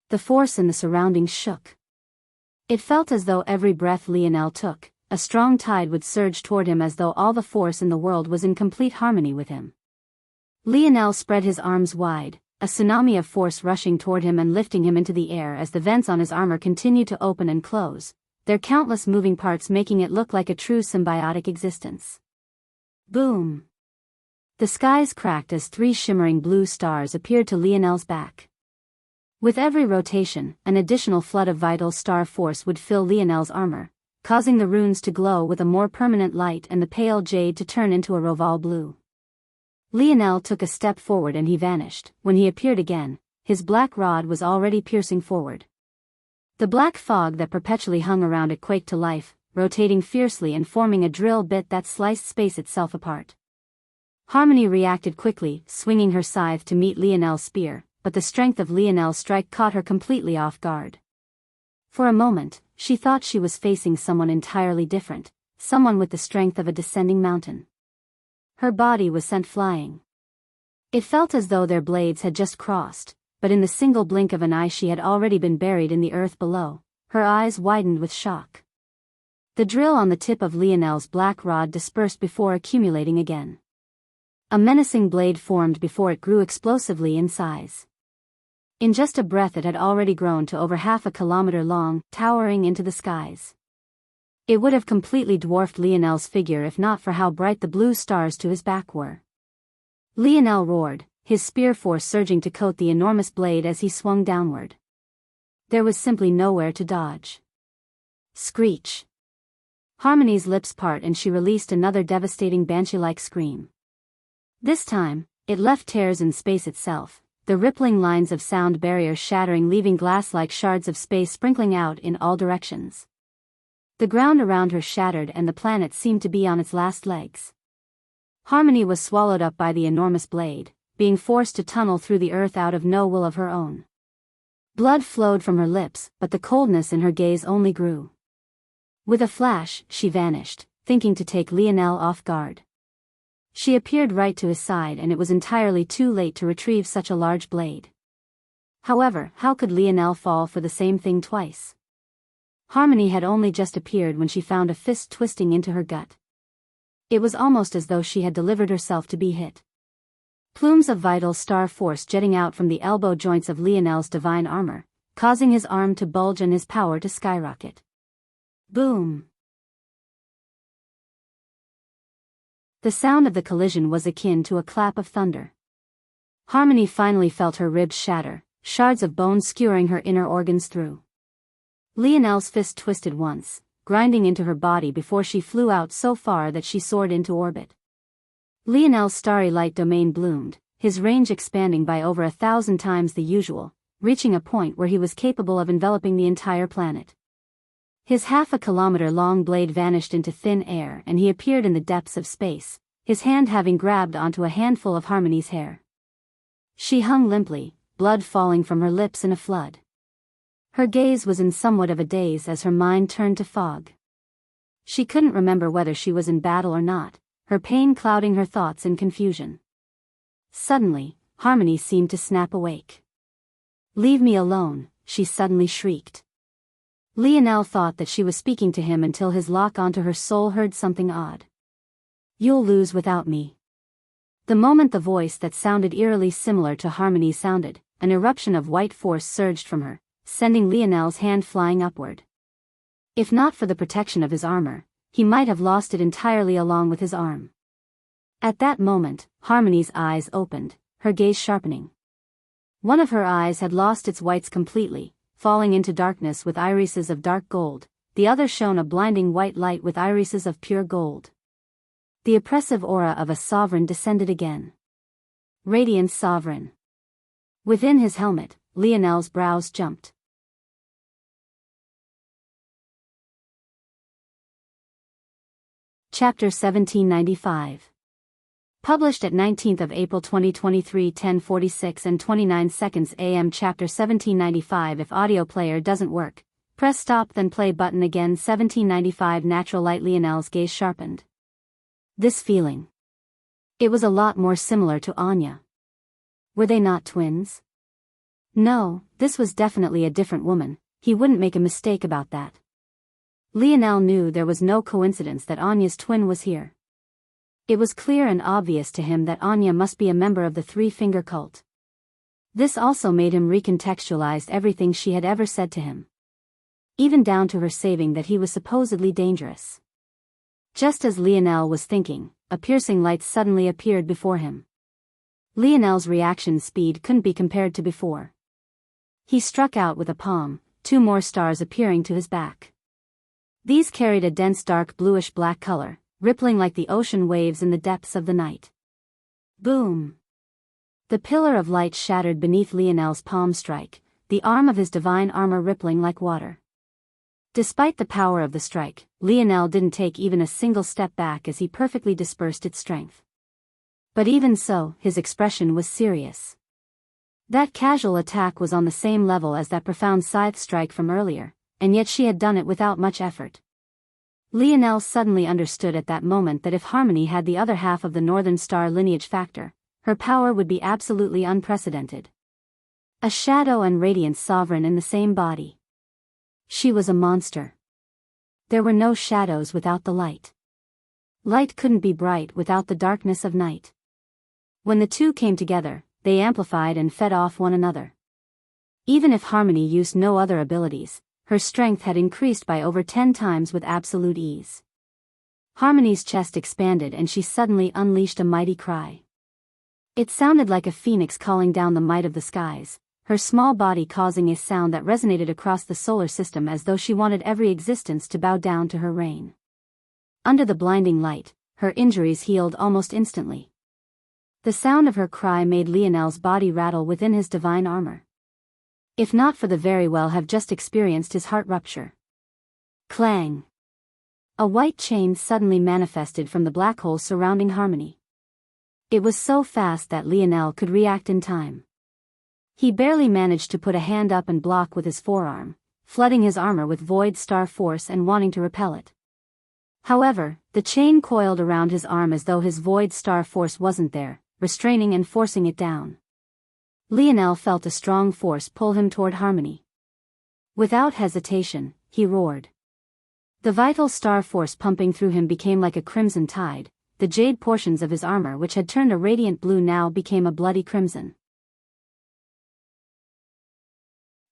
The force in the surroundings shook. It felt as though every breath Lionel took, a strong tide would surge toward him as though all the force in the world was in complete harmony with him. Lionel spread his arms wide, a tsunami of force rushing toward him and lifting him into the air as the vents on his armor continued to open and close, their countless moving parts making it look like a true symbiotic existence. Boom! The skies cracked as 3 shimmering blue stars appeared to Lionel's back. With every rotation, an additional flood of vital star force would fill Lionel's armor, causing the runes to glow with a more permanent light and the pale jade to turn into a roval blue. Lionel took a step forward and he vanished. When he appeared again, his black rod was already piercing forward. The black fog that perpetually hung around it quaked to life, rotating fiercely and forming a drill bit that sliced space itself apart. Harmony reacted quickly, swinging her scythe to meet Lionel's spear, but the strength of Lionel's strike caught her completely off guard. For a moment, she thought she was facing someone entirely different, someone with the strength of a descending mountain. Her body was sent flying. It felt as though their blades had just crossed, but in the single blink of an eye she had already been buried in the earth below. Her eyes widened with shock. The drill on the tip of Lionel's black rod dispersed before accumulating again. A menacing blade formed before it grew explosively in size. In just a breath it had already grown to over 1/2 kilometer long, towering into the skies. It would have completely dwarfed Lionel's figure if not for how bright the blue stars to his back were. Lionel roared, his spear force surging to coat the enormous blade as he swung downward. There was simply nowhere to dodge. Screech! Harmony's lips part and she released another devastating banshee-like scream. This time, it left tears in space itself, the rippling lines of sound barrier shattering, leaving glass-like shards of space sprinkling out in all directions. The ground around her shattered and the planet seemed to be on its last legs. Harmony was swallowed up by the enormous blade, being forced to tunnel through the earth out of no will of her own. Blood flowed from her lips, but the coldness in her gaze only grew. With a flash, she vanished, thinking to take Lionel off guard. She appeared right to his side and it was entirely too late to retrieve such a large blade. However, how could Lionel fall for the same thing twice? Harmony had only just appeared when she found a fist twisting into her gut. It was almost as though she had delivered herself to be hit. Plumes of vital star force jetting out from the elbow joints of Lionel's divine armor, causing his arm to bulge and his power to skyrocket. Boom! The sound of the collision was akin to a clap of thunder. Harmony finally felt her ribs shatter, shards of bone skewering her inner organs through. Lionel's fist twisted once, grinding into her body before she flew out so far that she soared into orbit. Lionel's starry light domain bloomed, his range expanding by over 1,000 times the usual, reaching a point where he was capable of enveloping the entire planet. His 1/2 kilometer long blade vanished into thin air and he appeared in the depths of space, his hand having grabbed onto a handful of Harmony's hair. She hung limply, blood falling from her lips in a flood. Her gaze was in somewhat of a daze as her mind turned to fog. She couldn't remember whether she was in battle or not, her pain clouding her thoughts in confusion. Suddenly, Harmony seemed to snap awake. "Leave me alone," she suddenly shrieked. Lionel thought that she was speaking to him until his lock onto her soul heard something odd. "You'll lose without me." The moment the voice that sounded eerily similar to Harmony sounded, an eruption of white force surged from her, sending Lionel's hand flying upward. If not for the protection of his armor, he might have lost it entirely along with his arm. At that moment, Harmony's eyes opened, her gaze sharpening. One of her eyes had lost its whites completely, falling into darkness with irises of dark gold, the other shone a blinding white light with irises of pure gold. The oppressive aura of a sovereign descended again. Radiant sovereign. Within his helmet, Lionel's brows jumped. Chapter 1795. Published at 19th of April 2023 10:46 and 29 seconds AM. Chapter 1795. If audio player doesn't work, press stop then play button again. 1795. Natural light. Lionel's gaze sharpened. This feeling. It was a lot more similar to Anya. Were they not twins? No, this was definitely a different woman, he wouldn't make a mistake about that. Lionel knew there was no coincidence that Anya's twin was here. It was clear and obvious to him that Anya must be a member of the Three-Finger Cult. This also made him recontextualize everything she had ever said to him. Even down to her saving that he was supposedly dangerous. Just as Lionel was thinking, a piercing light suddenly appeared before him. Lionel's reaction speed couldn't be compared to before. He struck out with a palm, 2 more stars appearing to his back. These carried a dense dark bluish-black color, rippling like the ocean waves in the depths of the night. Boom! The pillar of light shattered beneath Lionel's palm strike, the arm of his divine armor rippling like water. Despite the power of the strike, Lionel didn't take even a single step back as he perfectly dispersed its strength. But even so, his expression was serious. That casual attack was on the same level as that profound scythe strike from earlier, and yet she had done it without much effort. Lionel suddenly understood at that moment that if Harmony had the other half of the Northern Star lineage factor, her power would be absolutely unprecedented. A shadow and radiant sovereign in the same body. She was a monster. There were no shadows without the light. Light couldn't be bright without the darkness of night. When the two came together, they amplified and fed off one another. Even if Harmony used no other abilities, her strength had increased by over 10 times with absolute ease. Harmony's chest expanded and she suddenly unleashed a mighty cry. It sounded like a phoenix calling down the might of the skies, her small body causing a sound that resonated across the solar system as though she wanted every existence to bow down to her reign. Under the blinding light, her injuries healed almost instantly. The sound of her cry made Lionel's body rattle within his divine armor. If not for the very well have just experienced his heart rupture. Clang! A white chain suddenly manifested from the black hole surrounding Harmony. It was so fast that Lionel could react in time. He barely managed to put a hand up and block with his forearm, flooding his armor with void star force and wanting to repel it. However, the chain coiled around his arm as though his void star force wasn't there, restraining and forcing it down. Lionel felt a strong force pull him toward Harmony. Without hesitation, he roared. The vital star force pumping through him became like a crimson tide, the jade portions of his armor which had turned a radiant blue now became a bloody crimson.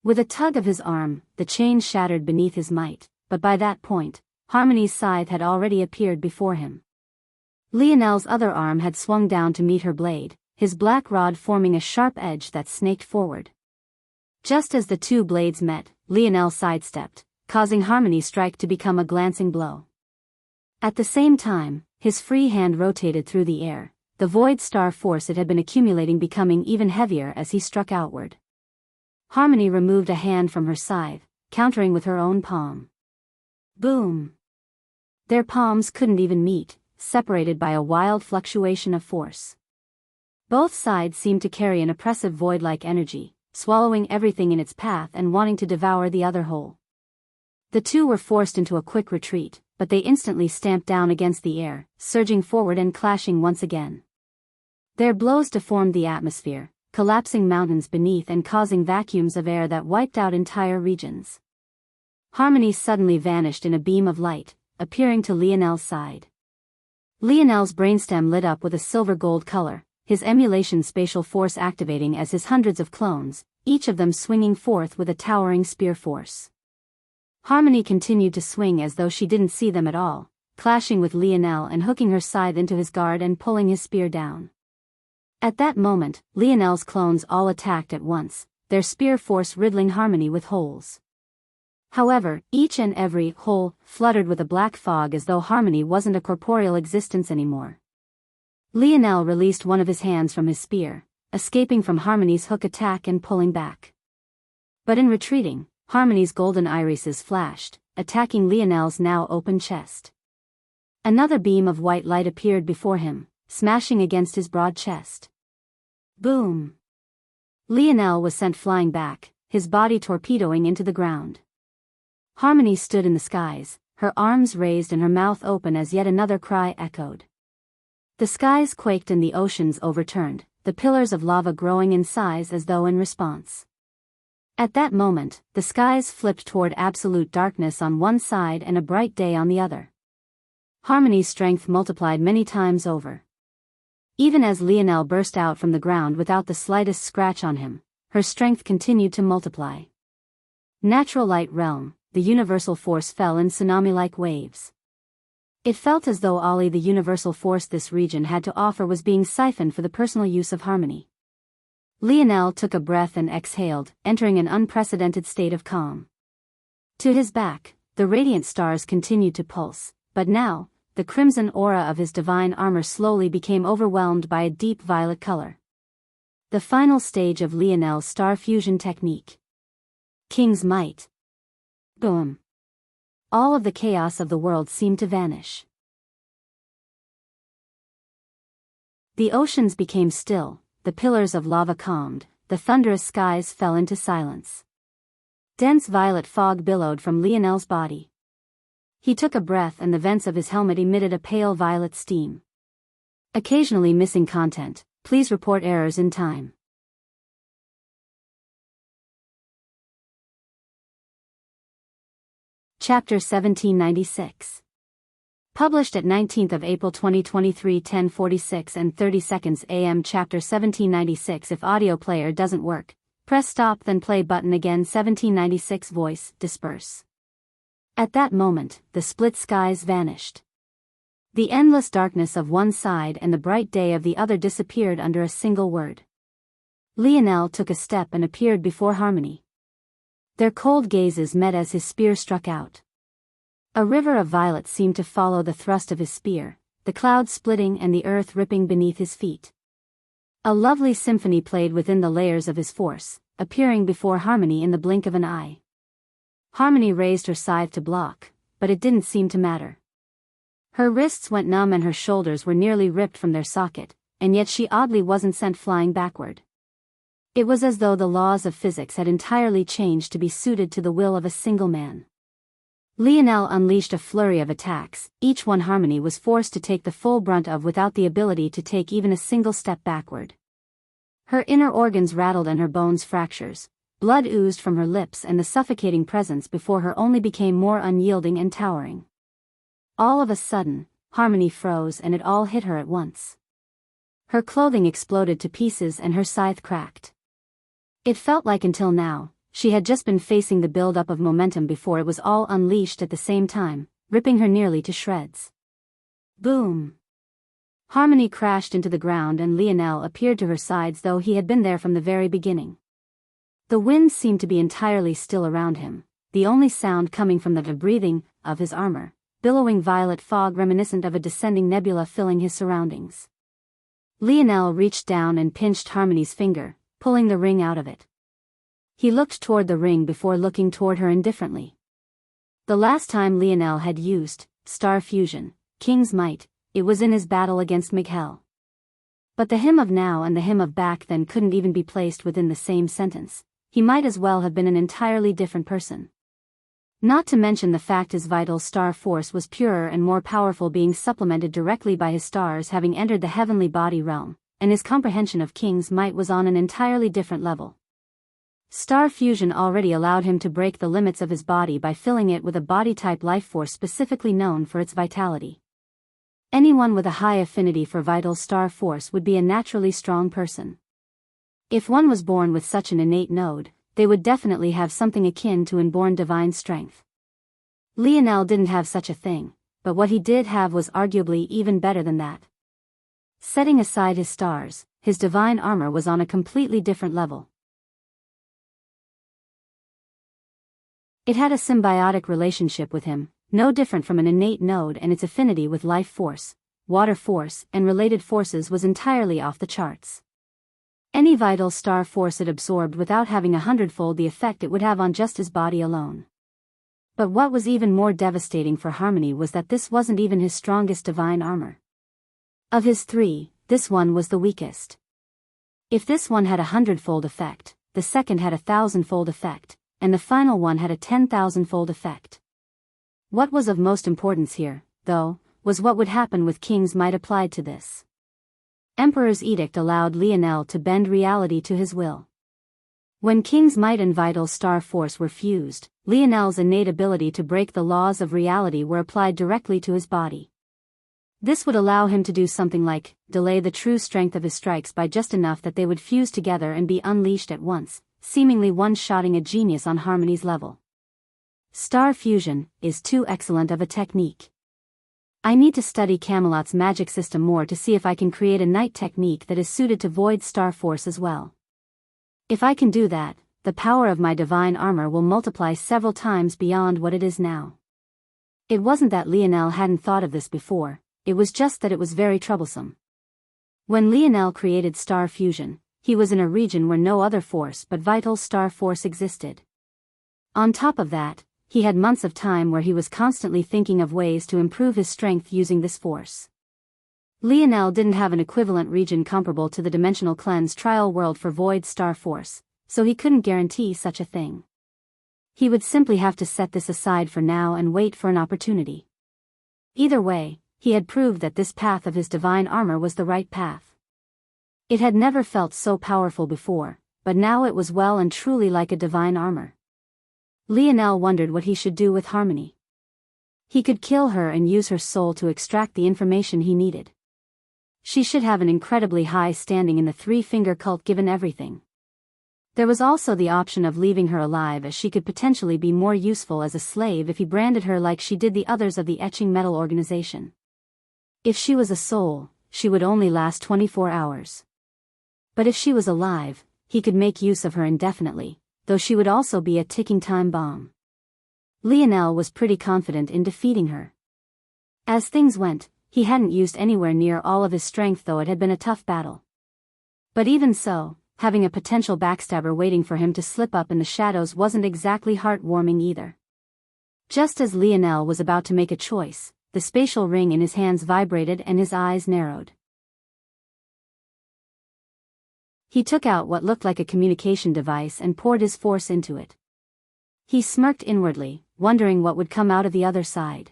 With a tug of his arm, the chain shattered beneath his might, but by that point, Harmony's scythe had already appeared before him. Lionel's other arm had swung down to meet her blade, his black rod forming a sharp edge that snaked forward. Just as the two blades met, Lionel sidestepped, causing Harmony's strike to become a glancing blow. At the same time, his free hand rotated through the air, the void star force it had been accumulating becoming even heavier as he struck outward. Harmony removed a hand from her scythe, countering with her own palm. Boom! Their palms couldn't even meet, separated by a wild fluctuation of force. Both sides seemed to carry an oppressive void-like energy, swallowing everything in its path and wanting to devour the other whole. The two were forced into a quick retreat, but they instantly stamped down against the air, surging forward and clashing once again. Their blows deformed the atmosphere, collapsing mountains beneath and causing vacuums of air that wiped out entire regions. Harmony suddenly vanished in a beam of light, appearing to Lionel's side. Lionel's brainstem lit up with a silver-gold color, his emulation spatial force activating as his hundreds of clones, each of them swinging forth with a towering spear force. Harmony continued to swing as though she didn't see them at all, clashing with Lionel and hooking her scythe into his guard and pulling his spear down. At that moment, Lionel's clones all attacked at once, their spear force riddling Harmony with holes. However, each and every hole fluttered with a black fog as though Harmony wasn't a corporeal existence anymore. Lionel released one of his hands from his spear, escaping from Harmony's hook attack and pulling back. But in retreating, Harmony's golden irises flashed, attacking Lionel's now open chest. Another beam of white light appeared before him, smashing against his broad chest. Boom! Lionel was sent flying back, his body torpedoing into the ground. Harmony stood in the skies, her arms raised and her mouth open as yet another cry echoed. The skies quaked and the oceans overturned, the pillars of lava growing in size as though in response. At that moment, the skies flipped toward absolute darkness on one side and a bright day on the other. Harmony's strength multiplied many times over. Even as Lionel burst out from the ground without the slightest scratch on him, her strength continued to multiply. Natural light realm, the universal force fell in tsunami-like waves. It felt as though all the universal force this region had to offer was being siphoned for the personal use of Harmony. Lionel took a breath and exhaled, entering an unprecedented state of calm. To his back, the radiant stars continued to pulse, but now, the crimson aura of his divine armor slowly became overwhelmed by a deep violet color. The final stage of Lionel's star fusion technique. King's Might. Boom. All of the chaos of the world seemed to vanish. The oceans became still, the pillars of lava calmed, the thunderous skies fell into silence. Dense violet fog billowed from Lionel's body. He took a breath and the vents of his helmet emitted a pale violet steam. Occasionally missing content, please report errors in time. Chapter 1796. Published at 19th of April 2023 10:46 and 30 seconds AM. Chapter 1796. If audio player doesn't work, press stop then play button again. 1796 Voice, disperse. At that moment, the split skies vanished. The endless darkness of one side and the bright day of the other disappeared under a single word. Lionel took a step and appeared before Harmony. Their cold gazes met as his spear struck out. A river of violet seemed to follow the thrust of his spear, the clouds splitting and the earth ripping beneath his feet. A lovely symphony played within the layers of his force, appearing before Harmony in the blink of an eye. Harmony raised her scythe to block, but it didn't seem to matter. Her wrists went numb and her shoulders were nearly ripped from their socket, and yet she oddly wasn't sent flying backward. It was as though the laws of physics had entirely changed to be suited to the will of a single man. Lionel unleashed a flurry of attacks, each one Harmony was forced to take the full brunt of without the ability to take even a single step backward. Her inner organs rattled and her bones fractures. Blood oozed from her lips and the suffocating presence before her only became more unyielding and towering. All of a sudden, Harmony froze and it all hit her at once. Her clothing exploded to pieces and her scythe cracked. It felt like until now, she had just been facing the build-up of momentum before it was all unleashed at the same time, ripping her nearly to shreds. Boom! Harmony crashed into the ground and Lionel appeared to her sides though he had been there from the very beginning. The wind seemed to be entirely still around him, the only sound coming from the breathing of his armor, billowing violet fog reminiscent of a descending nebula filling his surroundings. Lionel reached down and pinched Harmony's finger, pulling the ring out of it. He looked toward the ring before looking toward her indifferently. The last time Lionel had used star fusion, King's Might, it was in his battle against Miguel. But the him of now and the him of back then couldn't even be placed within the same sentence, he might as well have been an entirely different person. Not to mention the fact his vital star force was purer and more powerful, being supplemented directly by his stars having entered the heavenly body realm, and his comprehension of King's might was on an entirely different level. Star fusion already allowed him to break the limits of his body by filling it with a body-type life force specifically known for its vitality. Anyone with a high affinity for vital star force would be a naturally strong person. If one was born with such an innate node, they would definitely have something akin to inborn divine strength. Lionel didn't have such a thing, but what he did have was arguably even better than that. Setting aside his stars, his divine armor was on a completely different level. It had a symbiotic relationship with him, no different from an innate node, and its affinity with life force, water force, and related forces was entirely off the charts. Any vital star force it absorbed without having 100-fold the effect it would have on just his body alone. But what was even more devastating for Harmony was that this wasn't even his strongest divine armor. Of his three, this one was the weakest. If this one had 100-fold effect, the second had 1,000-fold effect, and the final one had a 10,000-fold effect. What was of most importance here, though, was what would happen with King's might applied to this. Emperor's edict allowed Lionel to bend reality to his will. When King's might and vital star force were fused, Lionel's innate ability to break the laws of reality were applied directly to his body. This would allow him to do something like delay the true strength of his strikes by just enough that they would fuse together and be unleashed at once, seemingly one-shotting a genius on Harmony's level. Star fusion is too excellent of a technique. I need to study Camelot's magic system more to see if I can create a night technique that is suited to void star force as well. If I can do that, the power of my divine armor will multiply several times beyond what it is now. It wasn't that Lionel hadn't thought of this before, it was just that it was very troublesome. When Lionel created star fusion, he was in a region where no other force but vital star force existed. On top of that, he had months of time where he was constantly thinking of ways to improve his strength using this force. Lionel didn't have an equivalent region comparable to the dimensional cleanse trial world for void star force, so he couldn't guarantee such a thing. He would simply have to set this aside for now and wait for an opportunity. Either way, he had proved that this path of his divine armor was the right path. It had never felt so powerful before, but now it was well and truly like a divine armor. Lionel wondered what he should do with Harmony. He could kill her and use her soul to extract the information he needed. She should have an incredibly high standing in the Three-Finger Cult given everything. There was also the option of leaving her alive, as she could potentially be more useful as a slave if he branded her like she did the others of the Etching Metal organization. If she was a soul, she would only last 24 hours. But if she was alive, he could make use of her indefinitely, though she would also be a ticking time bomb. Lionel was pretty confident in defeating her. As things went, he hadn't used anywhere near all of his strength, though it had been a tough battle. But even so, having a potential backstabber waiting for him to slip up in the shadows wasn't exactly heartwarming either. Just as Lionel was about to make a choice, the spatial ring in his hands vibrated and his eyes narrowed. He took out what looked like a communication device and poured his force into it. He smirked inwardly, wondering what would come out of the other side.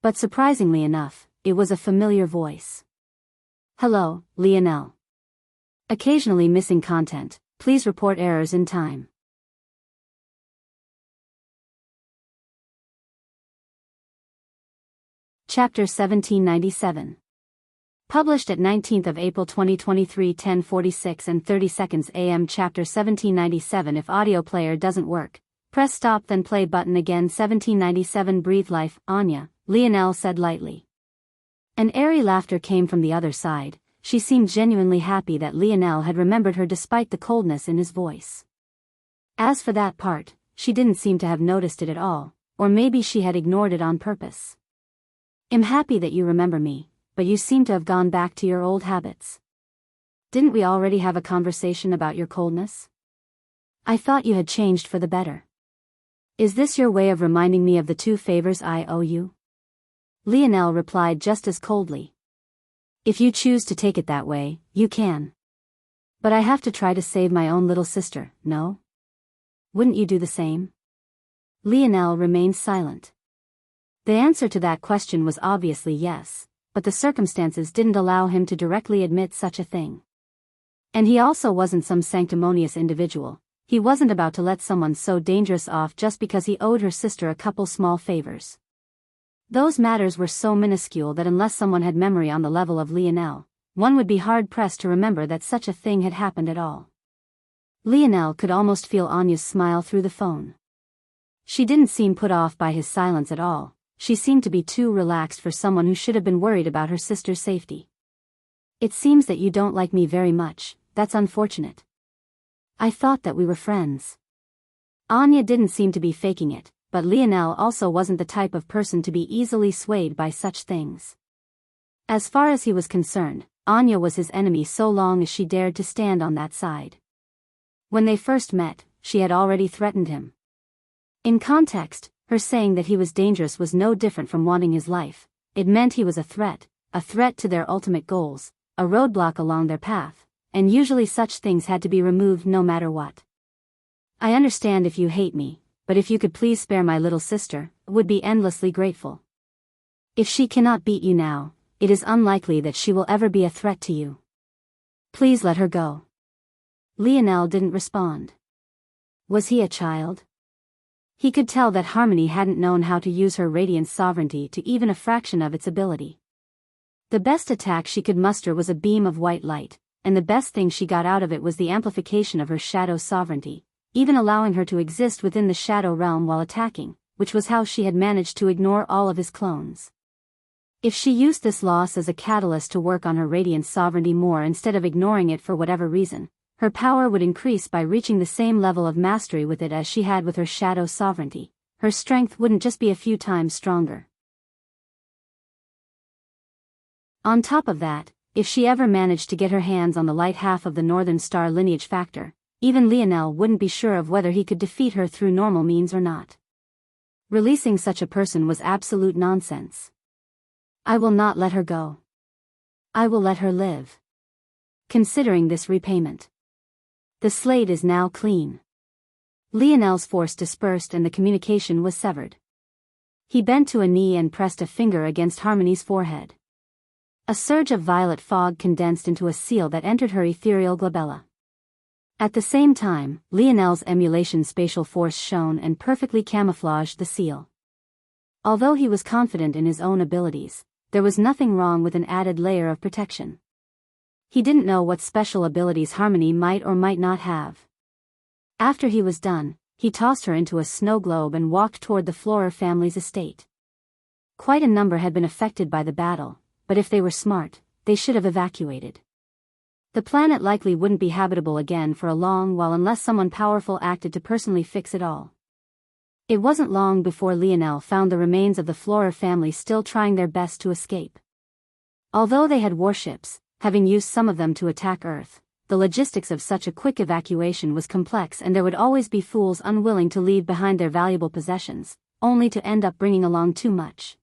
But surprisingly enough, it was a familiar voice. "Hello, Lionel. Occasionally missing content, please report errors in time." Chapter 1797. Published at 19th of April 2023, 10:46 and 30 seconds AM. Chapter 1797. If audio player doesn't work, press stop then play button again. 1797. Breathe life, Anya, Lionel said lightly. An airy laughter came from the other side. She seemed genuinely happy that Lionel had remembered her despite the coldness in his voice. As for that part, she didn't seem to have noticed it at all, or maybe she had ignored it on purpose. "I'm happy that you remember me, but you seem to have gone back to your old habits. Didn't we already have a conversation about your coldness? I thought you had changed for the better. Is this your way of reminding me of the 2 favors I owe you?" Lionel replied just as coldly. "If you choose to take it that way, you can. But I have to try to save my own little sister, no?" Wouldn't you do the same? Lionel remained silent. The answer to that question was obviously yes, but the circumstances didn't allow him to directly admit such a thing. And he also wasn't some sanctimonious individual. He wasn't about to let someone so dangerous off just because he owed her sister a couple small favors. Those matters were so minuscule that unless someone had memory on the level of Lionel, one would be hard-pressed to remember that such a thing had happened at all. Lionel could almost feel Anya's smile through the phone. She didn't seem put off by his silence at all. She seemed to be too relaxed for someone who should have been worried about her sister's safety. It seems that you don't like me very much. That's unfortunate. I thought that we were friends. Anya didn't seem to be faking it, but Lionel also wasn't the type of person to be easily swayed by such things. As far as he was concerned, Anya was his enemy so long as she dared to stand on that side. When they first met, she had already threatened him. In context, her saying that he was dangerous was no different from wanting his life. It meant he was a threat to their ultimate goals, a roadblock along their path. And usually such things had to be removed no matter what. I understand if you hate me, but if you could please spare my little sister, I would be endlessly grateful. If she cannot beat you now, it is unlikely that she will ever be a threat to you. Please let her go. Lionel didn't respond. Was he a child? He could tell that Harmony hadn't known how to use her radiant sovereignty to even a fraction of its ability. The best attack she could muster was a beam of white light, and the best thing she got out of it was the amplification of her shadow sovereignty, even allowing her to exist within the shadow realm while attacking, which was how she had managed to ignore all of his clones. If she used this loss as a catalyst to work on her radiant sovereignty more instead of ignoring it for whatever reason, her power would increase by reaching the same level of mastery with it as she had with her shadow sovereignty. Her strength wouldn't just be a few times stronger. On top of that, if she ever managed to get her hands on the light half of the Northern Star lineage factor, even Lionel wouldn't be sure of whether he could defeat her through normal means or not. Releasing such a person was absolute nonsense. I will not let her go. I will let her live. Considering this repayment. The slate is now clean. Lionel's force dispersed and the communication was severed. He bent to a knee and pressed a finger against Harmony's forehead. A surge of violet fog condensed into a seal that entered her ethereal glabella. At the same time, Lionel's emulation spatial force shone and perfectly camouflaged the seal. Although he was confident in his own abilities, there was nothing wrong with an added layer of protection. He didn't know what special abilities Harmony might or might not have. After he was done, he tossed her into a snow globe and walked toward the Florer family's estate. Quite a number had been affected by the battle, but if they were smart, they should have evacuated. The planet likely wouldn't be habitable again for a long while unless someone powerful acted to personally fix it all. It wasn't long before Lionel found the remains of the Florer family still trying their best to escape. Although they had warships, having used some of them to attack Earth, the logistics of such a quick evacuation was complex and there would always be fools unwilling to leave behind their valuable possessions, only to end up bringing along too much.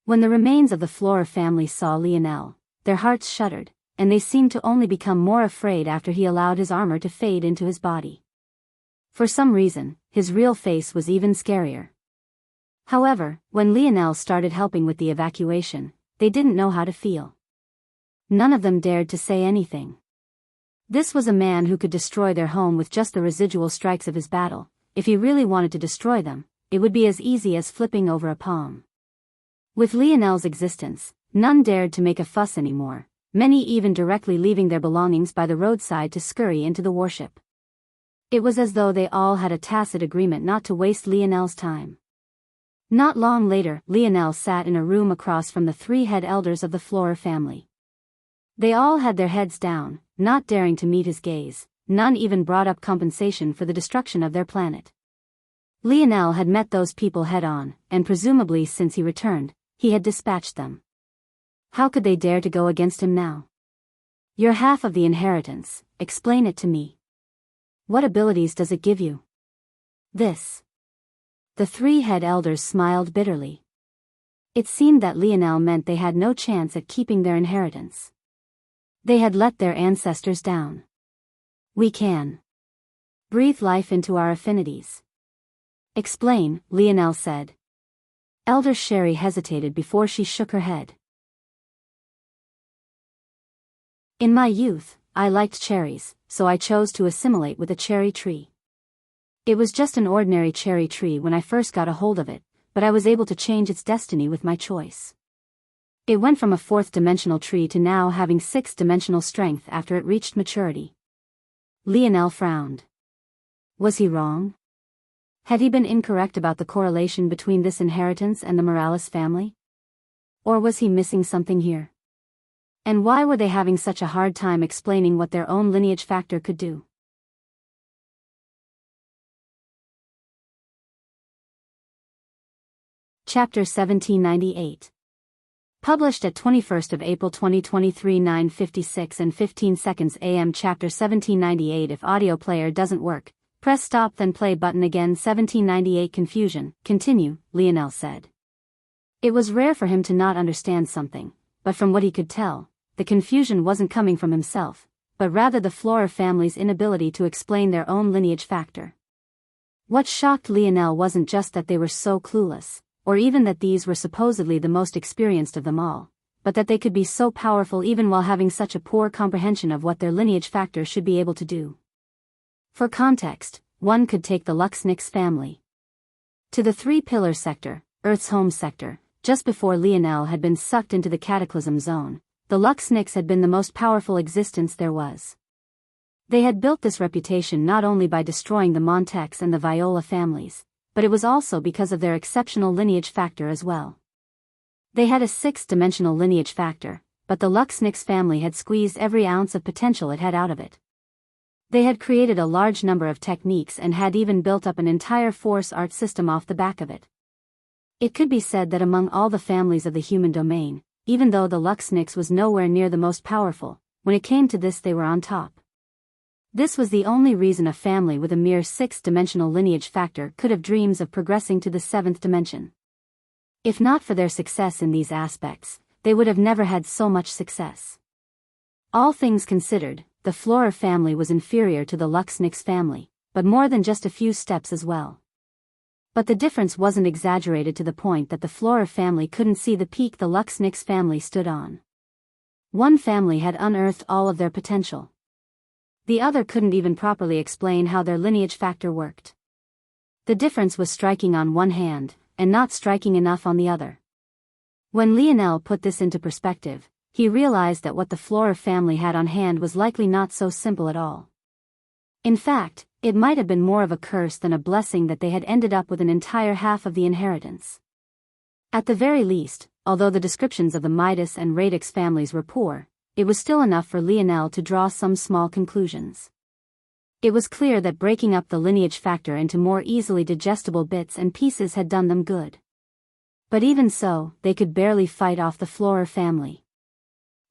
When the remains of the Florer family saw Lionel, their hearts shuddered, and they seemed to only become more afraid after he allowed his armor to fade into his body. For some reason, his real face was even scarier. However, when Lionel started helping with the evacuation, they didn't know how to feel. None of them dared to say anything. This was a man who could destroy their home with just the residual strikes of his battle. If he really wanted to destroy them, it would be as easy as flipping over a palm. With Lionel's existence, none dared to make a fuss anymore, many even directly leaving their belongings by the roadside to scurry into the warship. It was as though they all had a tacit agreement not to waste Lionel's time. Not long later, Lionel sat in a room across from the three head elders of the Florer family. They all had their heads down, not daring to meet his gaze. None even brought up compensation for the destruction of their planet. Lionel had met those people head-on, and presumably since he returned, he had dispatched them. How could they dare to go against him now? You're half of the inheritance, explain it to me. What abilities does it give you? This. The three head elders smiled bitterly. It seemed that Lionel meant they had no chance at keeping their inheritance. They had let their ancestors down. We can. Breathe life into our affinities. Explain, Lionel said. Elder Sherry hesitated before she shook her head. In my youth, I liked cherries, so I chose to assimilate with a cherry tree. It was just an ordinary cherry tree when I first got a hold of it, but I was able to change its destiny with my choice. It went from a fourth-dimensional tree to now having sixth-dimensional strength after it reached maturity. Lionel frowned. Was he wrong? Had he been incorrect about the correlation between this inheritance and the Morales family? Or was he missing something here? And why were they having such a hard time explaining what their own lineage factor could do? Chapter 1798. Published at 21st of April 2023 9:56 and 15 seconds AM. Chapter 1798. If audio player doesn't work, press stop then play button again. 1798. Confusion. Continue, Lionel said. It was rare for him to not understand something, but from what he could tell, the confusion wasn't coming from himself, but rather the Flora family's inability to explain their own lineage factor. What shocked Lionel wasn't just that they were so clueless, or even that these were supposedly the most experienced of them all, but that they could be so powerful even while having such a poor comprehension of what their lineage factor should be able to do. For context, one could take the Luxnix family to the three-pillar sector, Earth's home sector. Just before Lionel had been sucked into the cataclysm zone, the Luxnix had been the most powerful existence there was. They had built this reputation not only by destroying the Montex and the Viola families, but it was also because of their exceptional lineage factor as well. They had a sixth-dimensional lineage factor, but the Luxnix family had squeezed every ounce of potential it had out of it. They had created a large number of techniques and had even built up an entire force art system off the back of it. It could be said that among all the families of the human domain, even though the Luxnix was nowhere near the most powerful, when it came to this they were on top. This was the only reason a family with a mere sixth-dimensional lineage factor could have dreams of progressing to the seventh dimension. If not for their success in these aspects, they would have never had so much success. All things considered, the Flora family was inferior to the Luxnix family, but more than just a few steps as well. But the difference wasn't exaggerated to the point that the Flora family couldn't see the peak the Luxnix family stood on. One family had unearthed all of their potential. The other couldn't even properly explain how their lineage factor worked. The difference was striking on one hand, and not striking enough on the other. When Lionel put this into perspective, he realized that what the Flora family had on hand was likely not so simple at all. In fact, it might have been more of a curse than a blessing that they had ended up with an entire half of the inheritance. At the very least, although the descriptions of the Midas and Radix families were poor, it was still enough for Lionel to draw some small conclusions. It was clear that breaking up the lineage factor into more easily digestible bits and pieces had done them good. But even so, they could barely fight off the Flora family.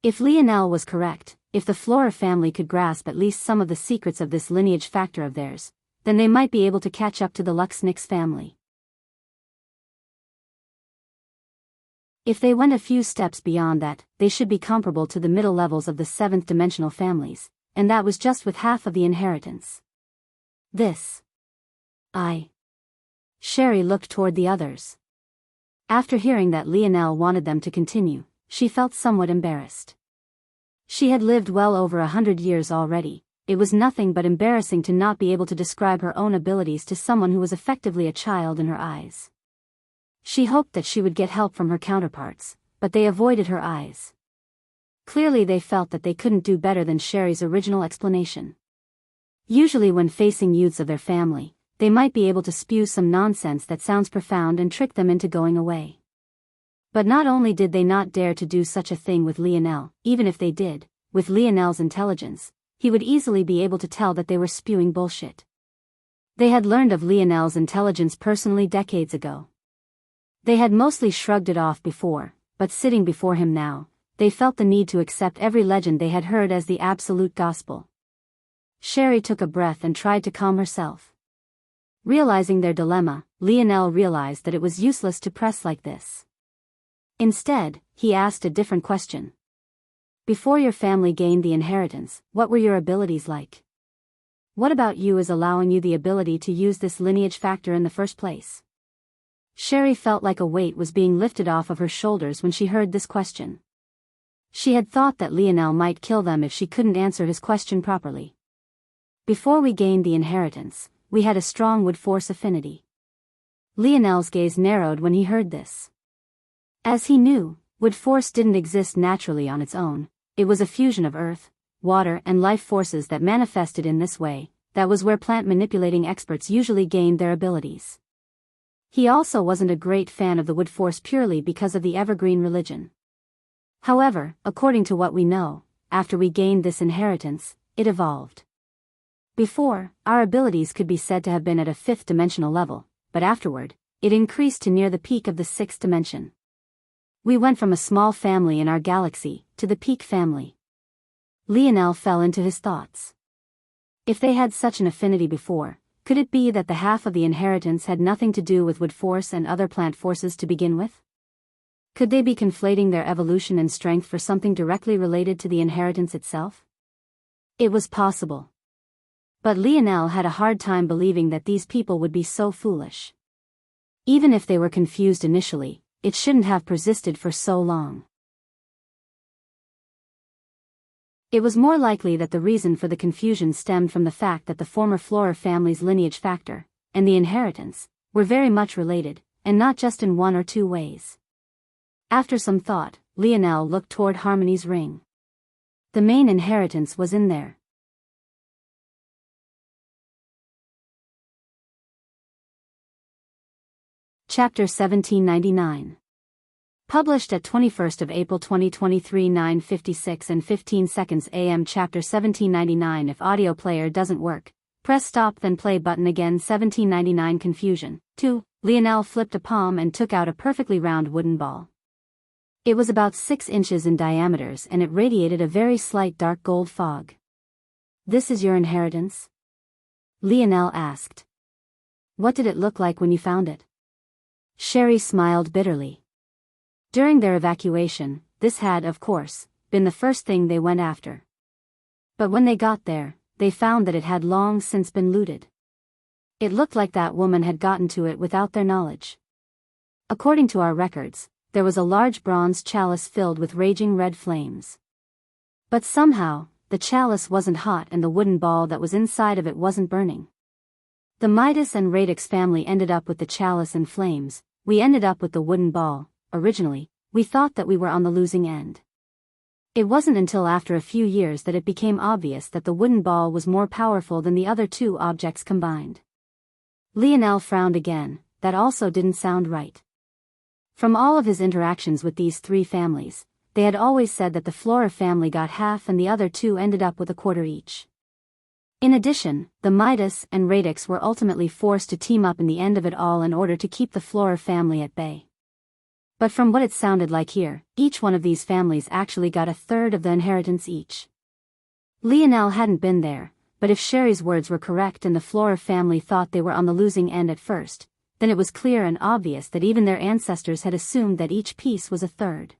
If Lionel was correct, if the Flora family could grasp at least some of the secrets of this lineage factor of theirs, then they might be able to catch up to the Luxnix family. If they went a few steps beyond that, they should be comparable to the middle levels of the seventh-dimensional families, and that was just with half of the inheritance. Sherry looked toward the others. After hearing that Lionel wanted them to continue, she felt somewhat embarrassed. She had lived well over 100 years already. It was nothing but embarrassing to not be able to describe her own abilities to someone who was effectively a child in her eyes. She hoped that she would get help from her counterparts, but they avoided her eyes. Clearly they felt that they couldn't do better than Sherry's original explanation. Usually when facing youths of their family, they might be able to spew some nonsense that sounds profound and trick them into going away. But not only did they not dare to do such a thing with Lionel, even if they did, with Lionel's intelligence, he would easily be able to tell that they were spewing bullshit. They had learned of Lionel's intelligence personally decades ago. They had mostly shrugged it off before, but sitting before him now, they felt the need to accept every legend they had heard as the absolute gospel. Sherry took a breath and tried to calm herself. Realizing their dilemma, Lionel realized that it was useless to press like this. Instead, he asked a different question. Before your family gained the inheritance, what were your abilities like? What about you is allowing you the ability to use this lineage factor in the first place? Sherry felt like a weight was being lifted off of her shoulders when she heard this question. She had thought that Lionel might kill them if she couldn't answer his question properly. Before we gained the inheritance, we had a strong wood force affinity. Lionel's gaze narrowed when he heard this. As he knew, wood force didn't exist naturally on its own. It was a fusion of earth, water and life forces that manifested in this way. That was where plant manipulating experts usually gained their abilities. He also wasn't a great fan of the wood force purely because of the evergreen religion. However, according to what we know, after we gained this inheritance, it evolved. Before, our abilities could be said to have been at a fifth dimensional level, but afterward, it increased to near the peak of the sixth dimension. We went from a small family in our galaxy to the peak family. Lionel fell into his thoughts. If they had such an affinity before, could it be that the half of the inheritance had nothing to do with wood force and other plant forces to begin with? Could they be conflating their evolution and strength for something directly related to the inheritance itself? It was possible. But Lionel had a hard time believing that these people would be so foolish. Even if they were confused initially, it shouldn't have persisted for so long. It was more likely that the reason for the confusion stemmed from the fact that the former Flora family's lineage factor, and the inheritance, were very much related, and not just in one or two ways. After some thought, Lionel looked toward Harmony's ring. The main inheritance was in there. Chapter 1799. Published at 21st of April 2023 9:56 and 15 seconds AM. Chapter 1799. If audio player doesn't work, press stop then play button again. 1799 Confusion. 2. Lionel flipped a palm and took out a perfectly round wooden ball. It was about 6 inches in diameter and it radiated a very slight dark gold fog. This is your inheritance? Lionel asked. What did it look like when you found it? Sherry smiled bitterly. During their evacuation, this had, of course, been the first thing they went after. But when they got there, they found that it had long since been looted. It looked like that woman had gotten to it without their knowledge. According to our records, there was a large bronze chalice filled with raging red flames. But somehow, the chalice wasn't hot and the wooden ball that was inside of it wasn't burning. The Midas and Radix family ended up with the chalice and flames. We ended up with the wooden ball. Originally, we thought that we were on the losing end. It wasn't until after a few years that it became obvious that the wooden ball was more powerful than the other two objects combined. Lionel frowned again. That also didn't sound right. From all of his interactions with these three families, they had always said that the Flora family got half and the other two ended up with a quarter each. In addition, the Midas and Radix were ultimately forced to team up in the end of it all in order to keep the Flora family at bay. But from what it sounded like here, each one of these families actually got a third of the inheritance each. Lionel hadn't been there, but if Sherry's words were correct and the Flora family thought they were on the losing end at first, then it was clear and obvious that even their ancestors had assumed that each piece was a third.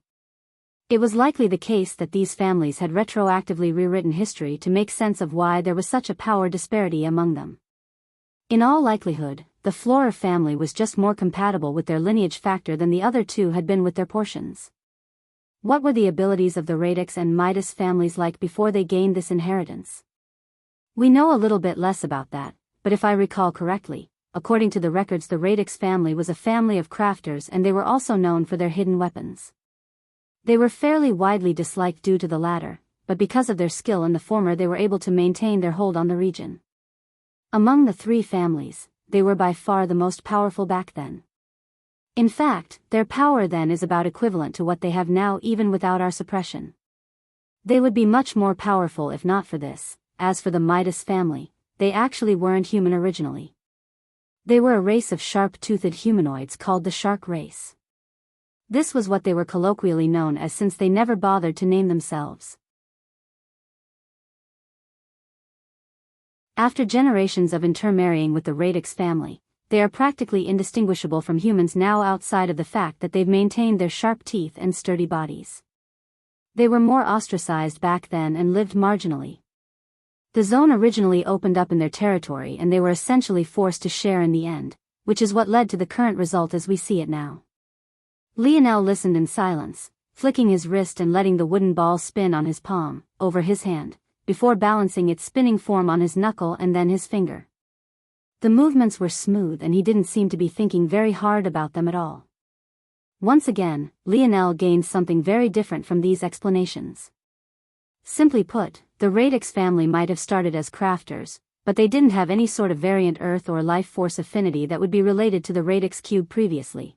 It was likely the case that these families had retroactively rewritten history to make sense of why there was such a power disparity among them. In all likelihood, the Flora family was just more compatible with their lineage factor than the other two had been with their portions. What were the abilities of the Radix and Midas families like before they gained this inheritance? We know a little bit less about that, but if I recall correctly, according to the records, the Radix family was a family of crafters and they were also known for their hidden weapons. They were fairly widely disliked due to the latter, but because of their skill in the former they were able to maintain their hold on the region. Among the three families, they were by far the most powerful back then. In fact, their power then is about equivalent to what they have now even without our suppression. They would be much more powerful if not for this. As for the Midas family, they actually weren't human originally. They were a race of sharp-toothed humanoids called the Shark Race. This was what they were colloquially known as since they never bothered to name themselves. After generations of intermarrying with the Radix family, they are practically indistinguishable from humans now outside of the fact that they've maintained their sharp teeth and sturdy bodies. They were more ostracized back then and lived marginally. The zone originally opened up in their territory and they were essentially forced to share in the end, which is what led to the current result as we see it now. Lionel listened in silence, flicking his wrist and letting the wooden ball spin on his palm, over his hand, before balancing its spinning form on his knuckle and then his finger. The movements were smooth and he didn't seem to be thinking very hard about them at all. Once again, Lionel gained something very different from these explanations. Simply put, the radix family might have started as crafters, but they didn't have any sort of variant earth or life force affinity that would be related to the radix cube previously.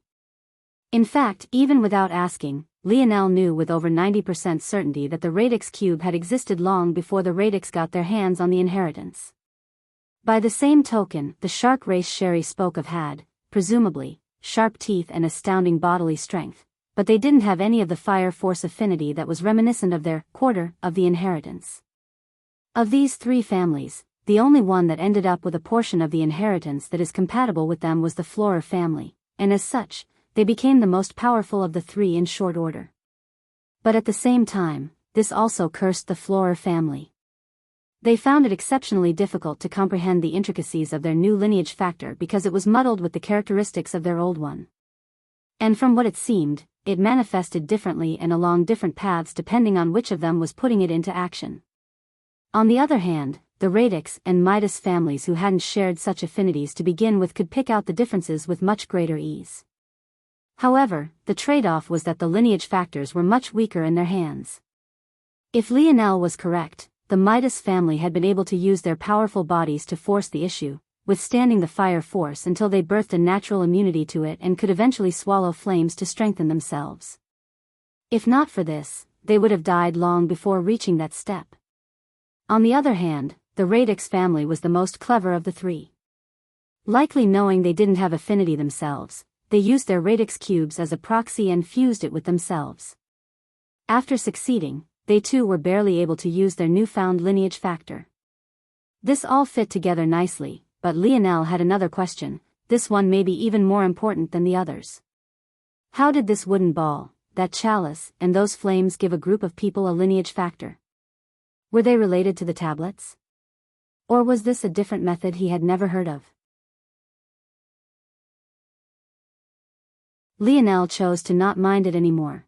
In fact, even without asking, Lionel knew with over 90% certainty that the radix cube had existed long before the radix got their hands on the inheritance. By the same token, the shark race Sherry spoke of had, presumably, sharp teeth and astounding bodily strength, but they didn't have any of the fire force affinity that was reminiscent of their quarter of the inheritance. Of these three families, the only one that ended up with a portion of the inheritance that is compatible with them was the Flora family, and as such, they became the most powerful of the three in short order. But at the same time, this also cursed the Flora family. They found it exceptionally difficult to comprehend the intricacies of their new lineage factor because it was muddled with the characteristics of their old one. And from what it seemed, it manifested differently and along different paths depending on which of them was putting it into action. On the other hand, the Radix and Midas families who hadn't shared such affinities to begin with could pick out the differences with much greater ease. However, the trade-off was that the lineage factors were much weaker in their hands. If Lionel was correct, the Midas family had been able to use their powerful bodies to force the issue, withstanding the fire force until they birthed a natural immunity to it and could eventually swallow flames to strengthen themselves. If not for this, they would have died long before reaching that step. On the other hand, the Radix family was the most clever of the three. Likely knowing they didn't have affinity themselves, they used their Radix cubes as a proxy and fused it with themselves. After succeeding, they too were barely able to use their newfound lineage factor. This all fit together nicely, but Lionel had another question, this one may be even more important than the others. How did this wooden ball, that chalice, and those flames give a group of people a lineage factor? Were they related to the tablets? Or was this a different method he had never heard of? Lionel chose to not mind it anymore.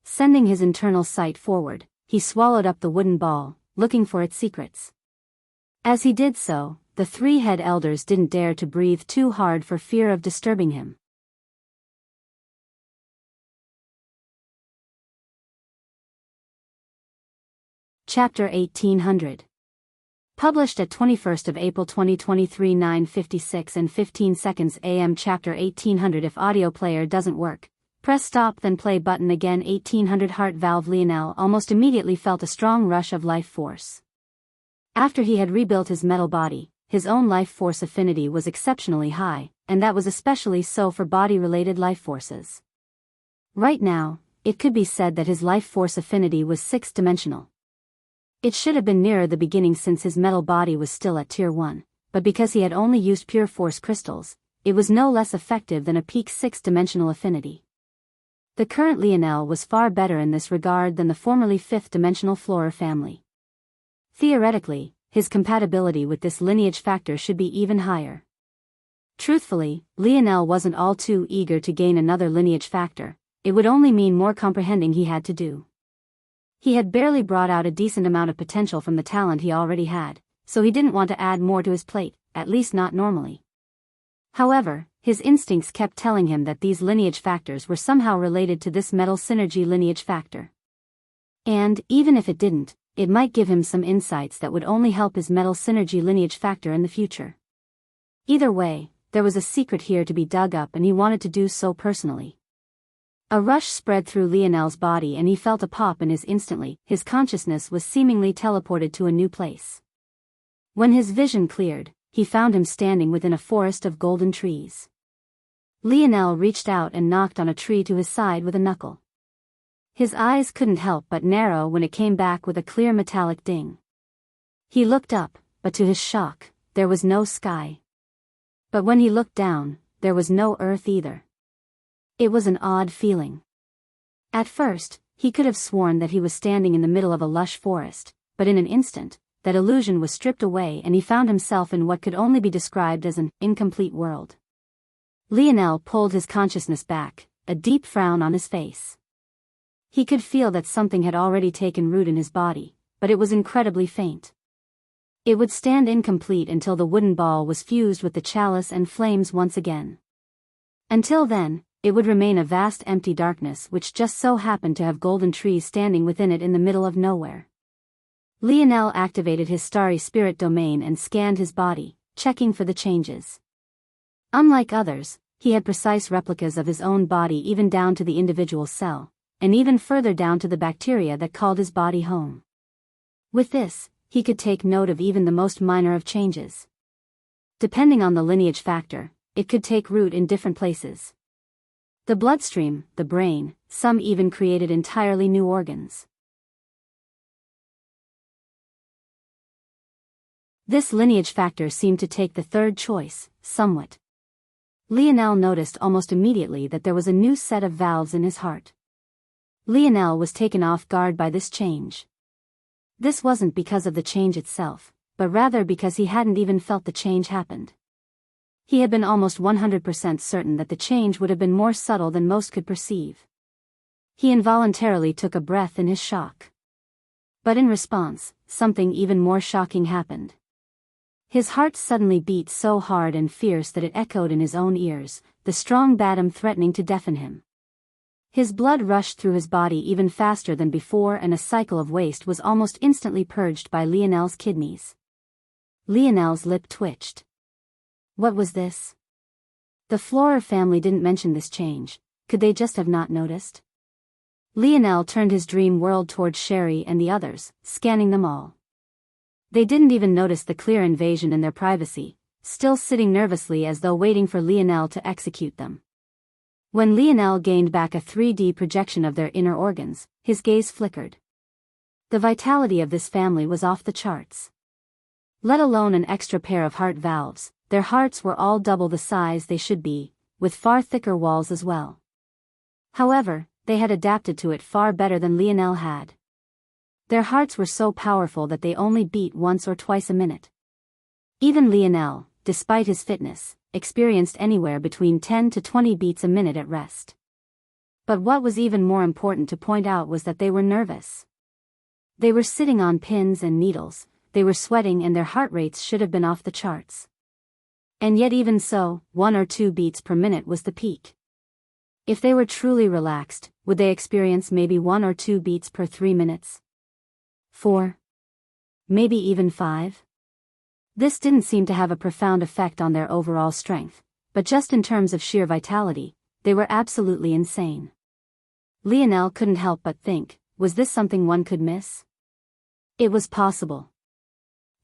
Sending his internal sight forward, he swallowed up the wooden ball, looking for its secrets. As he did so, the three head elders didn't dare to breathe too hard for fear of disturbing him. Chapter 1800. Published at 21st of April 2023 9:56 and 15 seconds AM. Chapter 1800. If audio player doesn't work, press stop then play button again. 1800 Heart valve. Lionel almost immediately felt a strong rush of life force. After he had rebuilt his metal body, his own life force affinity was exceptionally high, and that was especially so for body-related life forces. Right now, it could be said that his life force affinity was sixth-dimensional. It should have been nearer the beginning since his metal body was still at Tier 1, but because he had only used pure force crystals, it was no less effective than a peak sixth-dimensional affinity. The current Lionel was far better in this regard than the formerly fifth-dimensional Flora family. Theoretically, his compatibility with this lineage factor should be even higher. Truthfully, Lionel wasn't all too eager to gain another lineage factor, it would only mean more comprehending he had to do. He had barely brought out a decent amount of potential from the talent he already had, so he didn't want to add more to his plate, at least not normally. However, his instincts kept telling him that these lineage factors were somehow related to this metal synergy lineage factor. And, even if it didn't, it might give him some insights that would only help his metal synergy lineage factor in the future. Either way, there was a secret here to be dug up and he wanted to do so personally. A rush spread through Lionel's body and he felt a pop in his instantly, his consciousness was seemingly teleported to a new place. When his vision cleared, he found him standing within a forest of golden trees. Lionel reached out and knocked on a tree to his side with a knuckle. His eyes couldn't help but narrow when it came back with a clear metallic ding. He looked up, but to his shock, there was no sky. But when he looked down, there was no earth either. It was an odd feeling. At first, he could have sworn that he was standing in the middle of a lush forest, but in an instant, that illusion was stripped away and he found himself in what could only be described as an incomplete world. Lionel pulled his consciousness back, a deep frown on his face. He could feel that something had already taken root in his body, but it was incredibly faint. It would stand incomplete until the wooden ball was fused with the chalice and flames once again. Until then, it would remain a vast empty darkness which just so happened to have golden trees standing within it in the middle of nowhere. Lionel activated his starry spirit domain and scanned his body, checking for the changes. Unlike others, he had precise replicas of his own body even down to the individual cell, and even further down to the bacteria that called his body home. With this, he could take note of even the most minor of changes. Depending on the lineage factor, it could take root in different places. The bloodstream, the brain, some even created entirely new organs. This lineage factor seemed to take the third choice, somewhat. Lionel noticed almost immediately that there was a new set of valves in his heart. Lionel was taken off guard by this change. This wasn't because of the change itself, but rather because he hadn't even felt the change happened. He had been almost 100% certain that the change would have been more subtle than most could perceive. He involuntarily took a breath in his shock. But in response, something even more shocking happened. His heart suddenly beat so hard and fierce that it echoed in his own ears, the strong batum threatening to deafen him. His blood rushed through his body even faster than before and a cycle of waste was almost instantly purged by Lionel's kidneys. Lionel's lip twitched. What was this? The Florer family didn't mention this change, could they just have not noticed? Lionel turned his dream world toward Sherry and the others, scanning them all. They didn't even notice the clear invasion in their privacy, still sitting nervously as though waiting for Lionel to execute them. When Lionel gained back a 3D projection of their inner organs, his gaze flickered. The vitality of this family was off the charts. Let alone an extra pair of heart valves, their hearts were all double the size they should be, with far thicker walls as well. However, they had adapted to it far better than Lionel had. Their hearts were so powerful that they only beat once or twice a minute. Even Lionel, despite his fitness, experienced anywhere between 10 to 20 beats a minute at rest. But what was even more important to point out was that they were nervous. They were sitting on pins and needles, they were sweating and their heart rates should have been off the charts. And yet even so, 1 or 2 beats per minute was the peak. If they were truly relaxed, would they experience maybe 1 or 2 beats per 3 minutes? 4? Maybe even 5? This didn't seem to have a profound effect on their overall strength, but just in terms of sheer vitality, they were absolutely insane. Lionel couldn't help but think, was this something one could miss? It was possible.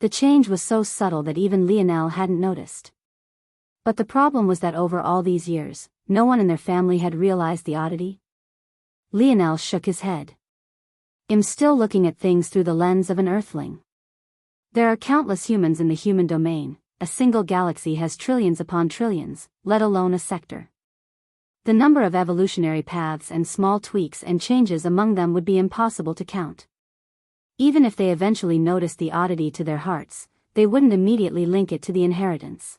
The change was so subtle that even Lionel hadn't noticed. But the problem was that over all these years, no one in their family had realized the oddity. Lionel shook his head. I'm still looking at things through the lens of an earthling. There are countless humans in the human domain, a single galaxy has trillions upon trillions, let alone a sector. The number of evolutionary paths and small tweaks and changes among them would be impossible to count. Even if they eventually noticed the oddity to their hearts, they wouldn't immediately link it to the inheritance.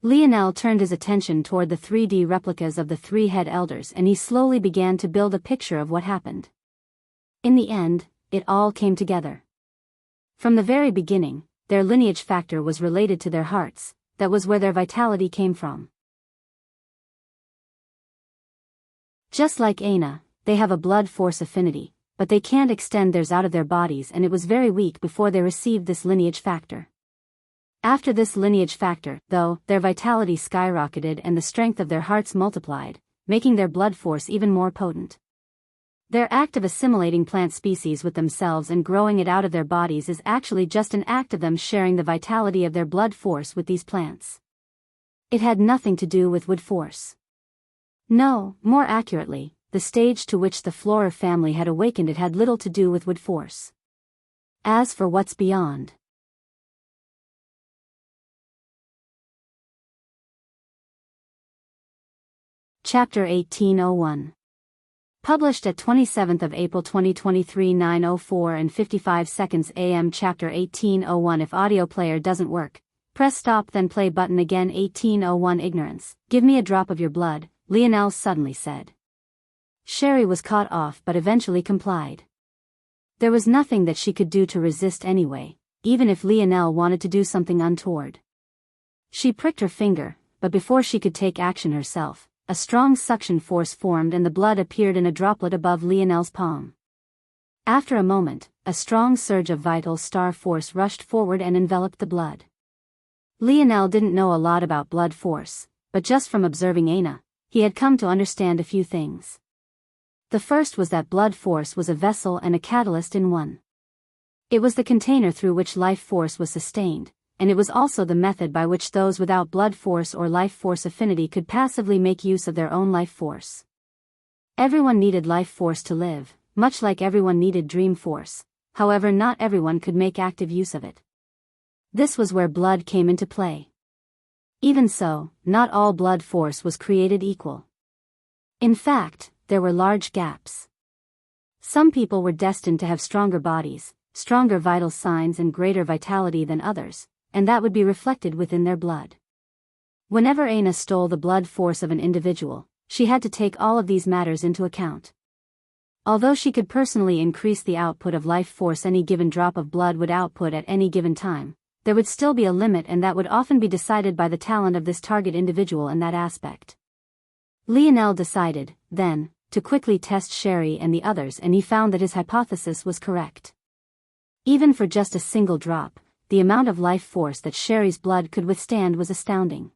Lionel turned his attention toward the 3D replicas of the 3 head elders and he slowly began to build a picture of what happened. In the end, it all came together. From the very beginning, their lineage factor was related to their hearts, that was where their vitality came from. Just like Aina, they have a blood force affinity, but they can't extend theirs out of their bodies and it was very weak before they received this lineage factor. After this lineage factor, though, their vitality skyrocketed and the strength of their hearts multiplied, making their blood force even more potent. Their act of assimilating plant species with themselves and growing it out of their bodies is actually just an act of them sharing the vitality of their blood force with these plants. It had nothing to do with wood force. No, more accurately, the stage to which the Florer family had awakened it had little to do with wood force. As for what's beyond. Chapter 1801. Published at 27th of April 2023 9:04 and 55 seconds AM Chapter 1801 If audio player doesn't work, press stop then play button again 1801 Ignorance. Give me a drop of your blood, Lionel suddenly said. Sherry was caught off but eventually complied. There was nothing that she could do to resist anyway, even if Lionel wanted to do something untoward. She pricked her finger, but before she could take action herself, a strong suction force formed and the blood appeared in a droplet above Lionel's palm. After a moment, a strong surge of vital star force rushed forward and enveloped the blood. Lionel didn't know a lot about blood force, but just from observing Aina, he had come to understand a few things. The first was that blood force was a vessel and a catalyst in one. It was the container through which life force was sustained, and it was also the method by which those without blood force or life force affinity could passively make use of their own life force. Everyone needed life force to live, much like everyone needed dream force, however not everyone could make active use of it. This was where blood came into play. Even so, not all blood force was created equal. In fact, there were large gaps. Some people were destined to have stronger bodies, stronger vital signs and greater vitality than others, and that would be reflected within their blood. Whenever Aina stole the blood force of an individual, she had to take all of these matters into account. Although she could personally increase the output of life force any given drop of blood would output at any given time, there would still be a limit and that would often be decided by the talent of this target individual in that aspect. Lionel decided, then, to quickly test Sherry and the others and he found that his hypothesis was correct. Even for just a single drop, the amount of life force that Sherry's blood could withstand was astounding.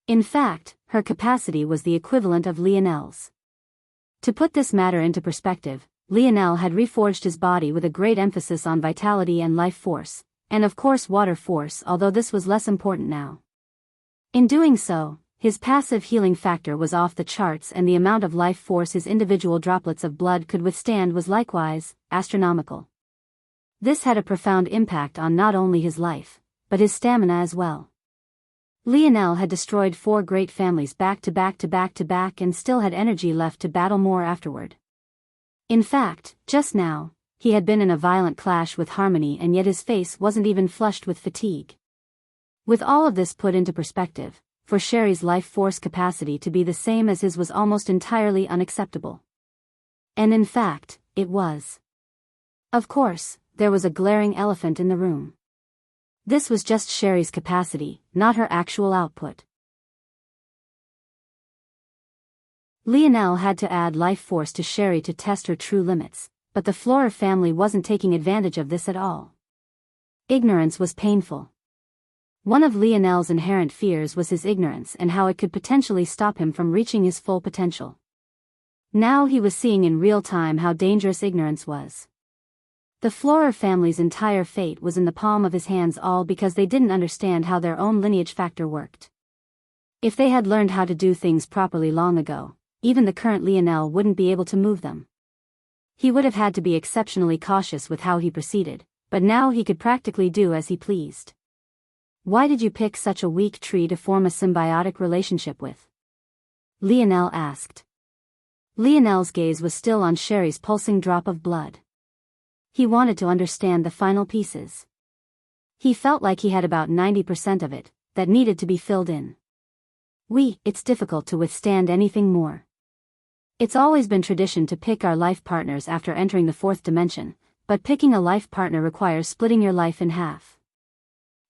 In fact, her capacity was the equivalent of Lionel's. To put this matter into perspective, Lionel had reforged his body with a great emphasis on vitality and life force, and of course water force, although this was less important now. In doing so, his passive healing factor was off the charts and the amount of life force his individual droplets of blood could withstand was likewise astronomical. This had a profound impact on not only his life, but his stamina as well. Lionel had destroyed 4 great families back to back to back to back and still had energy left to battle more afterward. In fact, just now, he had been in a violent clash with Harmony and yet his face wasn't even flushed with fatigue. With all of this put into perspective, for Sherry's life force capacity to be the same as his was almost entirely unacceptable. And in fact, it was. Of course, there was a glaring elephant in the room. This was just Sherry's capacity, not her actual output. Lionel had to add life force to Sherry to test her true limits, but the Flora family wasn't taking advantage of this at all. Ignorance was painful. One of Lionel's inherent fears was his ignorance and how it could potentially stop him from reaching his full potential. Now he was seeing in real time how dangerous ignorance was. The Flora family's entire fate was in the palm of his hands, all because they didn't understand how their own lineage factor worked. If they had learned how to do things properly long ago, even the current Lionel wouldn't be able to move them. He would have had to be exceptionally cautious with how he proceeded, but now he could practically do as he pleased. Why did you pick such a weak tree to form a symbiotic relationship with? Lionel asked. Lionel's gaze was still on Sherry's pulsing drop of blood. He wanted to understand the final pieces. He felt like he had about 90% of it, that needed to be filled in. It's difficult to withstand anything more. It's always been tradition to pick our life partners after entering the 4th dimension, but picking a life partner requires splitting your life in half.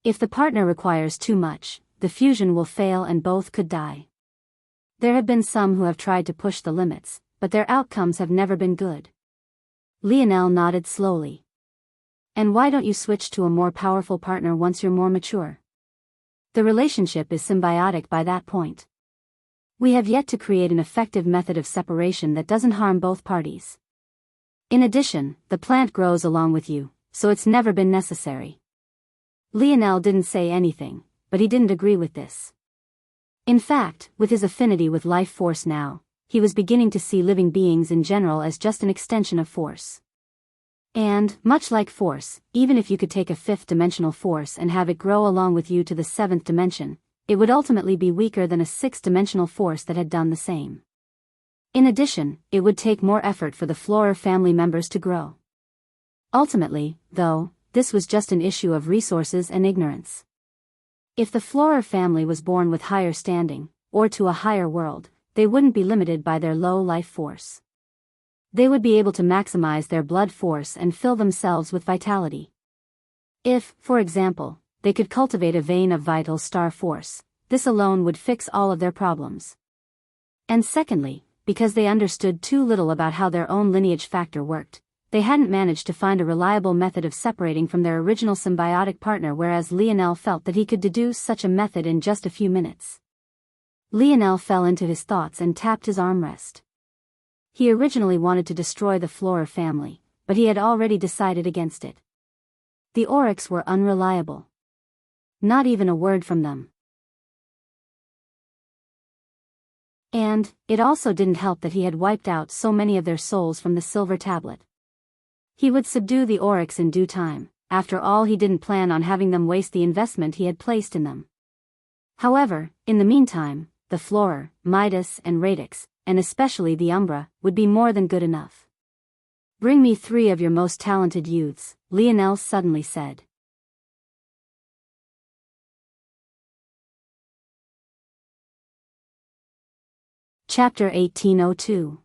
If the partner requires too much, the fusion will fail and both could die. There have been some who have tried to push the limits, but their outcomes have never been good. Lionel nodded slowly. And why don't you switch to a more powerful partner once you're more mature? The relationship is symbiotic by that point. We have yet to create an effective method of separation that doesn't harm both parties. In addition, the plant grows along with you, so it's never been necessary. Lionel didn't say anything, but he didn't agree with this. In fact, with his affinity with life force now, he was beginning to see living beings in general as just an extension of force. And, much like force, even if you could take a 5th-dimensional force and have it grow along with you to the 7th dimension, it would ultimately be weaker than a 6th-dimensional force that had done the same. In addition, it would take more effort for the Flora family members to grow. Ultimately, though, this was just an issue of resources and ignorance. If the Flora family was born with higher standing, or to a higher world, they wouldn't be limited by their low life force. They would be able to maximize their blood force and fill themselves with vitality. If, for example, they could cultivate a vein of vital star force, this alone would fix all of their problems. And secondly, because they understood too little about how their own lineage factor worked, they hadn't managed to find a reliable method of separating from their original symbiotic partner, whereas Lionel felt that he could deduce such a method in just a few minutes. Lionel fell into his thoughts and tapped his armrest. He originally wanted to destroy the Flora family, but he had already decided against it. The Oryx were unreliable. Not even a word from them. And, it also didn't help that he had wiped out so many of their souls from the silver tablet. He would subdue the Oryx in due time. After all, he didn't plan on having them waste the investment he had placed in them. However, in the meantime, the Florer, Midas and Radix, and especially the Umbra, would be more than good enough. "Bring me 3 of your most talented youths," Lionel suddenly said. Chapter 1802.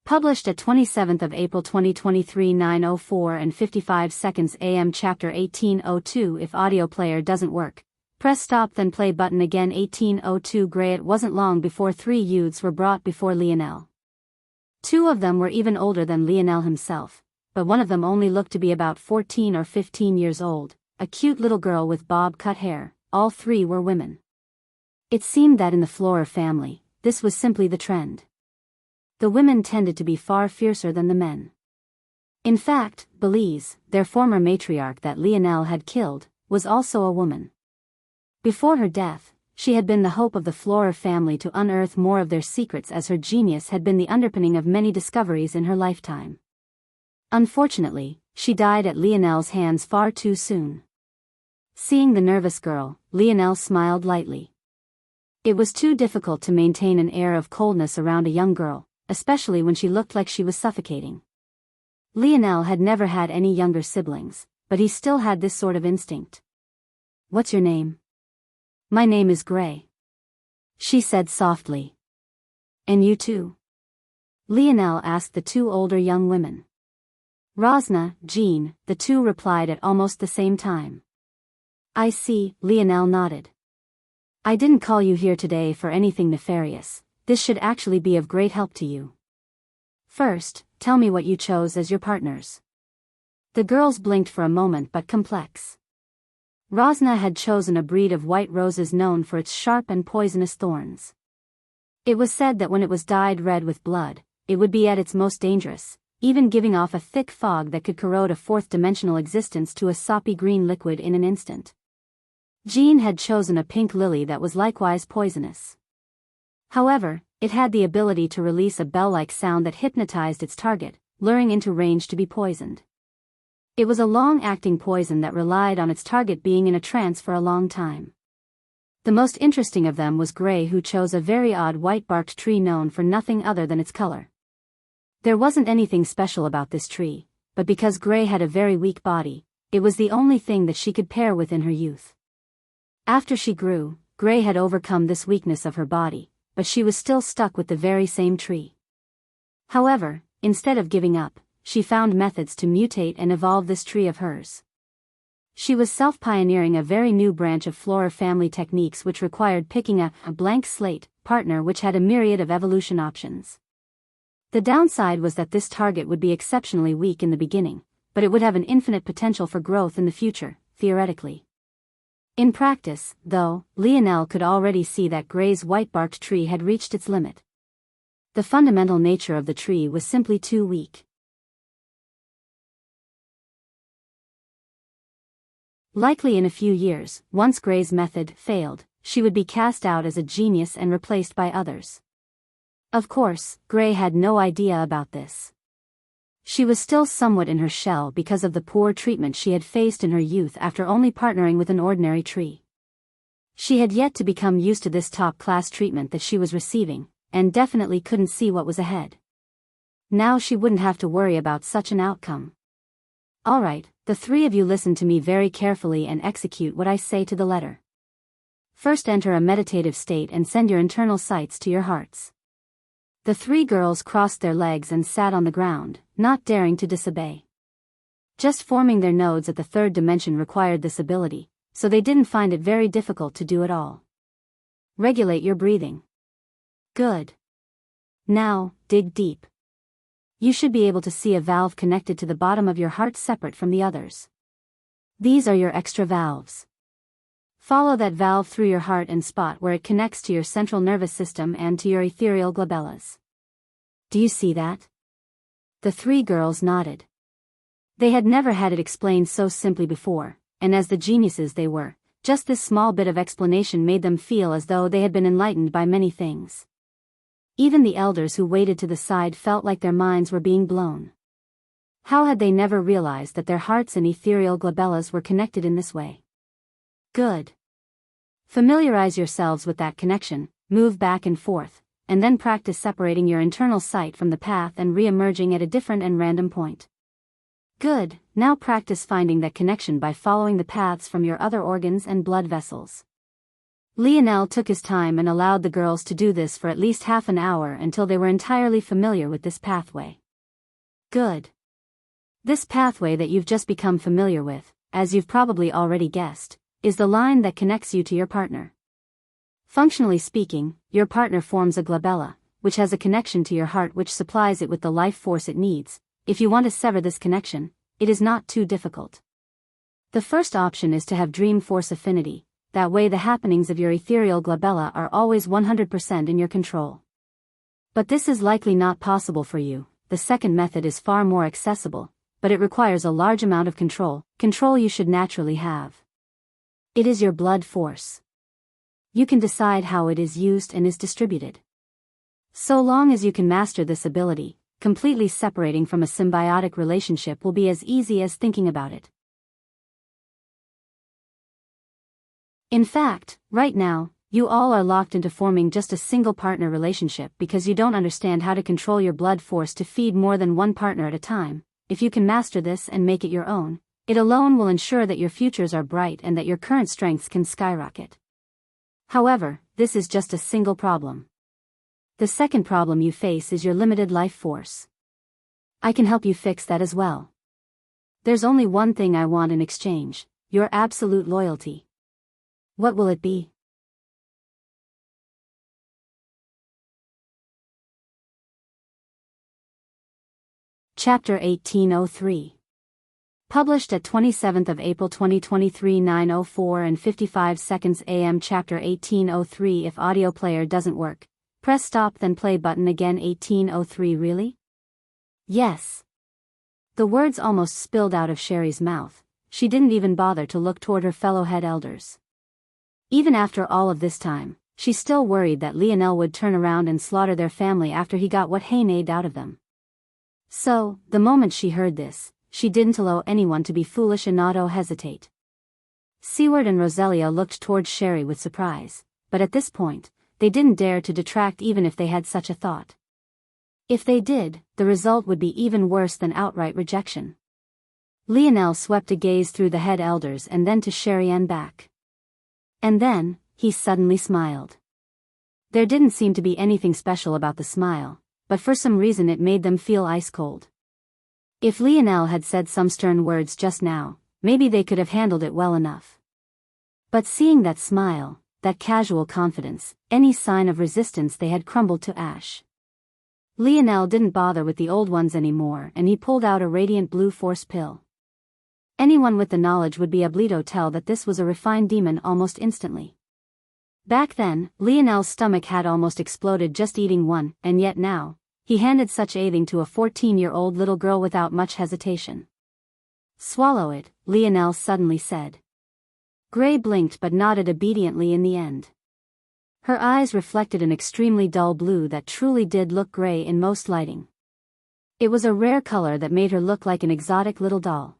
Published at 27th of April 2023, 9:04 and 55 seconds AM. Chapter 1802. If audio player doesn't work, press stop then play button again. 1802 Gray. It wasn't long before 3 youths were brought before Lionel. 2 of them were even older than Lionel himself, but one of them only looked to be about 14 or 15 years old, a cute little girl with bob-cut hair. All 3 were women. It seemed that in the Flora family, this was simply the trend. The women tended to be far fiercer than the men. In fact, Belize, their former matriarch that Lionel had killed, was also a woman. Before her death, she had been the hope of the Flora family to unearth more of their secrets, as her genius had been the underpinning of many discoveries in her lifetime. Unfortunately, she died at Lionel's hands far too soon. Seeing the nervous girl, Lionel smiled lightly. It was too difficult to maintain an air of coldness around a young girl, especially when she looked like she was suffocating. Lionel had never had any younger siblings, but he still had this sort of instinct. "What's your name?" "My name is Gray," she said softly. "And you too?" Lionel asked the 2 older young women. "Rosna, Jean," the 2 replied at almost the same time. "I see," Lionel nodded. "I didn't call you here today for anything nefarious. This should actually be of great help to you. First, tell me what you chose as your partners." The girls blinked for a moment, but complex. Rosna had chosen a breed of white roses known for its sharp and poisonous thorns. It was said that when it was dyed red with blood, it would be at its most dangerous, even giving off a thick fog that could corrode a 4th-dimensional existence to a soppy green liquid in an instant. Jean had chosen a pink lily that was likewise poisonous. However, it had the ability to release a bell-like sound that hypnotized its target, luring into range to be poisoned. It was a long-acting poison that relied on its target being in a trance for a long time. The most interesting of them was Gray, who chose a very odd white-barked tree known for nothing other than its color. There wasn't anything special about this tree, but because Gray had a very weak body, it was the only thing that she could pair with in her youth. After she grew, Gray had overcome this weakness of her body, but she was still stuck with the very same tree. However, instead of giving up, she found methods to mutate and evolve this tree of hers. She was self-pioneering a very new branch of Flora family techniques which required picking a blank slate partner which had a myriad of evolution options. The downside was that this target would be exceptionally weak in the beginning, but it would have an infinite potential for growth in the future, theoretically. In practice, though, Lionel could already see that Gray's white-barked tree had reached its limit. The fundamental nature of the tree was simply too weak. Likely in a few years, once Gray's method failed, she would be cast out as a genius and replaced by others. Of course, Gray had no idea about this. She was still somewhat in her shell because of the poor treatment she had faced in her youth after only partnering with an ordinary tree. She had yet to become used to this top-class treatment that she was receiving, and definitely couldn't see what was ahead. Now she wouldn't have to worry about such an outcome. Alright, the three of you listen to me very carefully and execute what I say to the letter. First, enter a meditative state and send your internal sights to your hearts. The three girls crossed their legs and sat on the ground, not daring to disobey. Just forming their nodes at the third dimension required this ability, so they didn't find it very difficult to do at all. Regulate your breathing. Good. Now, dig deep. You should be able to see a valve connected to the bottom of your heart separate from the others. These are your extra valves. Follow that valve through your heart and spot where it connects to your central nervous system and to your ethereal glabellas. Do you see that? The three girls nodded. They had never had it explained so simply before, and as the geniuses they were, just this small bit of explanation made them feel as though they had been enlightened by many things. Even the elders who waited to the side felt like their minds were being blown. How had they never realized that their hearts and ethereal glabellas were connected in this way? Good. Familiarize yourselves with that connection, move back and forth, and then practice separating your internal sight from the path and re-emerging at a different and random point. Good, now practice finding that connection by following the paths from your other organs and blood vessels. Lionel took his time and allowed the girls to do this for at least half an hour until they were entirely familiar with this pathway. Good. This pathway that you've just become familiar with, as you've probably already guessed, is the line that connects you to your partner. Functionally speaking, your partner forms a glabella, which has a connection to your heart which supplies it with the life force it needs. If you want to sever this connection, it is not too difficult. The first option is to have dream force affinity, that way the happenings of your ethereal glabella are always 100% in your control. But this is likely not possible for you. The second method is far more accessible, but it requires a large amount of control you should naturally have. It is your blood force. You can decide how it is used and is distributed. So long as you can master this ability, completely separating from a symbiotic relationship will be as easy as thinking about it. In fact, right now, you all are locked into forming just a single partner relationship because you don't understand how to control your blood force to feed more than one partner at a time. If you can master this and make it your own, it alone will ensure that your futures are bright and that your current strengths can skyrocket. However, this is just a single problem. The second problem you face is your limited life force. I can help you fix that as well. There's only one thing I want in exchange: your absolute loyalty. What will it be? Chapter 1803. Published at 27th of April 2023 9:04 and 55 seconds AM. Chapter 1803. If audio player doesn't work, press stop then play button again. 1803. Really? Yes. The words almost spilled out of Sherry's mouth. She didn't even bother to look toward her fellow head elders. Even after all of this time, she still worried that Lionel would turn around and slaughter their family after he got what he needed out of them. So, the moment she heard this, she didn't allow anyone to be foolish and not hesitate. Seward and Roselia looked towards Sherry with surprise, but at this point, they didn't dare to detract even if they had such a thought. If they did, the result would be even worse than outright rejection. Lionel swept a gaze through the head elders and then to Sherry and back. And then, he suddenly smiled. There didn't seem to be anything special about the smile, but for some reason it made them feel ice cold. If Lionel had said some stern words just now, maybe they could have handled it well enough. But seeing that smile, that casual confidence, any sign of resistance, they had crumbled to ash. Lionel didn't bother with the old ones anymore, and he pulled out a radiant blue force pill. Anyone with the knowledge would be able to tell that this was a refined demon almost instantly. Back then, Lionel's stomach had almost exploded just eating one, and yet now, he handed such a thing to a 14-year-old little girl without much hesitation. Swallow it, Lionel suddenly said. Gray blinked but nodded obediently in the end. Her eyes reflected an extremely dull blue that truly did look gray in most lighting. It was a rare color that made her look like an exotic little doll.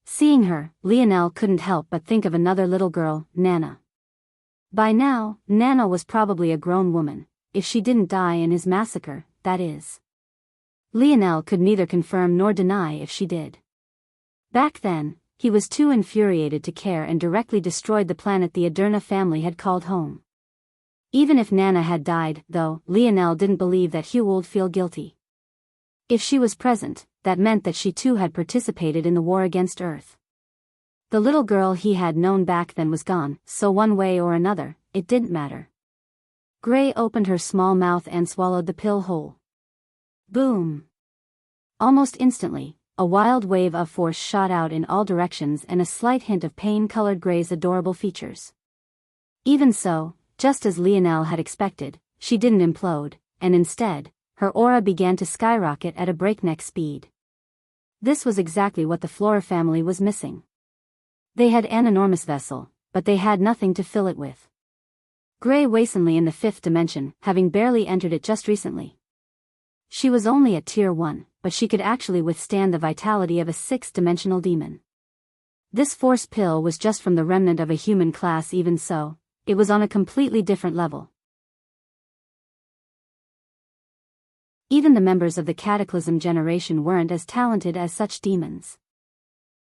Seeing her, Lionel couldn't help but think of another little girl, Nana. By now, Nana was probably a grown woman, if she didn't die in his massacre, that is. Lionel could neither confirm nor deny if she did. Back then, he was too infuriated to care and directly destroyed the planet the Aderna family had called home. Even if Nana had died, though, Lionel didn't believe that Hugh would feel guilty. If she was present, that meant that she too had participated in the war against Earth. The little girl he had known back then was gone, so one way or another, it didn't matter. Gray opened her small mouth and swallowed the pill whole. Boom! Almost instantly, a wild wave of force shot out in all directions and a slight hint of pain colored Gray's adorable features. Even so, just as Lionel had expected, she didn't implode, and instead, her aura began to skyrocket at a breakneck speed. This was exactly what the Flora family was missing. They had an enormous vessel, but they had nothing to fill it with. Gray wasn't in the fifth dimension, having barely entered it just recently. She was only at Tier 1, but she could actually withstand the vitality of a sixth-dimensional demon. This force pill was just from the remnant of a human class. Even so, it was on a completely different level. Even the members of the Cataclysm generation weren't as talented as such demons.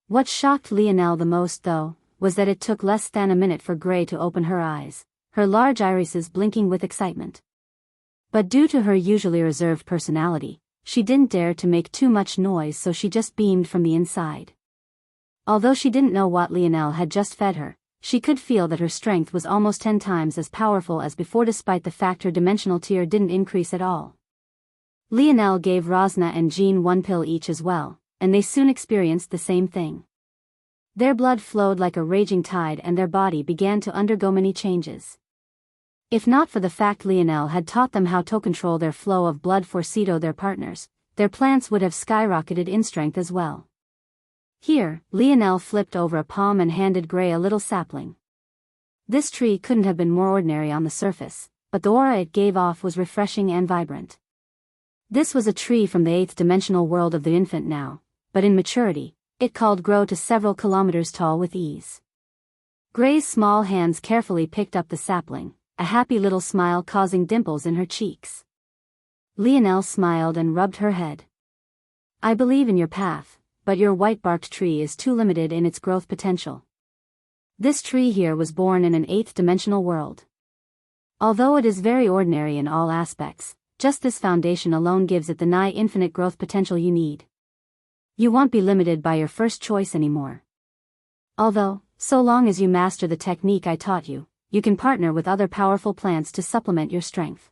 What shocked Lionel the most, though, was that it took less than a minute for Gray to open her eyes, her large irises blinking with excitement. But due to her usually reserved personality, she didn't dare to make too much noise, so she just beamed from the inside. Although she didn't know what Lionel had just fed her, she could feel that her strength was almost 10 times as powerful as before, despite the fact her dimensional tier didn't increase at all. Lionel gave Rosna and Jean one pill each as well, and they soon experienced the same thing. Their blood flowed like a raging tide and their body began to undergo many changes. If not for the fact Lionel had taught them how to control their flow of blood for their partners, their plants would have skyrocketed in strength as well. Here, Lionel flipped over a palm and handed Gray a little sapling. This tree couldn't have been more ordinary on the surface, but the aura it gave off was refreshing and vibrant. This was a tree from the 8th dimensional world of the infant now, but in maturity, it could grow to several kilometers tall with ease. Gray's small hands carefully picked up the sapling, a happy little smile causing dimples in her cheeks. Lionel smiled and rubbed her head. I believe in your path, but your white-barked tree is too limited in its growth potential. This tree here was born in an 8th dimensional world. Although it is very ordinary in all aspects, just this foundation alone gives it the nigh infinite growth potential you need. You won't be limited by your first choice anymore. Although, so long as you master the technique I taught you, you can partner with other powerful plants to supplement your strength.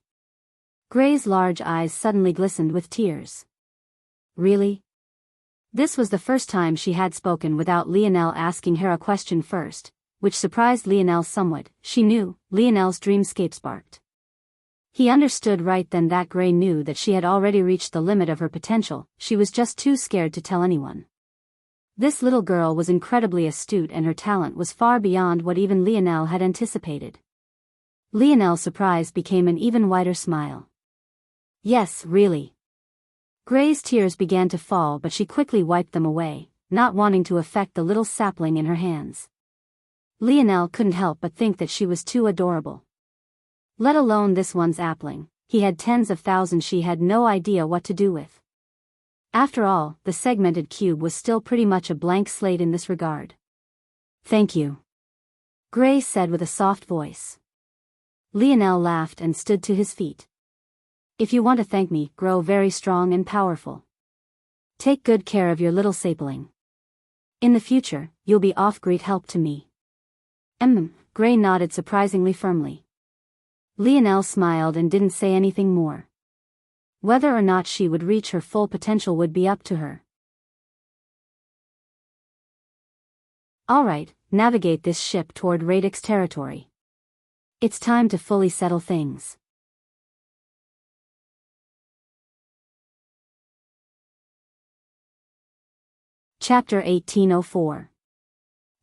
Gray's large eyes suddenly glistened with tears. Really? This was the first time she had spoken without Lionel asking her a question first, which surprised Lionel somewhat. She knew, Lionel's dreamscape sparked. He understood right then that Gray knew that she had already reached the limit of her potential, she was just too scared to tell anyone. This little girl was incredibly astute and her talent was far beyond what even Lionel had anticipated. Lionel's surprise became an even wider smile. Yes, really. Gray's tears began to fall, but she quickly wiped them away, not wanting to affect the little sapling in her hands. Lionel couldn't help but think that she was too adorable. Let alone this one's appling, he had tens of thousands she had no idea what to do with. After all, the segmented cube was still pretty much a blank slate in this regard. Thank you, Gray said with a soft voice. Lionel laughed and stood to his feet. If you want to thank me, grow very strong and powerful. Take good care of your little sapling. In the future, you'll be of great help to me. Gray nodded surprisingly firmly. Lionel smiled and didn't say anything more. Whether or not she would reach her full potential would be up to her. Alright, navigate this ship toward Radix territory. It's time to fully settle things. Chapter 1804.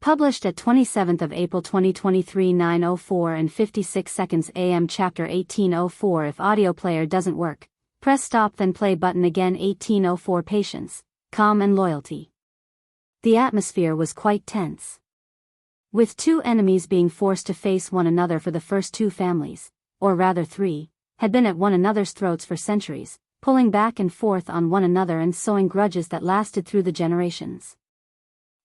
Published at 27th of April 2023 9:04 and 56 seconds AM. Chapter 1804. If audio player doesn't work, press stop then play button again. 1804. Patience, calm and loyalty. The atmosphere was quite tense. With two enemies being forced to face one another for the first two families, or rather three, had been at one another's throats for centuries, pulling back and forth on one another and sowing grudges that lasted through the generations.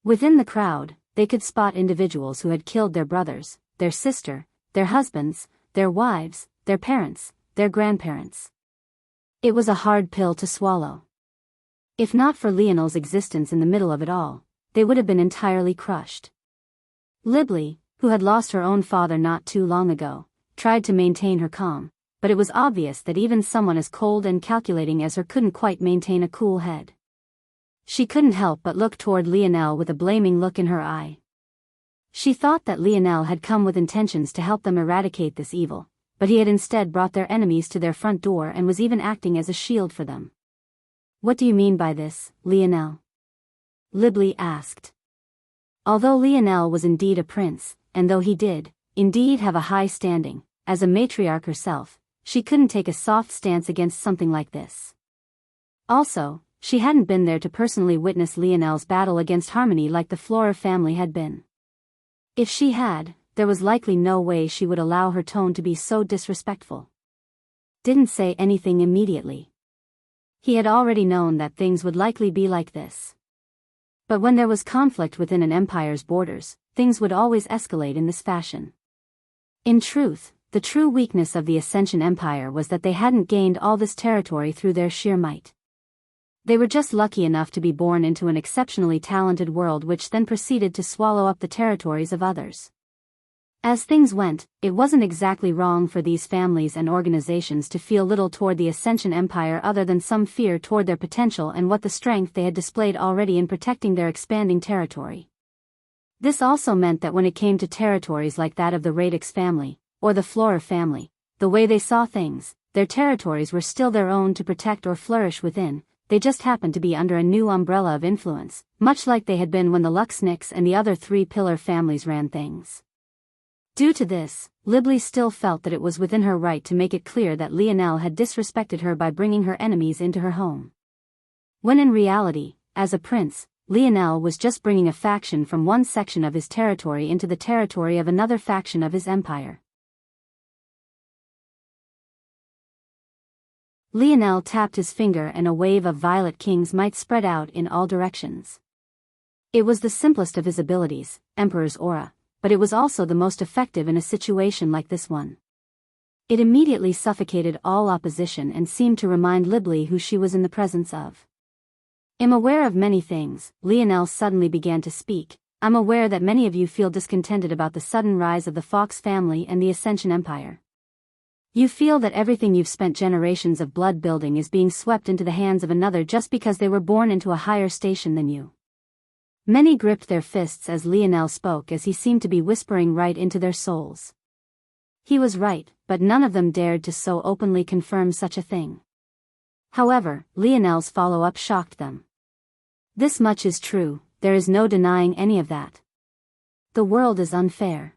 Within the crowd, they could spot individuals who had killed their brothers, their sister, their husbands, their wives, their parents, their grandparents. It was a hard pill to swallow. If not for Lionel's existence in the middle of it all, they would have been entirely crushed. Libli, who had lost her own father not too long ago, tried to maintain her calm, but it was obvious that even someone as cold and calculating as her couldn't quite maintain a cool head. She couldn't help but look toward Lionel with a blaming look in her eye. She thought that Lionel had come with intentions to help them eradicate this evil, but he had instead brought their enemies to their front door and was even acting as a shield for them. "What do you mean by this, Lionel?" Libli asked. Although Lionel was indeed a prince, and though he did, indeed have a high standing, as a matriarch herself, she couldn't take a soft stance against something like this. Also, she hadn't been there to personally witness Lionel's battle against Harmony like the Flora family had been. If she had, there was likely no way she would allow her tone to be so disrespectful. Didn't say anything immediately. He had already known that things would likely be like this. But when there was conflict within an empire's borders, things would always escalate in this fashion. In truth, the true weakness of the Ascension Empire was that they hadn't gained all this territory through their sheer might. They were just lucky enough to be born into an exceptionally talented world which then proceeded to swallow up the territories of others. As things went, it wasn't exactly wrong for these families and organizations to feel little toward the Ascension Empire other than some fear toward their potential and what the strength they had displayed already in protecting their expanding territory. This also meant that when it came to territories like that of the Radix family, or the Flora family, the way they saw things, their territories were still their own to protect or flourish within. They just happened to be under a new umbrella of influence, much like they had been when the Luxniks and the other three pillar families ran things. Due to this, Libli still felt that it was within her right to make it clear that Lionel had disrespected her by bringing her enemies into her home. When in reality, as a prince, Lionel was just bringing a faction from one section of his territory into the territory of another faction of his empire. Lionel tapped his finger and a wave of violet king's might spread out in all directions. It was the simplest of his abilities, Emperor's Aura, but it was also the most effective in a situation like this one. It immediately suffocated all opposition and seemed to remind Libli who she was in the presence of. "I'm aware of many things," Lionel suddenly began to speak. "I'm aware that many of you feel discontented about the sudden rise of the Fox family and the Ascension Empire. You feel that everything you've spent generations of blood building is being swept into the hands of another just because they were born into a higher station than you." Many gripped their fists as Lionel spoke, as he seemed to be whispering right into their souls. He was right, but none of them dared to so openly confirm such a thing. However, Lionel's follow-up shocked them. "This much is true, there is no denying any of that. The world is unfair.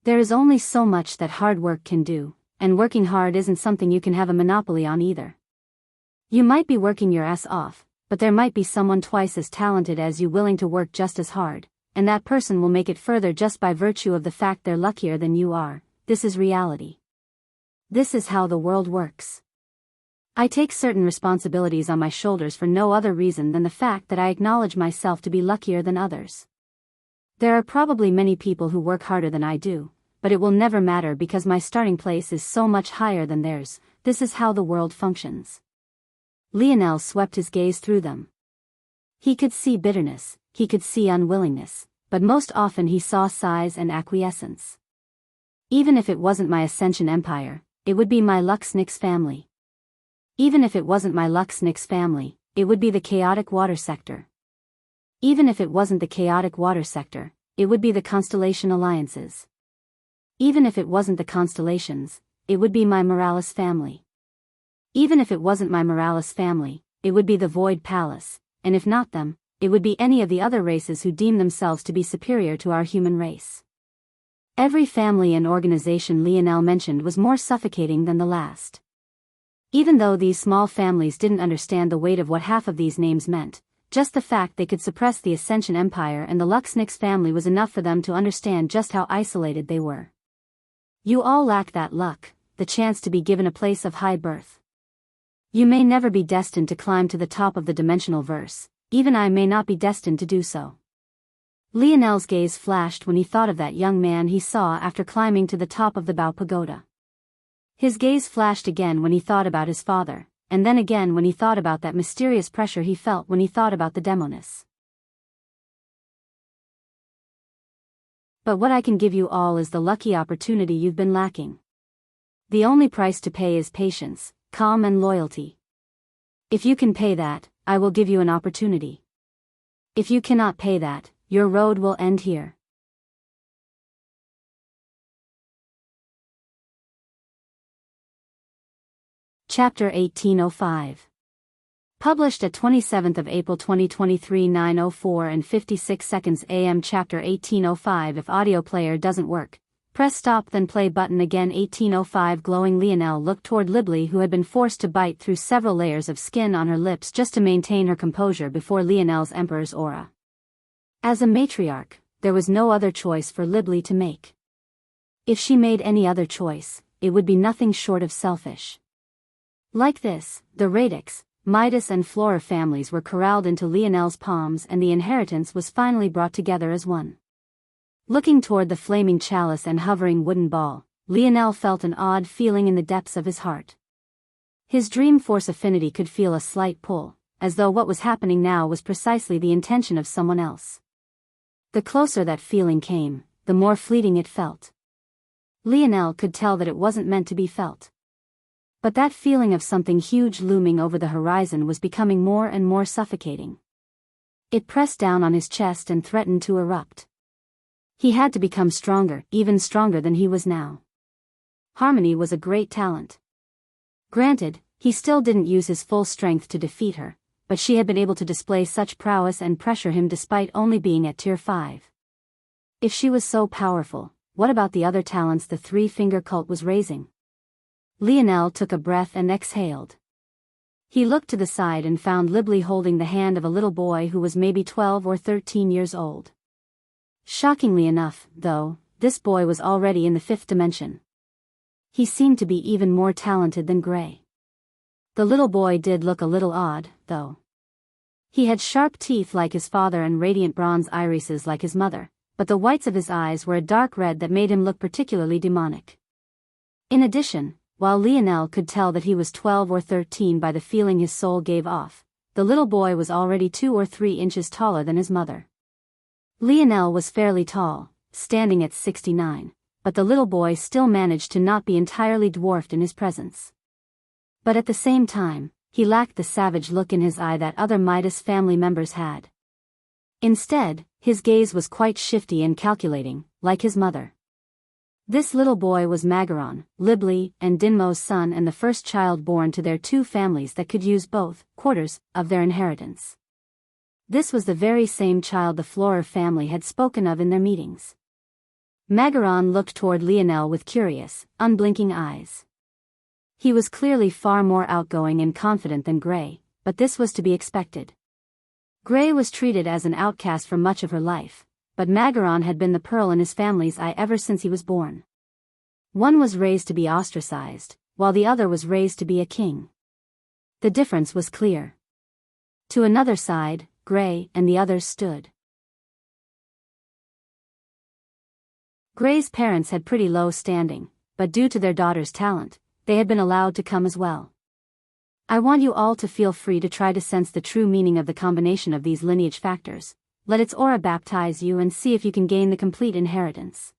There is only so much that hard work can do, and working hard isn't something you can have a monopoly on either. You might be working your ass off, but there might be someone twice as talented as you willing to work just as hard, and that person will make it further just by virtue of the fact they're luckier than you are. This is reality. This is how the world works. I take certain responsibilities on my shoulders for no other reason than the fact that I acknowledge myself to be luckier than others. There are probably many people who work harder than I do, but it will never matter because my starting place is so much higher than theirs. This is how the world functions." Lionel swept his gaze through them. He could see bitterness, he could see unwillingness, but most often he saw sighs and acquiescence. "Even if it wasn't my Ascension Empire, it would be my Luxniks family. Even if it wasn't my Luxniks family, it would be the chaotic water sector. Even if it wasn't the chaotic water sector, it would be the constellation alliances. Even if it wasn't the constellations, it would be my Morales family. Even if it wasn't my Morales family, it would be the Void Palace, and if not them, it would be any of the other races who deem themselves to be superior to our human race." Every family and organization Lionel mentioned was more suffocating than the last. Even though these small families didn't understand the weight of what half of these names meant, just the fact they could suppress the Ascension Empire and the Luxniks family was enough for them to understand just how isolated they were. "You all lack that luck," the chance to be given a place of high birth. You may never be destined to climb to the top of the dimensional verse, even I may not be destined to do so. Lionel's gaze flashed when he thought of that young man he saw after climbing to the top of the Bao Pagoda. His gaze flashed again when he thought about his father, and then again when he thought about that mysterious pressure he felt when he thought about the demoness. But what I can give you all is the lucky opportunity you've been lacking. The only price to pay is patience, calm and loyalty. If you can pay that, I will give you an opportunity. If you cannot pay that, your road will end here. Chapter 1805. Published at 27th of April 2023 9:04 and 56 seconds AM. Chapter 1805. If audio player doesn't work, press stop then play button again. 1805. Glowing Lionel looked toward Libly, who had been forced to bite through several layers of skin on her lips just to maintain her composure before Lionel's emperor's aura. As a matriarch, there was no other choice for Libly to make. If she made any other choice, it would be nothing short of selfish. Like this, the Radix, Midas and Flora families were corralled into Lionel's palms and the inheritance was finally brought together as one. Looking toward the flaming chalice and hovering wooden ball, Lionel felt an odd feeling in the depths of his heart. His dream force affinity could feel a slight pull, as though what was happening now was precisely the intention of someone else. The closer that feeling came, the more fleeting it felt. Lionel could tell that it wasn't meant to be felt. But that feeling of something huge looming over the horizon was becoming more and more suffocating. It pressed down on his chest and threatened to erupt. He had to become stronger, even stronger than he was now. Harmony was a great talent. Granted, he still didn't use his full strength to defeat her, but she had been able to display such prowess and pressure him despite only being at tier 5. If she was so powerful, what about the other talents the three-finger cult was raising? Lionel took a breath and exhaled. He looked to the side and found Libly holding the hand of a little boy who was maybe 12 or 13 years old. Shockingly enough, though, this boy was already in the 5th dimension. He seemed to be even more talented than Gray. The little boy did look a little odd, though. He had sharp teeth like his father and radiant bronze irises like his mother, but the whites of his eyes were a dark red that made him look particularly demonic. In addition, while Lionel could tell that he was 12 or 13 by the feeling his soul gave off, the little boy was already 2 or 3 inches taller than his mother. Lionel was fairly tall, standing at 69, but the little boy still managed to not be entirely dwarfed in his presence. But at the same time, he lacked the savage look in his eye that other Midas family members had. Instead, his gaze was quite shifty and calculating, like his mother. This little boy was Magaron, Libly, and Dinmo's son and the first child born to their 2 families that could use both quarters of their inheritance. This was the very same child the Flora family had spoken of in their meetings. Magaron looked toward Lionel with curious, unblinking eyes. He was clearly far more outgoing and confident than Gray, but this was to be expected. Gray was treated as an outcast for much of her life, but Magaron had been the pearl in his family's eye ever since he was born. One was raised to be ostracized, while the other was raised to be a king. The difference was clear. To another side, Gray and the others stood. Gray's parents had pretty low standing, but due to their daughter's talent, they had been allowed to come as well. I want you all to feel free to try to sense the true meaning of the combination of these lineage factors. Let its aura baptize you and see if you can gain the complete inheritance.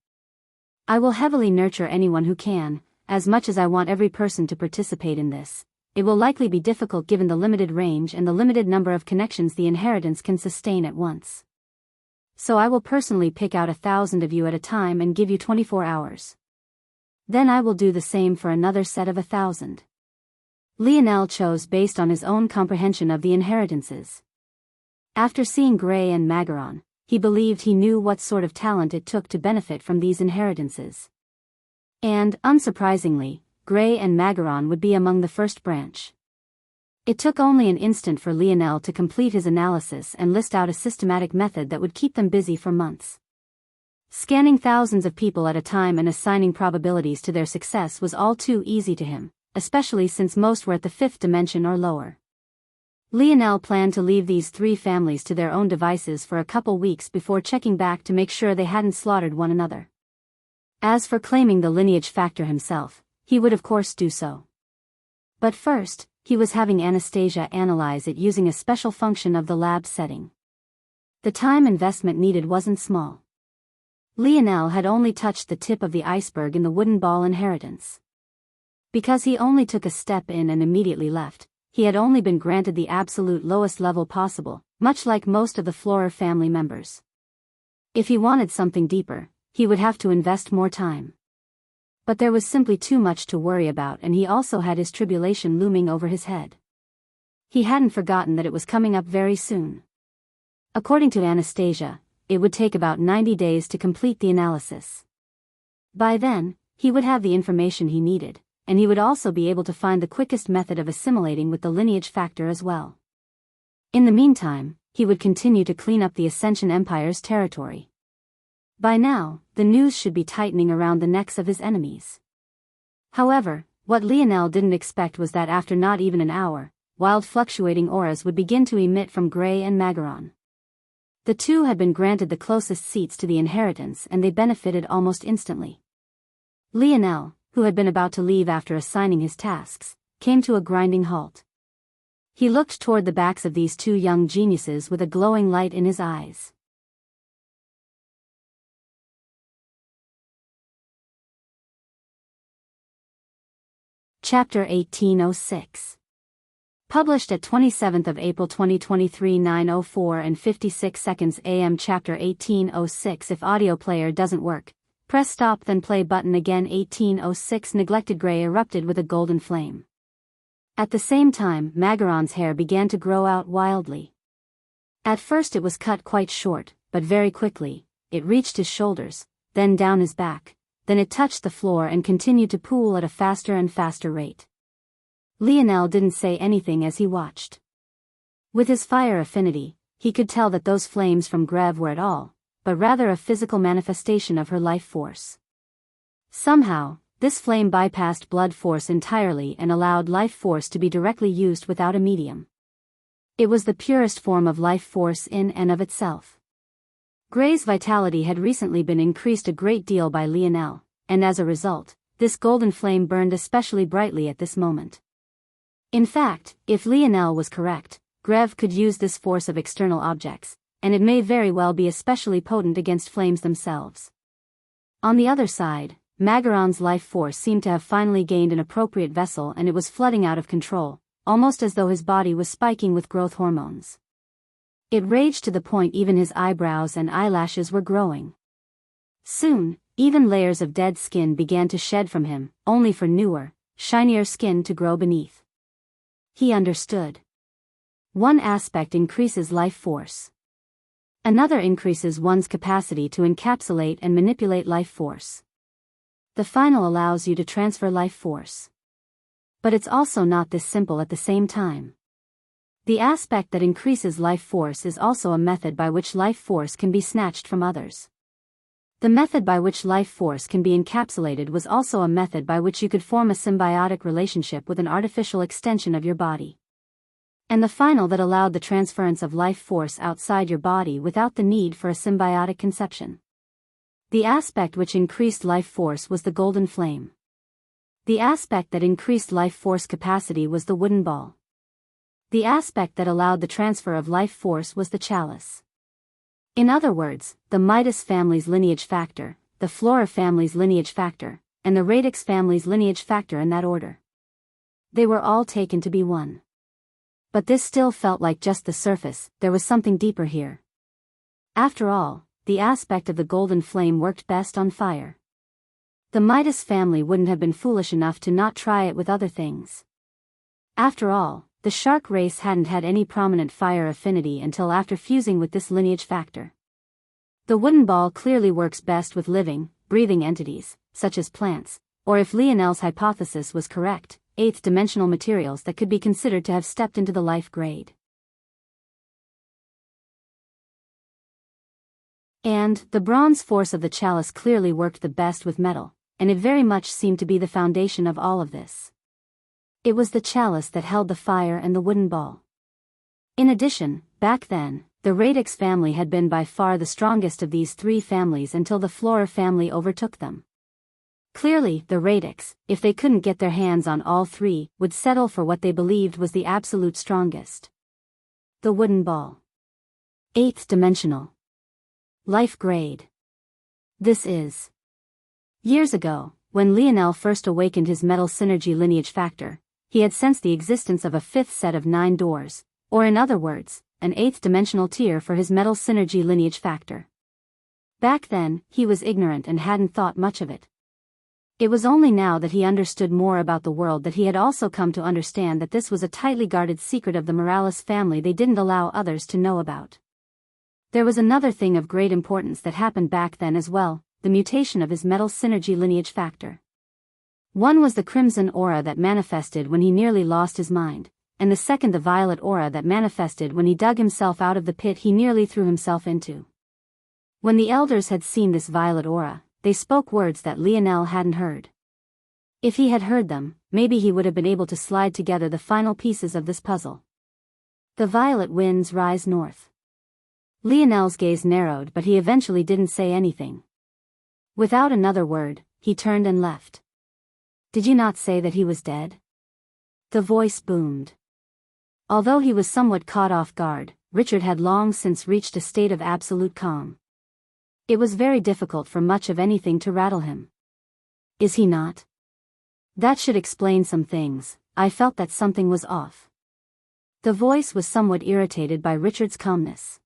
I will heavily nurture anyone who can, as much as I want every person to participate in this. It will likely be difficult given the limited range and the limited number of connections the inheritance can sustain at once. So I will personally pick out 1,000 of you at a time and give you 24 hours. Then I will do the same for another set of 1,000. Lionel chose based on his own comprehension of the inheritances. After seeing Gray and Magaron, he believed he knew what sort of talent it took to benefit from these inheritances. And, unsurprisingly, Gray and Magaron would be among the first branch. It took only an instant for Lionel to complete his analysis and list out a systematic method that would keep them busy for months. Scanning thousands of people at a time and assigning probabilities to their success was all too easy to him, especially since most were at the fifth dimension or lower. Lionel planned to leave these three families to their own devices for a couple weeks before checking back to make sure they hadn't slaughtered one another. As for claiming the lineage factor himself, he would of course do so. But first, he was having Anastasia analyze it using a special function of the lab setting. The time investment needed wasn't small. Lionel had only touched the tip of the iceberg in the wooden ball inheritance. Because he only took a step in and immediately left, he had only been granted the absolute lowest level possible, much like most of the Florer family members. If he wanted something deeper, he would have to invest more time. But there was simply too much to worry about, and he also had his tribulation looming over his head. He hadn't forgotten that it was coming up very soon. According to Anastasia, it would take about 90 days to complete the analysis. By then, he would have the information he needed, and he would also be able to find the quickest method of assimilating with the lineage factor as well. In the meantime, he would continue to clean up the Ascension Empire's territory. By now, the noose should be tightening around the necks of his enemies. However, what Lionel didn't expect was that after not even an hour, wild fluctuating auras would begin to emit from Gray and Magaron. The two had been granted the closest seats to the inheritance, and they benefited almost instantly. Lionel, who had been about to leave after assigning his tasks, came to a grinding halt. He looked toward the backs of these two young geniuses with a glowing light in his eyes. Chapter 1806. Published at 27th of April 2023 9:04 and 56 seconds AM. Chapter 1806. If audio player doesn't work, press stop then play button again. 1806. Neglected Gray erupted with a golden flame. At the same time, Magaron's hair began to grow out wildly. At first it was cut quite short, but very quickly, it reached his shoulders, then down his back, then it touched the floor and continued to pool at a faster and faster rate. Lionel didn't say anything as he watched. With his fire affinity, he could tell that those flames from Grev were at all, but rather a physical manifestation of her life force. Somehow, this flame bypassed blood force entirely and allowed life force to be directly used without a medium. It was the purest form of life force in and of itself. Gray's vitality had recently been increased a great deal by Lionel, and as a result, this golden flame burned especially brightly at this moment. In fact, if Lionel was correct, Grev could use this force of external objects, and it may very well be especially potent against flames themselves. On the other side, Magaron's life force seemed to have finally gained an appropriate vessel, and it was flooding out of control, almost as though his body was spiking with growth hormones. It raged to the point even his eyebrows and eyelashes were growing. Soon, even layers of dead skin began to shed from him, only for newer, shinier skin to grow beneath. He understood. One aspect increases life force. Another increases one's capacity to encapsulate and manipulate life force. The final allows you to transfer life force. But it's also not this simple at the same time. The aspect that increases life force is also a method by which life force can be snatched from others. The method by which life force can be encapsulated was also a method by which you could form a symbiotic relationship with an artificial extension of your body. And the final that allowed the transference of life force outside your body without the need for a symbiotic conception. The aspect which increased life force was the golden flame. The aspect that increased life force capacity was the wooden ball. The aspect that allowed the transfer of life force was the chalice. In other words, the Midas family's lineage factor, the Flora family's lineage factor, and the Radix family's lineage factor in that order. They were all taken to be one. But this still felt like just the surface, there was something deeper here. After all, the aspect of the golden flame worked best on fire. The Midas family wouldn't have been foolish enough to not try it with other things. After all, the shark race hadn't had any prominent fire affinity until after fusing with this lineage factor. The wooden ball clearly works best with living, breathing entities, such as plants, or if Lionel's hypothesis was correct, eighth-dimensional materials that could be considered to have stepped into the life grade. And the bronze force of the chalice clearly worked the best with metal, and it very much seemed to be the foundation of all of this. It was the chalice that held the fire and the wooden ball. In addition, back then, the radix family had been by far the strongest of these three families until the Flora family overtook them. Clearly, the radix, if they couldn't get their hands on all three, would settle for what they believed was the absolute strongest. The wooden ball. 8th dimensional. Life grade. This is. Years ago, when Lionel first awakened his metal synergy lineage factor, he had sensed the existence of a 5th set of 9 doors, or in other words, an 8th dimensional tier for his metal synergy lineage factor. Back then, he was ignorant and hadn't thought much of it. It was only now that he understood more about the world that he had also come to understand that this was a tightly guarded secret of the Morales family they didn't allow others to know about. There was another thing of great importance that happened back then as well, the mutation of his metal synergy lineage factor. One was the crimson aura that manifested when he nearly lost his mind, and the second the violet aura that manifested when he dug himself out of the pit he nearly threw himself into. When the elders had seen this violet aura, they spoke words that Lionel hadn't heard. If he had heard them, maybe he would have been able to slide together the final pieces of this puzzle. The violet winds rise north. Lionel's gaze narrowed, but he eventually didn't say anything. Without another word, he turned and left. Did you not say that he was dead? The voice boomed. Although he was somewhat caught off guard, Richard had long since reached a state of absolute calm. It was very difficult for much of anything to rattle him. Is he not? That should explain some things. I felt that something was off. The voice was somewhat irritated by Richard's calmness.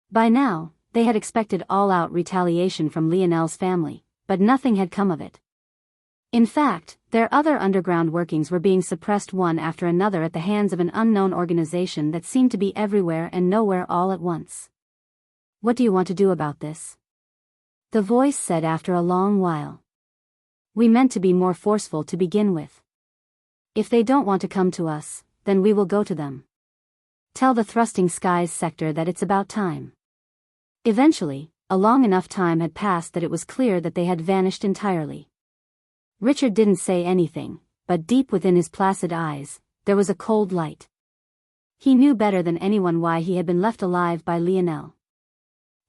By now, they had expected all-out retaliation from Lionel's family, but nothing had come of it. In fact, their other underground workings were being suppressed one after another at the hands of an unknown organization that seemed to be everywhere and nowhere all at once. What do you want to do about this? The voice said after a long while. We meant to be more forceful to begin with. If they don't want to come to us, then we will go to them. Tell the Thrusting Skies sector that it's about time. Eventually, a long enough time had passed that it was clear that they had vanished entirely. Richard didn't say anything, but deep within his placid eyes, there was a cold light. He knew better than anyone why he had been left alive by Lionel.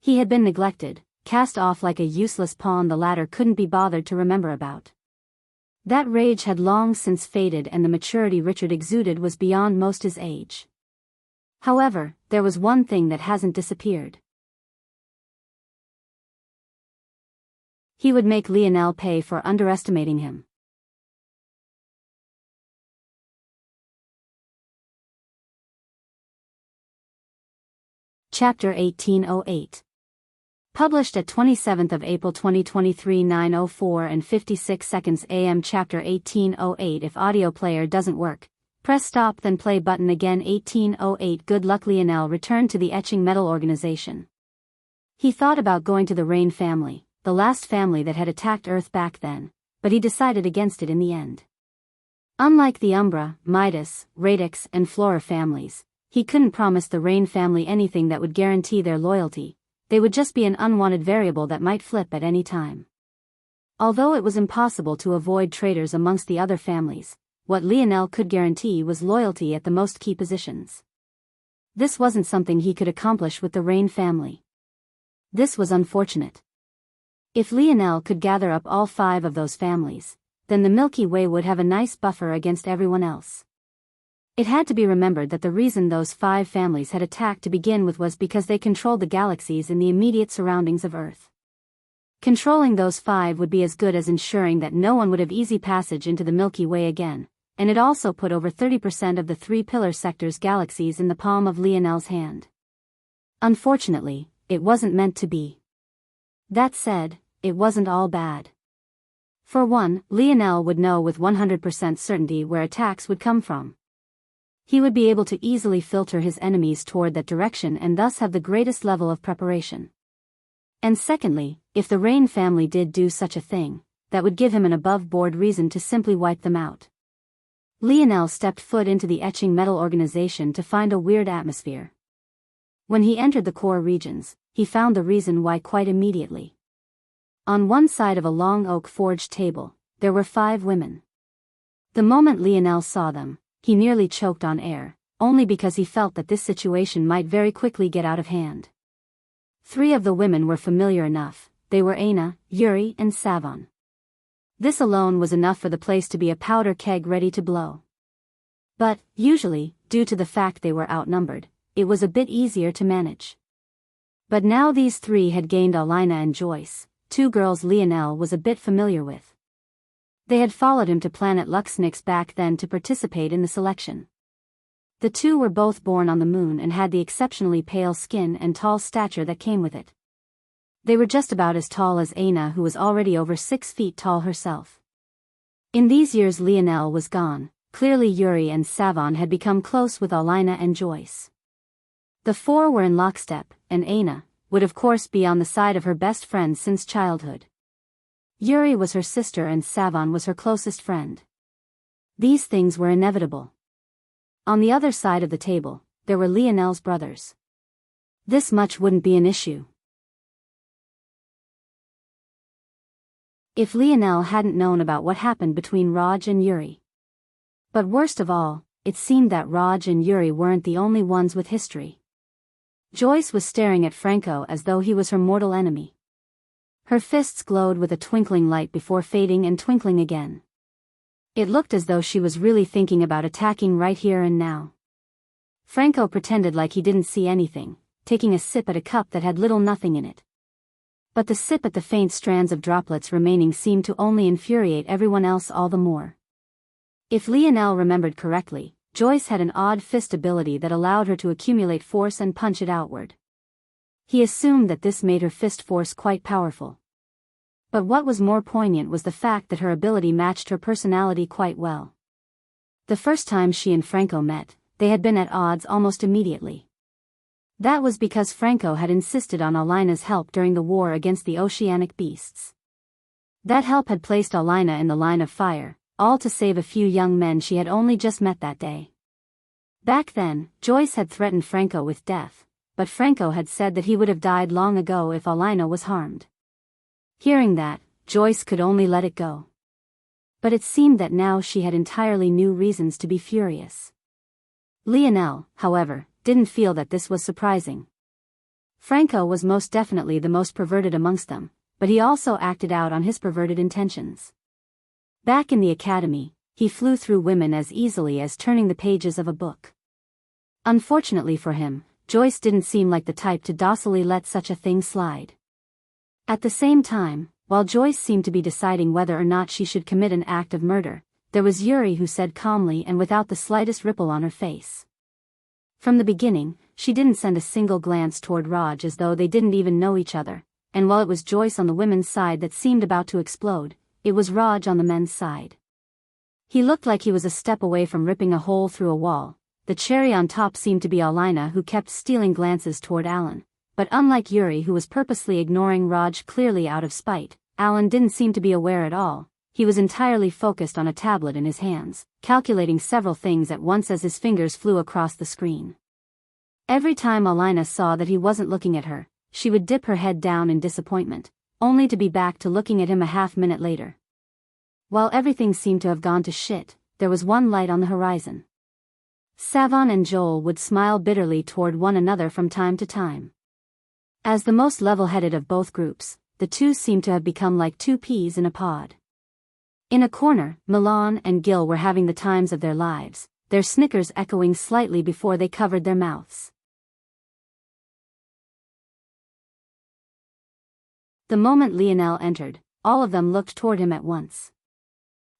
He had been neglected, cast off like a useless pawn the latter couldn't be bothered to remember about. That rage had long since faded and the maturity Richard exuded was beyond most his age. However, there was one thing that hasn't disappeared. He would make Lionel pay for underestimating him. Chapter 1808. Published at 27th of April 2023 9:04 and 56 seconds AM. Chapter 1808. If audio player doesn't work, press stop then play button again. 1808. Good luck. Lionel returned to the etching metal organization. He thought about going to the Rain family, the last family that had attacked Earth back then, but he decided against it in the end. Unlike the Umbra, Midas, Radix and Flora families, he couldn't promise the Rain family anything that would guarantee their loyalty. They would just be an unwanted variable that might flip at any time. Although it was impossible to avoid traitors amongst the other families, what Lionel could guarantee was loyalty at the most key positions. This wasn't something he could accomplish with the Rain family. This was unfortunate. If Lionel could gather up all 5 of those families, then the Milky Way would have a nice buffer against everyone else. It had to be remembered that the reason those 5 families had attacked to begin with was because they controlled the galaxies in the immediate surroundings of Earth. Controlling those 5 would be as good as ensuring that no one would have easy passage into the Milky Way again, and it also put over 30% of the 3 pillar sector's galaxies in the palm of Lionel's hand. Unfortunately, it wasn't meant to be. That said, it wasn't all bad. For one, Lionel would know with 100% certainty where attacks would come from. He would be able to easily filter his enemies toward that direction and thus have the greatest level of preparation. And secondly, if the Rain family did do such a thing, that would give him an above-board reason to simply wipe them out. Lionel stepped foot into the etching metal organization to find a weird atmosphere. When he entered the core regions, he found the reason why quite immediately. On one side of a long oak forged table, there were 5 women. The moment Lionel saw them, he nearly choked on air, only because he felt that this situation might very quickly get out of hand. 3 of the women were familiar enough. They were Aina, Yuri, and Savon. This alone was enough for the place to be a powder keg ready to blow. But, usually, due to the fact they were outnumbered, it was a bit easier to manage. But now these 3 had gained Alina and Joyce, 2 girls Lionel was a bit familiar with. They had followed him to planet Luxnix back then to participate in the selection. The 2 were both born on the moon and had the exceptionally pale skin and tall stature that came with it. They were just about as tall as Aina, who was already over 6 feet tall herself. In these years Lionel was gone. Clearly Yuri and Savon had become close with Alina and Joyce. The 4 were in lockstep, and Aina would of course be on the side of her best friend since childhood. Yuri was her sister and Savon was her closest friend. These things were inevitable. On the other side of the table, there were Lionel's brothers. This much wouldn't be an issue. If Lionel hadn't known about what happened between Raj and Yuri. But worst of all, it seemed that Raj and Yuri weren't the only ones with history. Joyce was staring at Franco as though he was her mortal enemy. Her fists glowed with a twinkling light before fading and twinkling again. It looked as though she was really thinking about attacking right here and now. Franco pretended like he didn't see anything, taking a sip at a cup that had little nothing in it. But the sip at the faint strands of droplets remaining seemed to only infuriate everyone else all the more. If Lionel remembered correctly, Joyce had an odd fist ability that allowed her to accumulate force and punch it outward. He assumed that this made her fist force quite powerful. But what was more poignant was the fact that her ability matched her personality quite well. The first time she and Franco met, they had been at odds almost immediately. That was because Franco had insisted on Alina's help during the war against the oceanic beasts. That help had placed Alina in the line of fire, all to save a few young men she had only just met that day. Back then, Joyce had threatened Franco with death, but Franco had said that he would have died long ago if Alina was harmed. Hearing that, Joyce could only let it go. But it seemed that now she had entirely new reasons to be furious. Lionel, however, didn't feel that this was surprising. Franco was most definitely the most perverted amongst them, but he also acted out on his perverted intentions. Back in the academy, he flew through women as easily as turning the pages of a book. Unfortunately for him, Joyce didn't seem like the type to docilely let such a thing slide. At the same time, while Joyce seemed to be deciding whether or not she should commit an act of murder, there was Yuri who said calmly and without the slightest ripple on her face. From the beginning, she didn't send a single glance toward Raj as though they didn't even know each other, and while it was Joyce on the women's side that seemed about to explode, it was Raj on the men's side. He looked like he was a step away from ripping a hole through a wall. The cherry on top seemed to be Alina, who kept stealing glances toward Alan, but unlike Yuri, who was purposely ignoring Raj clearly out of spite, Alan didn't seem to be aware at all. He was entirely focused on a tablet in his hands, calculating several things at once as his fingers flew across the screen. Every time Alina saw that he wasn't looking at her, she would dip her head down in disappointment, only to be back to looking at him a half-minute later. While everything seemed to have gone to shit, there was one light on the horizon. Savon and Joel would smile bitterly toward one another from time to time. As the most level-headed of both groups, the two seemed to have become like 2 peas in a pod. In a corner, Milan and Gil were having the times of their lives, their snickers echoing slightly before they covered their mouths. The moment Lionel entered, all of them looked toward him at once.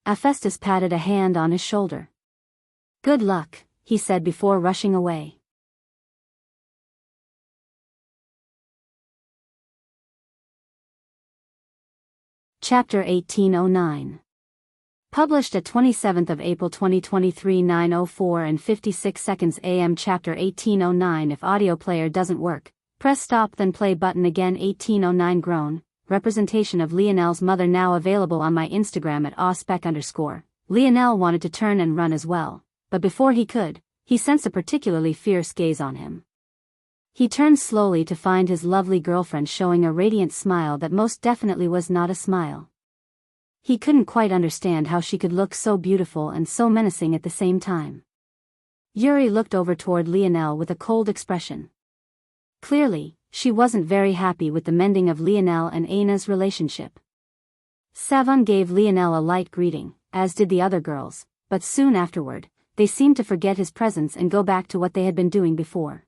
Hephaestus patted a hand on his shoulder. "Good luck," he said before rushing away. Chapter 1809. Published at 27th of April 2023 9:04 and 56 seconds AM. Chapter 1809. If audio player doesn't work, press stop then play button again. 1809 representation of Lionel's mother now available on my Instagram at @spec_. Lionel wanted to turn and run as well, but before he could, he sensed a particularly fierce gaze on him. He turned slowly to find his lovely girlfriend showing a radiant smile that most definitely was not a smile. He couldn't quite understand how she could look so beautiful and so menacing at the same time. Yuri looked over toward Lionel with a cold expression. Clearly, she wasn't very happy with the mending of Lionel and Aina's relationship. Savon gave Lionel a light greeting, as did the other girls, but soon afterward, they seemed to forget his presence and go back to what they had been doing before.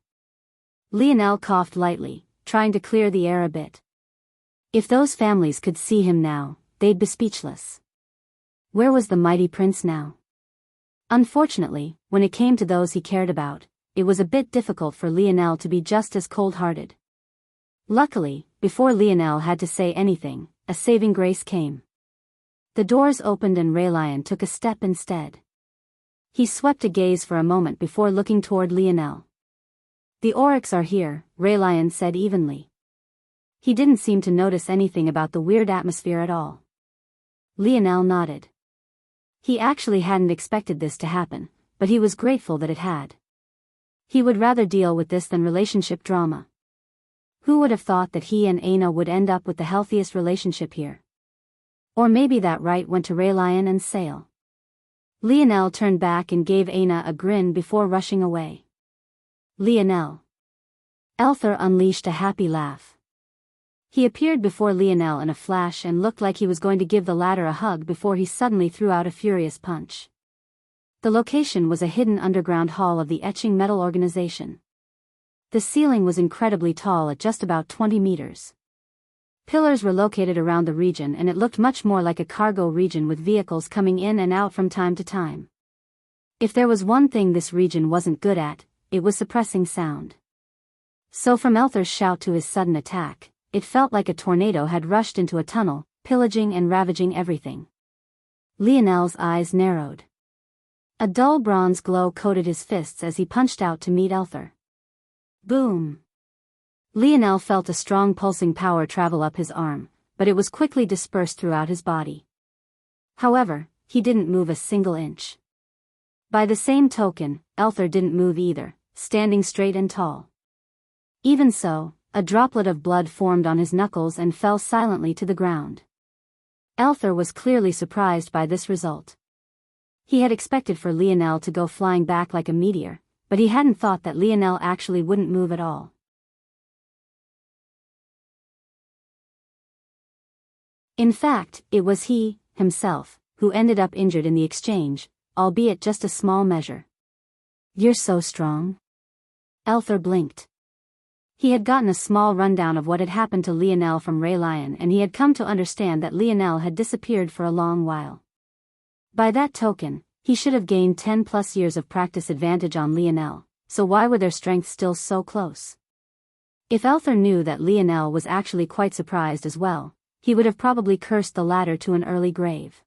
Lionel coughed lightly, trying to clear the air a bit. If those families could see him now, they'd be speechless. Where was the mighty prince now? Unfortunately, when it came to those he cared about, it was a bit difficult for Lionel to be just as cold-hearted. Luckily, before Lionel had to say anything, a saving grace came. The doors opened and Raylion took a step instead. He swept a gaze for a moment before looking toward Lionel. "The Oryx are here," Raylion said evenly. He didn't seem to notice anything about the weird atmosphere at all. Lionel nodded. He actually hadn't expected this to happen, but he was grateful that it had. He would rather deal with this than relationship drama. Who would have thought that he and Aina would end up with the healthiest relationship here? Or maybe that right went to Raylion and Sale. Lionel turned back and gave Aina a grin before rushing away. Lionel. Elther unleashed a happy laugh. He appeared before Lionel in a flash and looked like he was going to give the latter a hug before he suddenly threw out a furious punch. The location was a hidden underground hall of the etching metal organization. The ceiling was incredibly tall at just about 20 meters. Pillars were located around the region and it looked much more like a cargo region with vehicles coming in and out from time to time. If there was one thing this region wasn't good at, it was suppressing sound. So from Elther's shout to his sudden attack, it felt like a tornado had rushed into a tunnel, pillaging and ravaging everything. Lionel's eyes narrowed. A dull bronze glow coated his fists as he punched out to meet Elther. Boom! Lionel felt a strong pulsing power travel up his arm, but it was quickly dispersed throughout his body. However, he didn't move a single inch. By the same token, Elther didn't move either, standing straight and tall. Even so, a droplet of blood formed on his knuckles and fell silently to the ground. Elther was clearly surprised by this result. He had expected for Lionel to go flying back like a meteor, but he hadn't thought that Lionel actually wouldn't move at all. In fact, it was he, himself, who ended up injured in the exchange, albeit just a small measure. "You're so strong." Elther blinked. He had gotten a small rundown of what had happened to Lionel from Raylion and he had come to understand that Lionel had disappeared for a long while. By that token, he should have gained 10+ years of practice advantage on Lionel, so why were their strengths still so close? If Elther knew that Lionel was actually quite surprised as well, he would have probably cursed the latter to an early grave.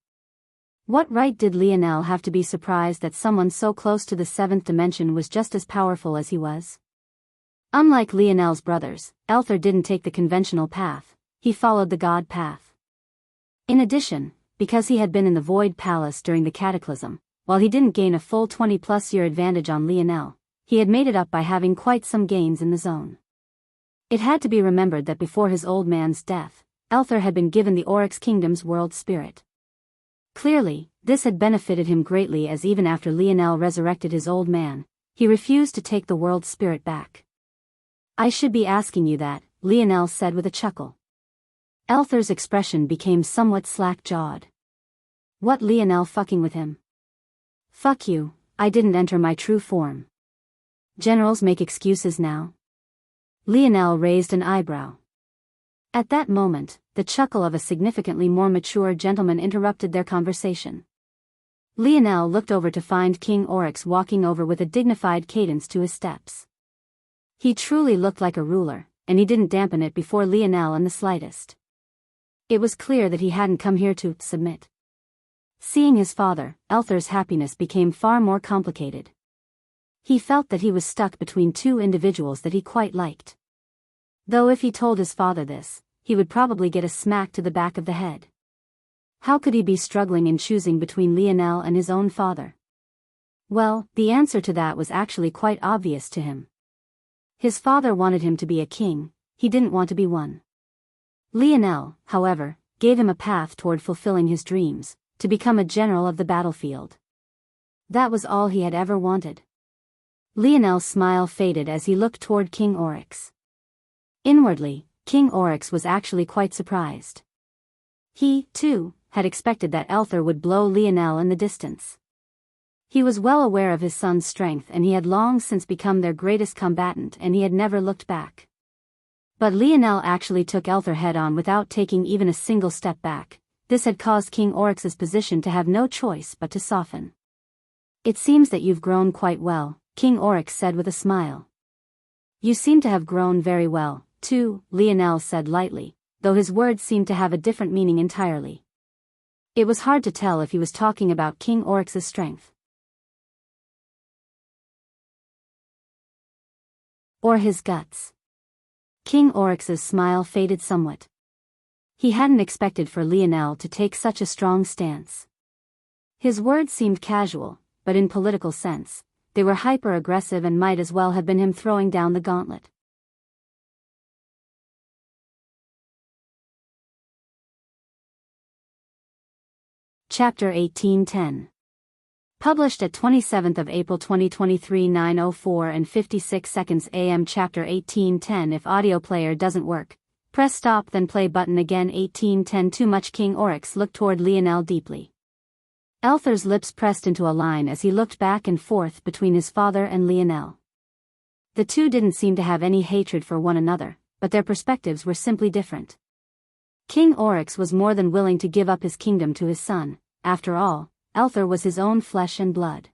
What right did Lionel have to be surprised that someone so close to the 7th dimension was just as powerful as he was? Unlike Lionel's brothers, Elther didn't take the conventional path, he followed the god path. In addition, because he had been in the Void Palace during the Cataclysm, while he didn't gain a full 20+ year advantage on Lionel, he had made it up by having quite some gains in the zone. It had to be remembered that before his old man's death, Elther had been given the Oryx Kingdom's world spirit. Clearly, this had benefited him greatly as even after Lionel resurrected his old man, he refused to take the world spirit back. "I should be asking you that," Lionel said with a chuckle. Elther's expression became somewhat slack-jawed. "What, Lionel fucking with him?" "Fuck you, I didn't enter my true form." "Generals make excuses now?" Lionel raised an eyebrow. At that moment, the chuckle of a significantly more mature gentleman interrupted their conversation. Lionel looked over to find King Oryx walking over with a dignified cadence to his steps. He truly looked like a ruler, and he didn't dampen it before Lionel in the slightest. It was clear that he hadn't come here to submit. Seeing his father, Elther's happiness became far more complicated. He felt that he was stuck between two individuals that he quite liked. Though if he told his father this, he would probably get a smack to the back of the head. How could he be struggling in choosing between Lionel and his own father? Well, the answer to that was actually quite obvious to him. His father wanted him to be a king, he didn't want to be one. Lionel, however, gave him a path toward fulfilling his dreams, to become a general of the battlefield. That was all he had ever wanted. Lionel's smile faded as he looked toward King Oryx. Inwardly, King Oryx was actually quite surprised. He, too, had expected that Elther would blow Lionel in the distance. He was well aware of his son's strength and he had long since become their greatest combatant and he had never looked back. But Lionel actually took Elther head-on without taking even a single step back. This had caused King Oryx's position to have no choice but to soften. "It seems that you've grown quite well," King Oryx said with a smile. "You seem to have grown very well, too," Lionel said lightly, though his words seemed to have a different meaning entirely. It was hard to tell if he was talking about King Oryx's strength or his guts. King Oryx's smile faded somewhat. He hadn't expected for Lionel to take such a strong stance. His words seemed casual, but in political sense, they were hyper-aggressive and might as well have been him throwing down the gauntlet. Chapter 1810. Published at 27th of April 2023 9:04 and 56 seconds AM. Chapter 1810. If audio player doesn't work, press stop then play button again. 1810. Too much. King Oryx looked toward Lionel deeply. Elther's lips pressed into a line as he looked back and forth between his father and Lionel. The two didn't seem to have any hatred for one another, but their perspectives were simply different. King Oryx was more than willing to give up his kingdom to his son. After all, Elther was his own flesh and blood.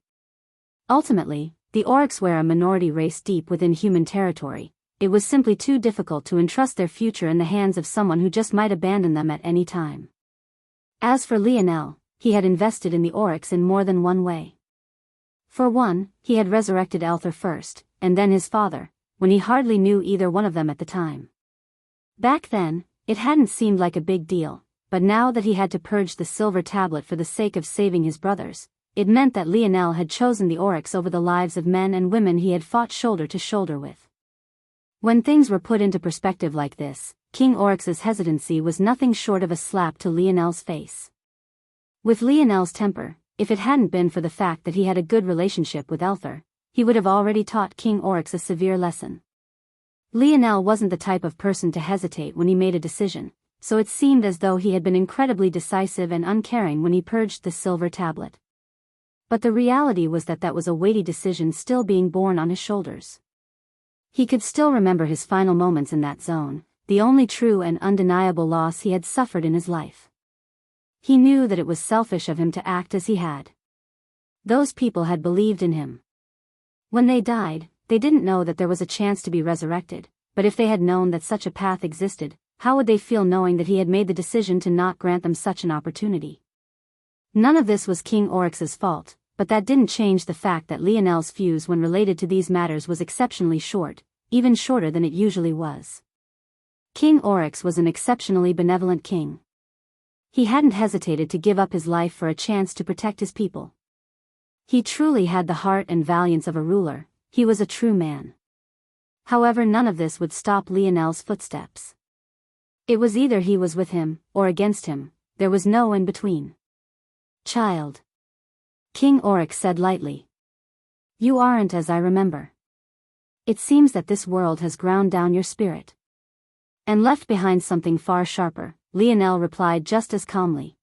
Ultimately, the Oryx were a minority race deep within human territory. It was simply too difficult to entrust their future in the hands of someone who just might abandon them at any time. As for Lionel, he had invested in the Oryx in more than one way. For one, he had resurrected Elther first, and then his father, when he hardly knew either one of them at the time. Back then, it hadn't seemed like a big deal, but now that he had to purge the silver tablet for the sake of saving his brothers, it meant that Lionel had chosen the Oryx over the lives of men and women he had fought shoulder to shoulder with. When things were put into perspective like this, King Oryx's hesitancy was nothing short of a slap to Lionel's face. With Lionel's temper, if it hadn't been for the fact that he had a good relationship with Elther, he would have already taught King Oryx a severe lesson. Lionel wasn't the type of person to hesitate when he made a decision, so it seemed as though he had been incredibly decisive and uncaring when he purged the silver tablet. But the reality was that that was a weighty decision still being borne on his shoulders. He could still remember his final moments in that zone, the only true and undeniable loss he had suffered in his life. He knew that it was selfish of him to act as he had. Those people had believed in him. When they died, they didn't know that there was a chance to be resurrected, but if they had known that such a path existed, how would they feel knowing that he had made the decision to not grant them such an opportunity? None of this was King Oryx's fault, but that didn't change the fact that Lionel's fuse when related to these matters was exceptionally short, even shorter than it usually was. King Oryx was an exceptionally benevolent king. He hadn't hesitated to give up his life for a chance to protect his people. He truly had the heart and valiance of a ruler. He was a true man. However, none of this would stop Lionel's footsteps. It was either he was with him, or against him, there was no in between. "Child," King Oryx said lightly. "You aren't as I remember. It seems that this world has ground down your spirit. And left behind something far sharper," Lionel replied just as calmly.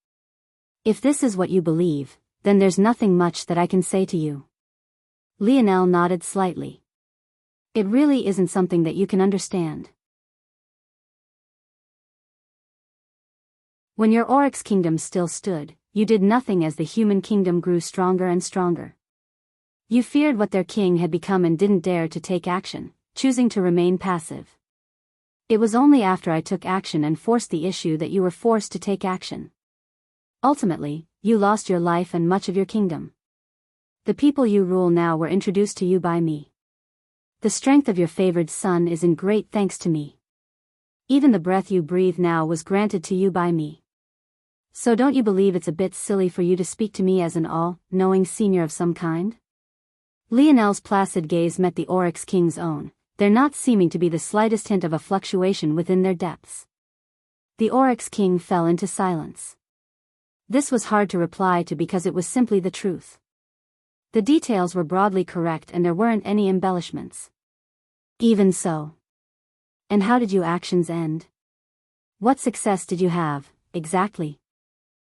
"If this is what you believe, then there's nothing much that I can say to you." Lionel nodded slightly. "It really isn't something that you can understand. When your Oryx kingdom still stood, you did nothing as the human kingdom grew stronger and stronger. You feared what their king had become and didn't dare to take action, choosing to remain passive. It was only after I took action and forced the issue that you were forced to take action. Ultimately, you lost your life and much of your kingdom. The people you rule now were introduced to you by me. The strength of your favored son is in great thanks to me. Even the breath you breathe now was granted to you by me. So don't you believe it's a bit silly for you to speak to me as an all-knowing senior of some kind?" Lionel's placid gaze met the Oryx King's own, there not seeming to be the slightest hint of a fluctuation within their depths. The Oryx King fell into silence. This was hard to reply to because it was simply the truth. The details were broadly correct and there weren't any embellishments. Even so. And how did your actions end? What success did you have, exactly?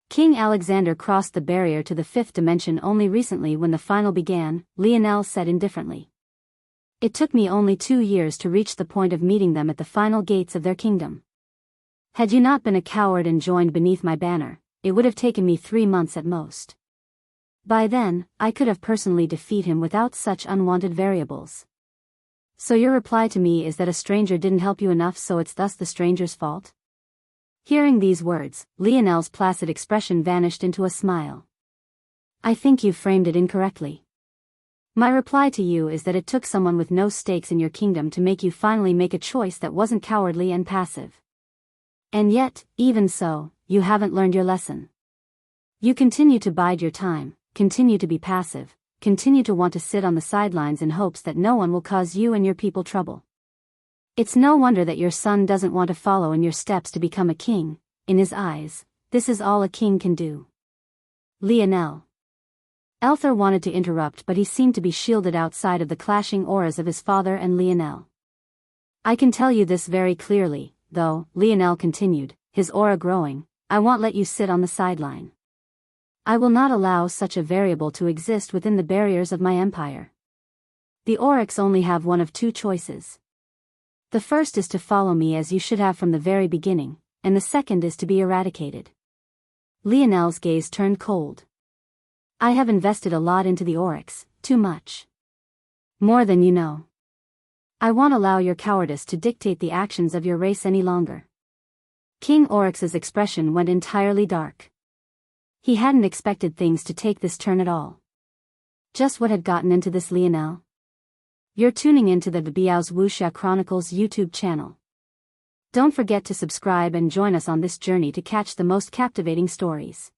King Alexander crossed the barrier to the fifth dimension only recently when the final began, Lionel said indifferently. It took me only 2 years to reach the point of meeting them at the final gates of their kingdom. Had you not been a coward and joined beneath my banner, it would have taken me 3 months at most. By then, I could have personally defeated him without such unwanted variables. So your reply to me is that a stranger didn't help you enough, so it's thus the stranger's fault? Hearing these words, Lionel's placid expression vanished into a smile. I think you framed it incorrectly. My reply to you is that it took someone with no stakes in your kingdom to make you finally make a choice that wasn't cowardly and passive. And yet, even so, you haven't learned your lesson. You continue to bide your time, continue to be passive, continue to want to sit on the sidelines in hopes that no one will cause you and your people trouble. It's no wonder that your son doesn't want to follow in your steps to become a king. In his eyes, this is all a king can do. Lionel. Elther wanted to interrupt, but he seemed to be shielded outside of the clashing auras of his father and Lionel. I can tell you this very clearly, though, Lionel continued, his aura growing, I won't let you sit on the sideline. I will not allow such a variable to exist within the barriers of my empire. The Oryx only have one of 2 choices. The first is to follow me as you should have from the very beginning, and the second is to be eradicated. Lionel's gaze turned cold. I have invested a lot into the Oryx, too much. More than you know. I won't allow your cowardice to dictate the actions of your race any longer. King Oryx's expression went entirely dark. He hadn't expected things to take this turn at all. Just what had gotten into this, Lionel? You're tuning into the Biyao's Wuxia Chronicles YouTube channel. Don't forget to subscribe and join us on this journey to catch the most captivating stories.